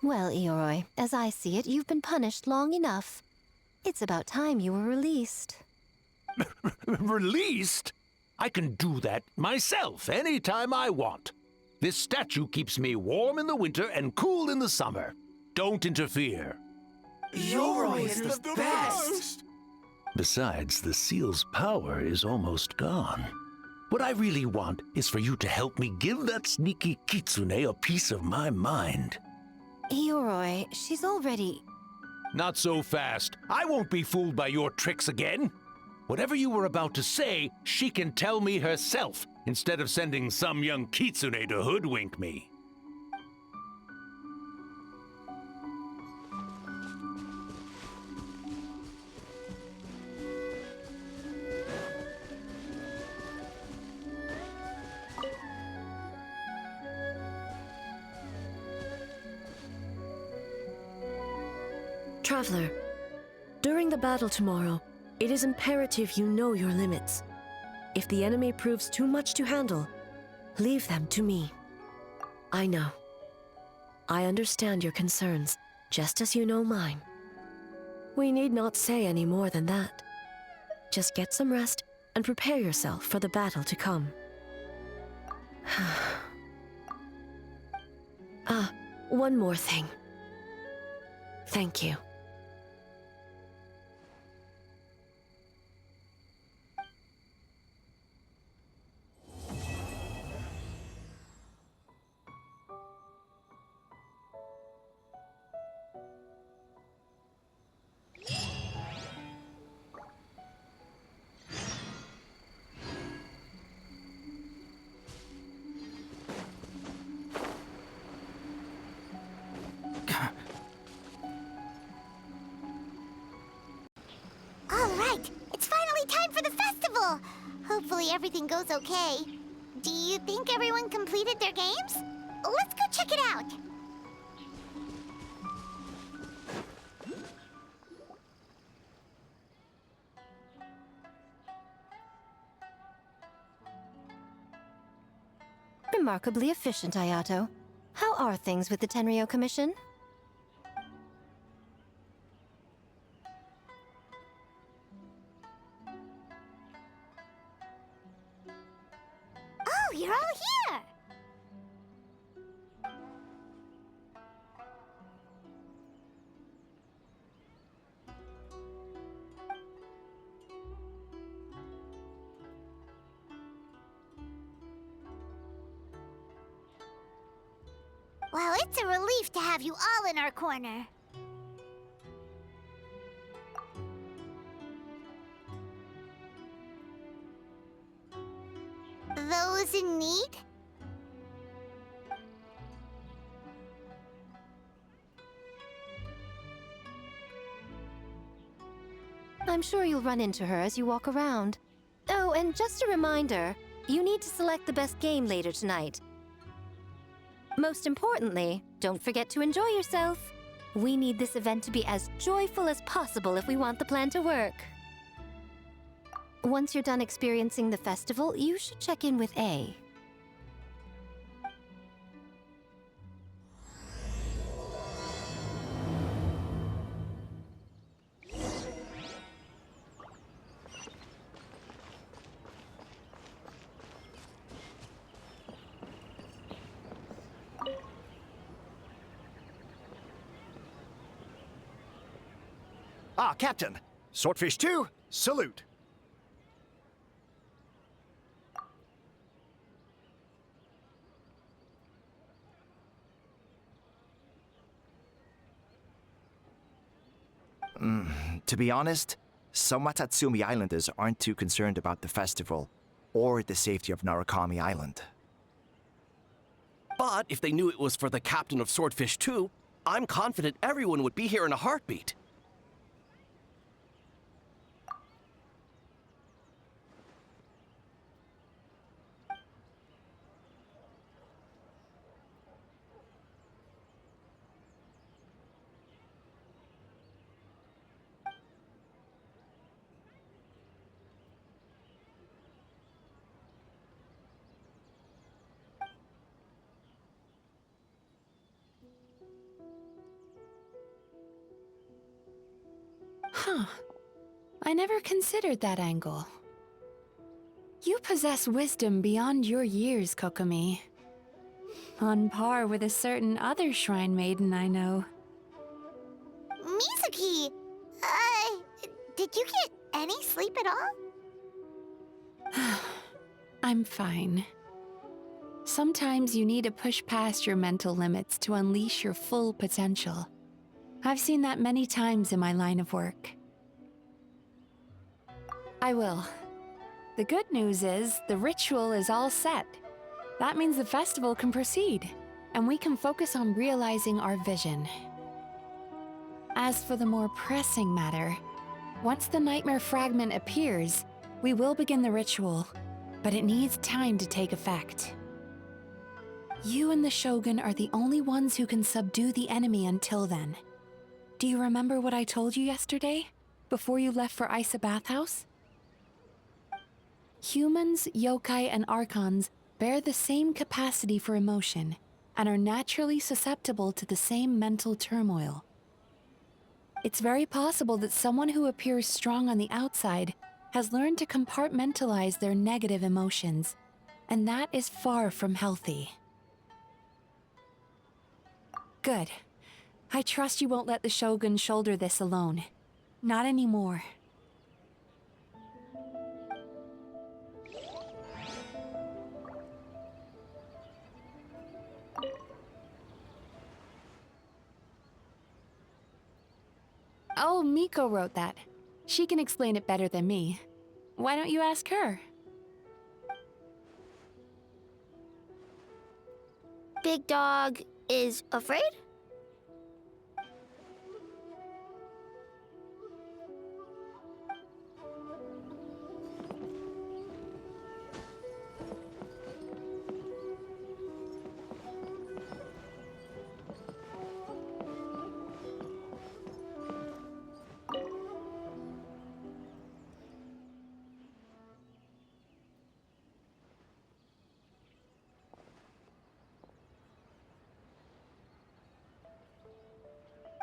Well, Ioroi, as I see it, you've been punished long enough. It's about time you were released. Released? I can do that myself anytime I want. This statue keeps me warm in the winter and cool in the summer. Don't interfere. Ioroi is the best! Besides, the seal's power is almost gone. What I really want is for you to help me give that sneaky kitsune a piece of my mind. Ioroi, she's already... Not so fast. I won't be fooled by your tricks again. Whatever you were about to say, she can tell me herself, instead of sending some young kitsune to hoodwink me. Traveler, during the battle tomorrow, it is imperative you know your limits. If the enemy proves too much to handle, leave them to me. I know. I understand your concerns, just as you know mine. We need not say any more than that. Just get some rest and prepare yourself for the battle to come. One more thing. Thank you. Hopefully everything goes okay. Do you think everyone completed their games? Let's go check it out! Remarkably efficient, Ayato. How are things with the Tenryou Commission? Oh, you're all here! Well, it's a relief to have you all in our corner. Those in need? I'm sure you'll run into her as you walk around. Oh, and just a reminder, you need to select the best game later tonight. Most importantly, don't forget to enjoy yourself. We need this event to be as joyful as possible if we want the plan to work. Once you're done experiencing the festival, you should check in with Ei. Ah, Captain! Swordfish 2, salute! To be honest, some Watatsumi Islanders aren't too concerned about the festival or the safety of Narukami Island. But if they knew it was for the captain of Swordfish 2, I'm confident everyone would be here in a heartbeat. Huh. I never considered that angle. You possess wisdom beyond your years, Kokomi. On par with a certain other shrine maiden I know. Mizuki! Did you get any sleep at all? I'm fine. Sometimes you need to push past your mental limits to unleash your full potential. I've seen that many times in my line of work. I will. The good news is the ritual is all set. That means the festival can proceed, and we can focus on realizing our vision. As for the more pressing matter, once the nightmare fragment appears, we will begin the ritual, but it needs time to take effect. You and the Shogun are the only ones who can subdue the enemy until then. Do you remember what I told you yesterday, before you left for Isa Bathhouse? Humans, yokai, and archons bear the same capacity for emotion, and are naturally susceptible to the same mental turmoil. It's very possible that someone who appears strong on the outside has learned to compartmentalize their negative emotions, and that is far from healthy. Good. I trust you won't let the Shogun shoulder this alone. Not anymore. Oh, Miko wrote that. She can explain it better than me. Why don't you ask her? Big Dog is afraid?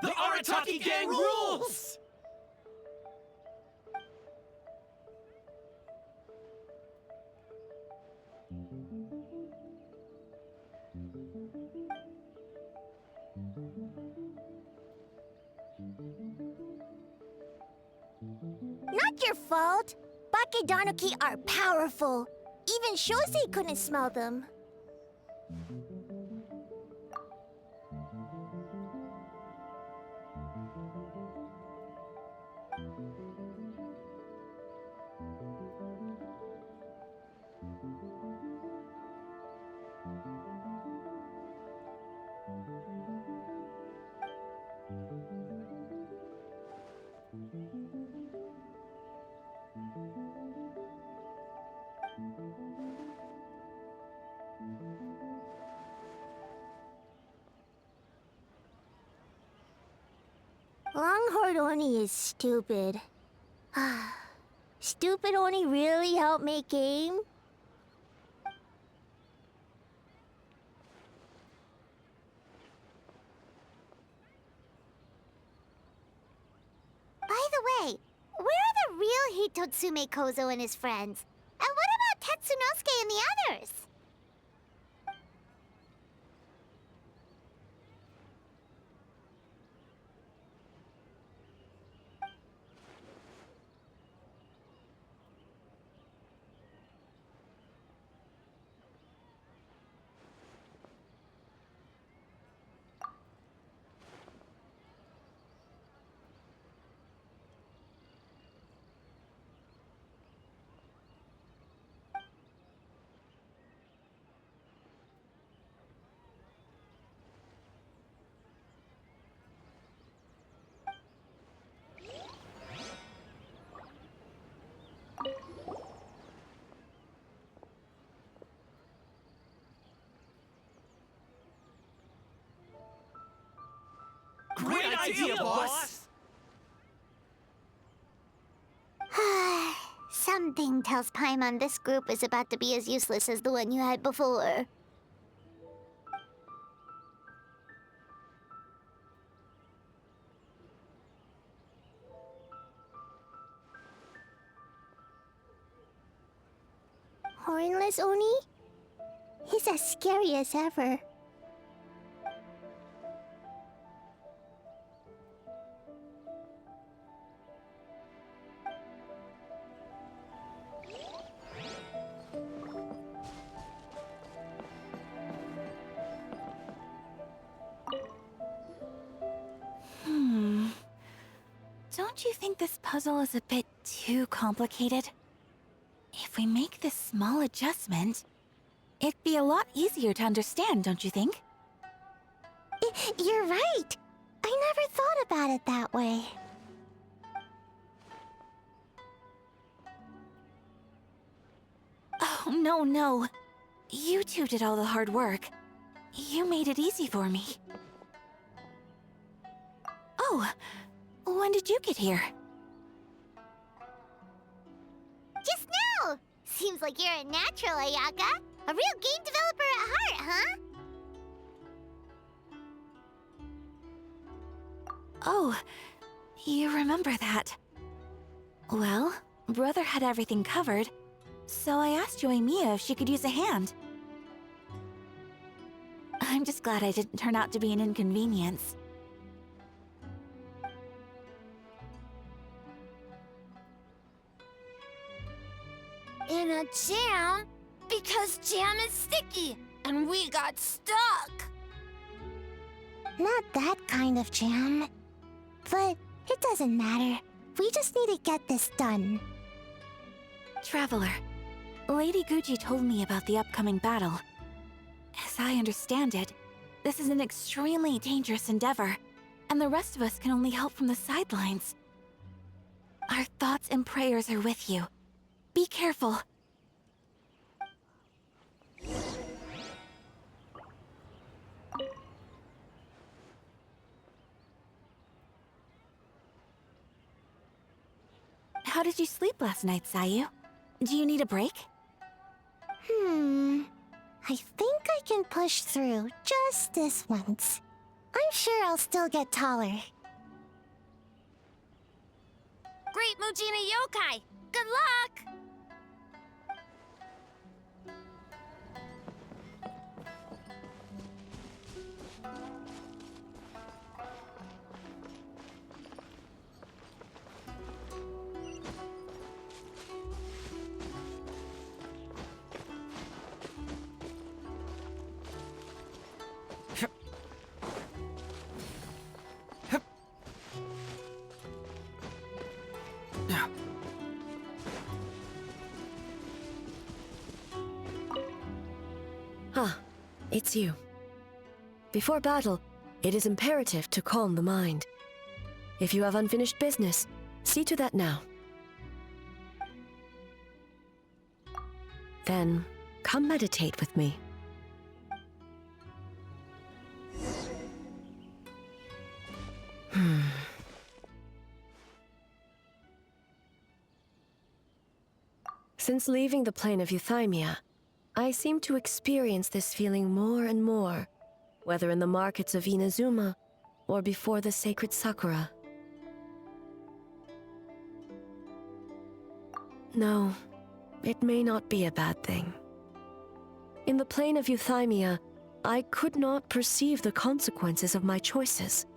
The Arataki gang rules! Not your fault. Bake-danuki are powerful. Even Shousei couldn't smell them. Longhorn Oni is stupid. Stupid Oni really helped make game? By the way, where are the real Hitotsume Kozou and his friends? And what about Tetsunosuke and the others? Great idea, boss! Something tells Paimon this group is about to be as useless as the one you had before. Hornless Oni? He's as scary as ever. Don't you think this puzzle is a bit too complicated? If we make this small adjustment, it'd be a lot easier to understand, don't you think? You're right. I never thought about it that way. Oh, no. You two did all the hard work. You made it easy for me. Oh, when did you get here? Just now! Seems like you're a natural, Ayaka. A real game developer at heart, huh? Oh, you remember that. Well, Brother had everything covered, so I asked Yoimiya if she could use a hand. I'm just glad I didn't turn out to be an inconvenience. In a jam? Because jam is sticky, and we got stuck. Not that kind of jam. But it doesn't matter. We just need to get this done. Traveler, Lady Gucci told me about the upcoming battle. As I understand it, this is an extremely dangerous endeavor, and the rest of us can only help from the sidelines. Our thoughts and prayers are with you. Be careful. How did you sleep last night, Sayu? Do you need a break? I think I can push through just this once. I'm sure I'll still get taller. Great Mujina Yokai! Good luck! It's you. Before battle, it is imperative to calm the mind. If you have unfinished business, see to that now. Then, come meditate with me. Since leaving the plane of Euthymia, I seem to experience this feeling more and more, whether in the markets of Inazuma or before the sacred Sakura. No, it may not be a bad thing. In the plane of Euthymia, I could not perceive the consequences of my choices,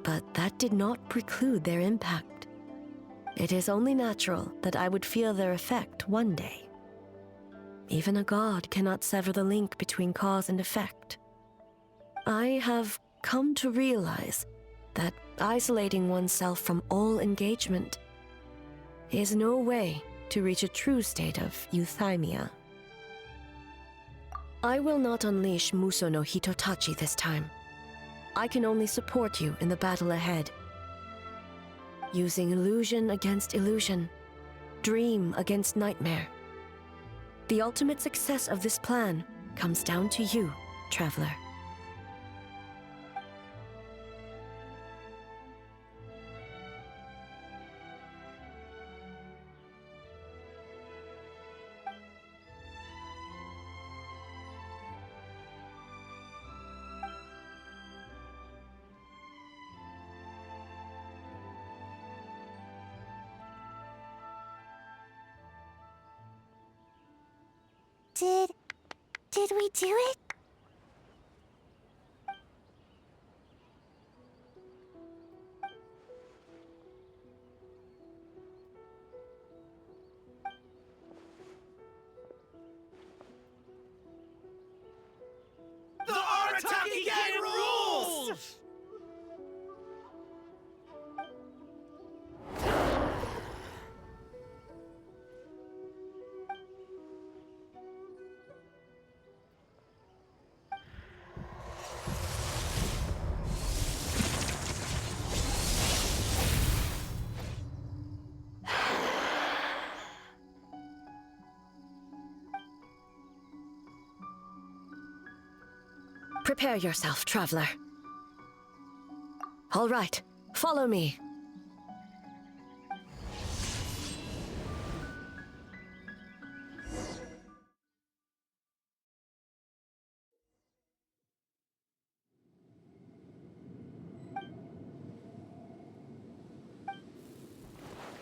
but that did not preclude their impact. It is only natural that I would feel their effect one day. Even a god cannot sever the link between cause and effect. I have come to realize that isolating oneself from all engagement is no way to reach a true state of euthymia. I will not unleash Muso no Hitotachi this time. I can only support you in the battle ahead. Using illusion against illusion, dream against nightmare. The ultimate success of this plan comes down to you, traveler. Did we do it? The Arataki Gang rules! Prepare yourself, traveler. All right, follow me.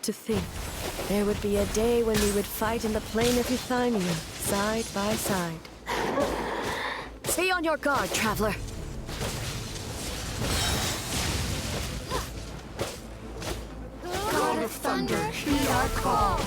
To think, there would be a day when we would fight in the plain of Euthymia, side by side. Be on your guard, traveler. God of Thunder, heed our call.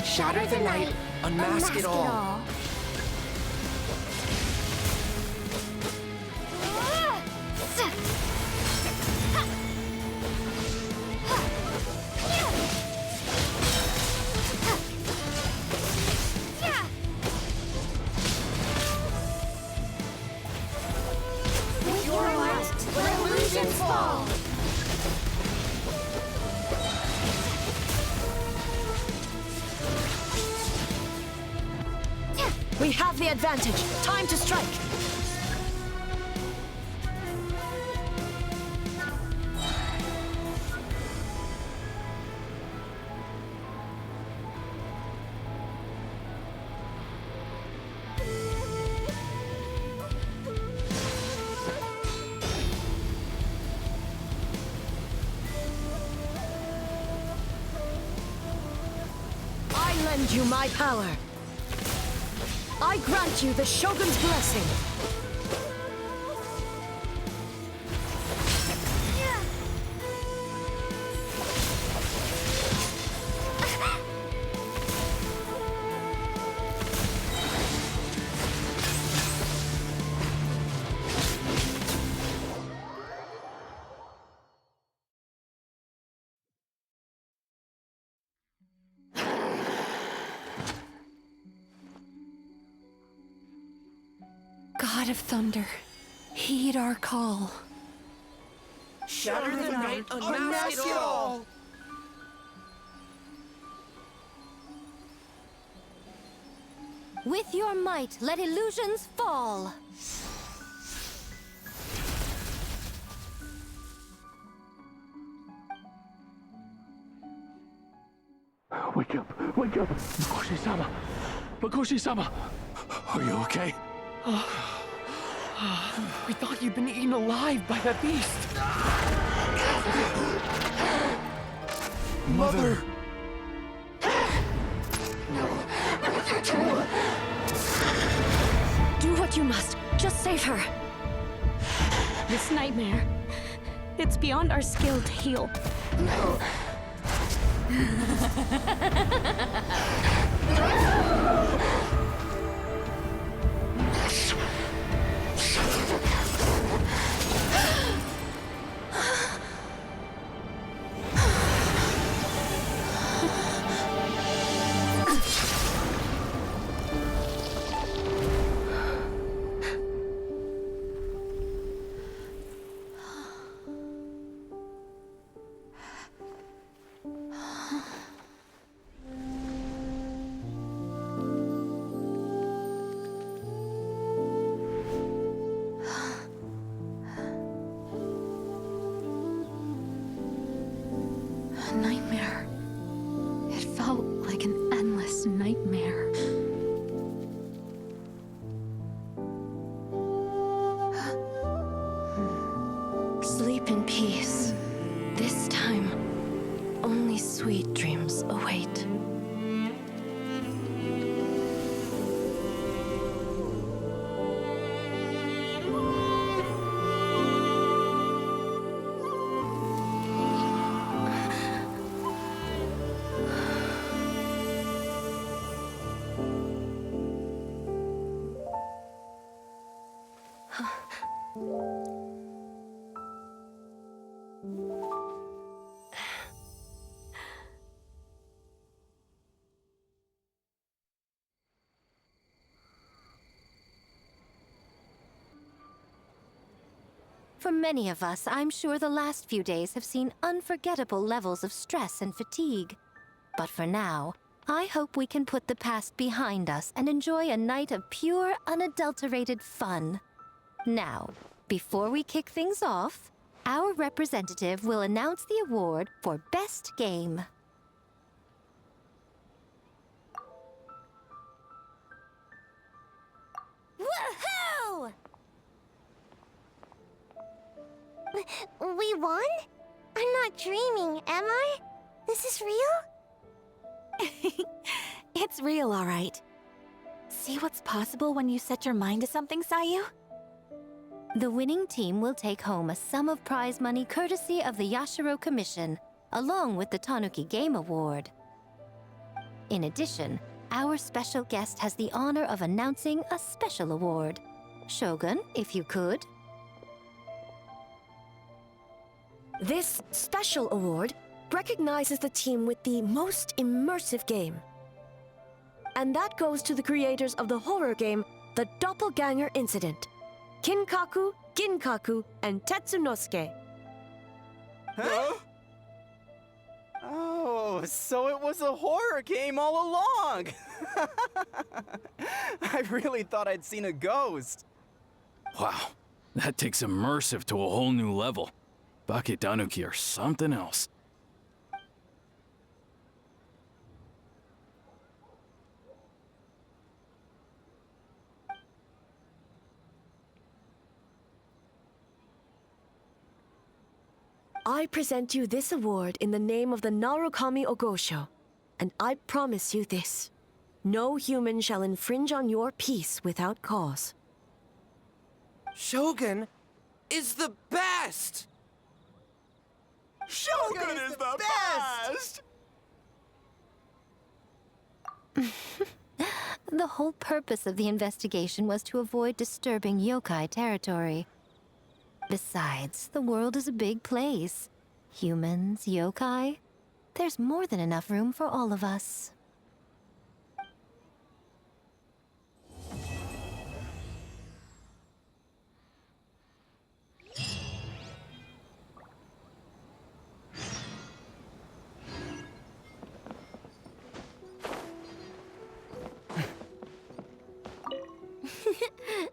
Shatter the night, unmask it all. With your might, let illusions fall. We have the advantage. Time to strike. I lend you my power. I grant you the Shogun's blessing. God of Thunder, heed our call. Shatter the night, unmask it all. With your might, let illusions fall. Wake up! Wake up! Makoshi-sama! Makoshi-sama! Are you okay? We thought you'd been eaten alive by that beast. Mother! Do what you must. Just save her. This nightmare, it's beyond our skill to heal. For many of us, I'm sure the last few days have seen unforgettable levels of stress and fatigue. But for now, I hope we can put the past behind us and enjoy a night of pure, unadulterated fun. Now, before we kick things off, our representative will announce the award for Best Game. Woohoo! We won? I'm not dreaming, am I? This is real? It's real, all right. See what's possible when you set your mind to something, Sayu? The winning team will take home a sum of prize money courtesy of the Tenryou Commission, along with the Tanuki Game Award. In addition, our special guest has the honor of announcing a special award. Shogun, if you could. This special award recognizes the team with the most immersive game. And that goes to the creators of the horror game, The Doppelganger Incident. Kinkaku, Ginkaku, and Tetsunosuke. Huh? Oh, so it was a horror game all along! I really thought I'd seen a ghost. Wow, that takes immersive to a whole new level. Bake-danuki are something else. I present you this award in the name of the Narukami Ogosho, and I promise you this. No human shall infringe on your peace without cause. Shogun is the best! Shogun is the best! The whole purpose of the investigation was to avoid disturbing yokai territory. Besides, the world is a big place. Humans, yokai, there's more than enough room for all of us.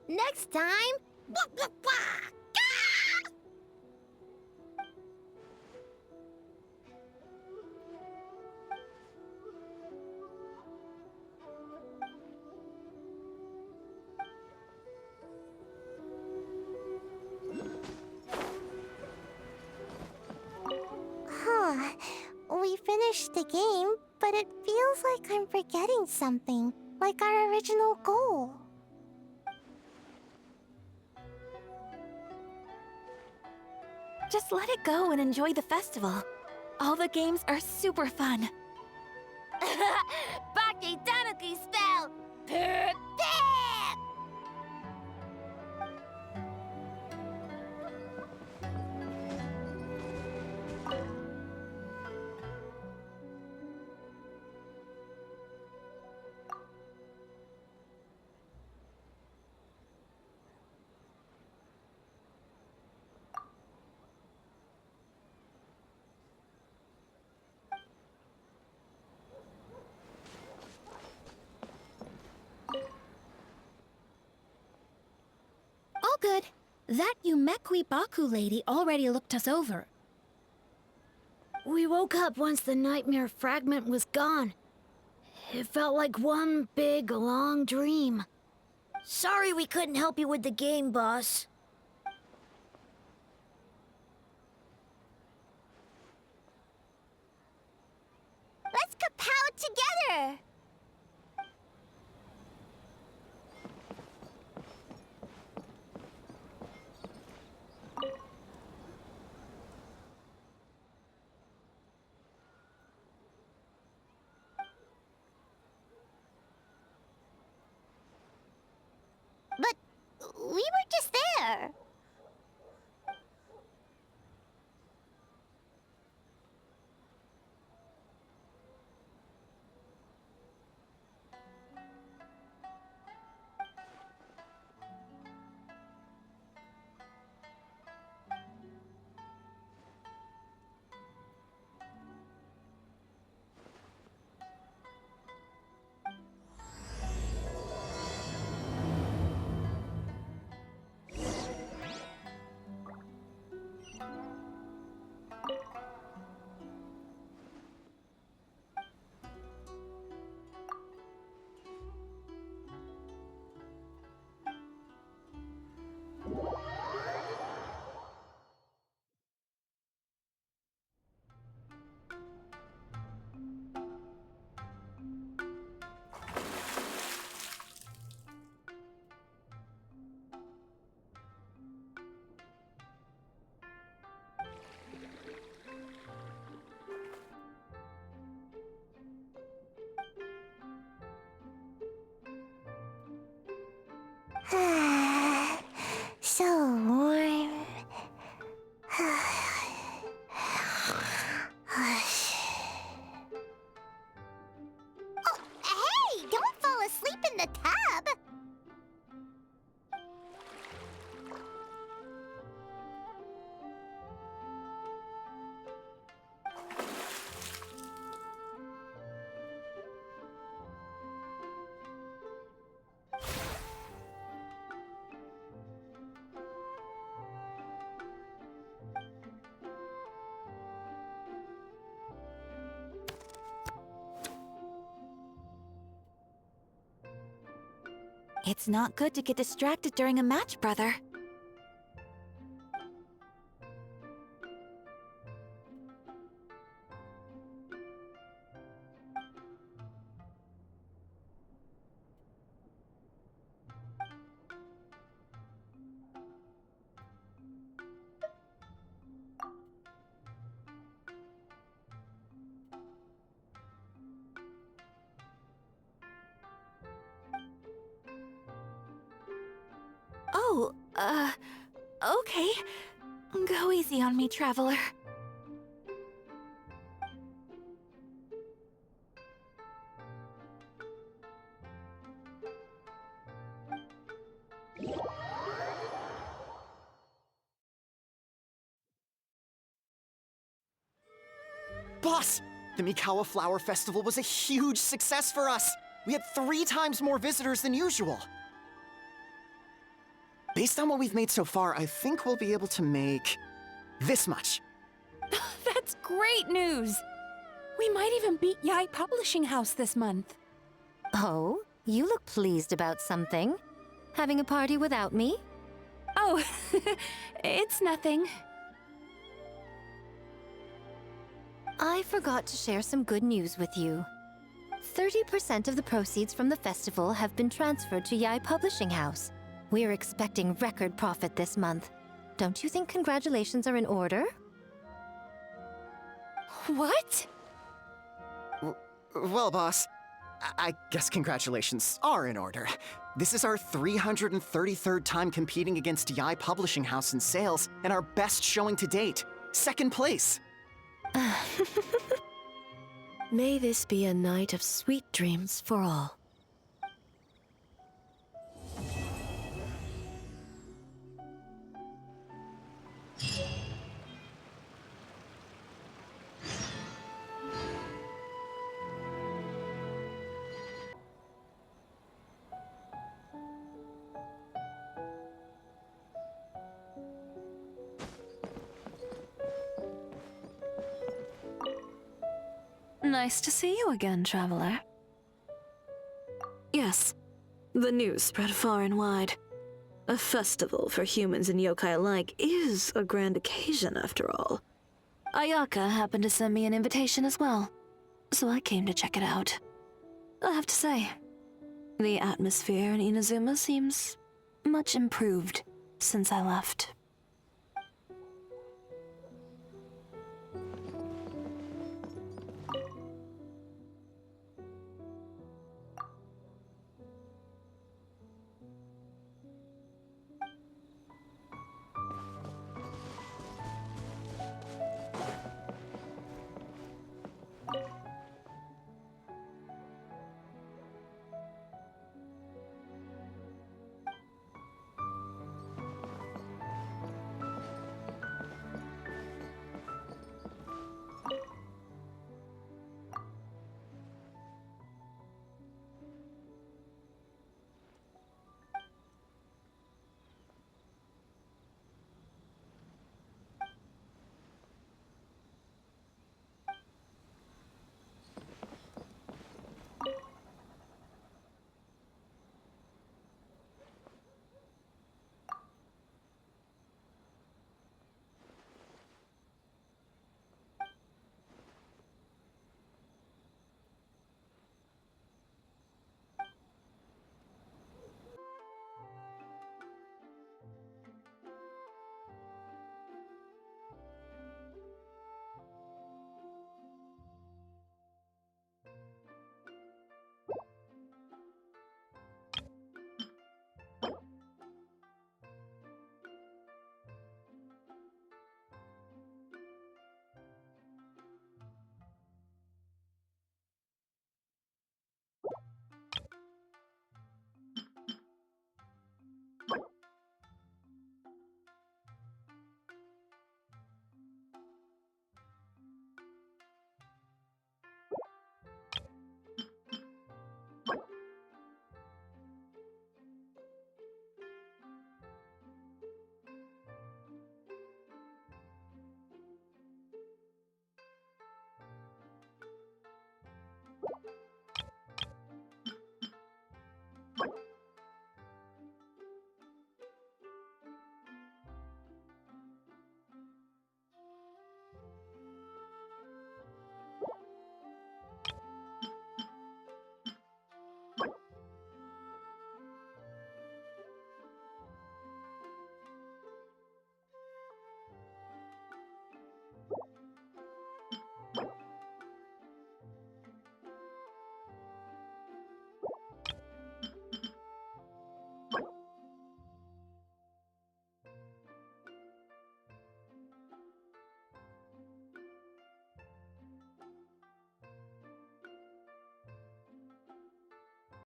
Next time, blah, blah, blah. We finished the game, but it feels like I'm forgetting something, like our original goal. Just let it go and enjoy the festival. All the games are super fun. Bake-danuki spell! Prepare! All good. That Yumekwi Baku lady already looked us over. We woke up once the nightmare fragment was gone. It felt like one big, long dream. Sorry we couldn't help you with the game, boss. Let's kapow together! But we were just there. So warm. Oh, hey! Don't fall asleep in the tub! It's not good to get distracted during a match, brother. Oh, okay. Go easy on me, traveler. Boss! The Mikawa Flower Festival was a huge success for us! We had 3 times more visitors than usual! Based on what we've made so far, I think we'll be able to make this much. That's great news! We might even beat Yae Publishing House this month. Oh, you look pleased about something. Having a party without me? Oh, it's nothing. I forgot to share some good news with you. 30% of the proceeds from the festival have been transferred to Yae Publishing House. We're expecting record profit this month. Don't you think congratulations are in order? What? Well, boss, I guess congratulations are in order. This is our 333rd time competing against Yae Publishing House in sales, and our best showing to date. 2nd place. May this be a night of sweet dreams for all. Nice to see you again, traveler. Yes, the news spread far and wide. A festival for humans and yokai alike is a grand occasion, after all. Ayaka happened to send me an invitation as well, so I came to check it out. I have to say, the atmosphere in Inazuma seems much improved since I left.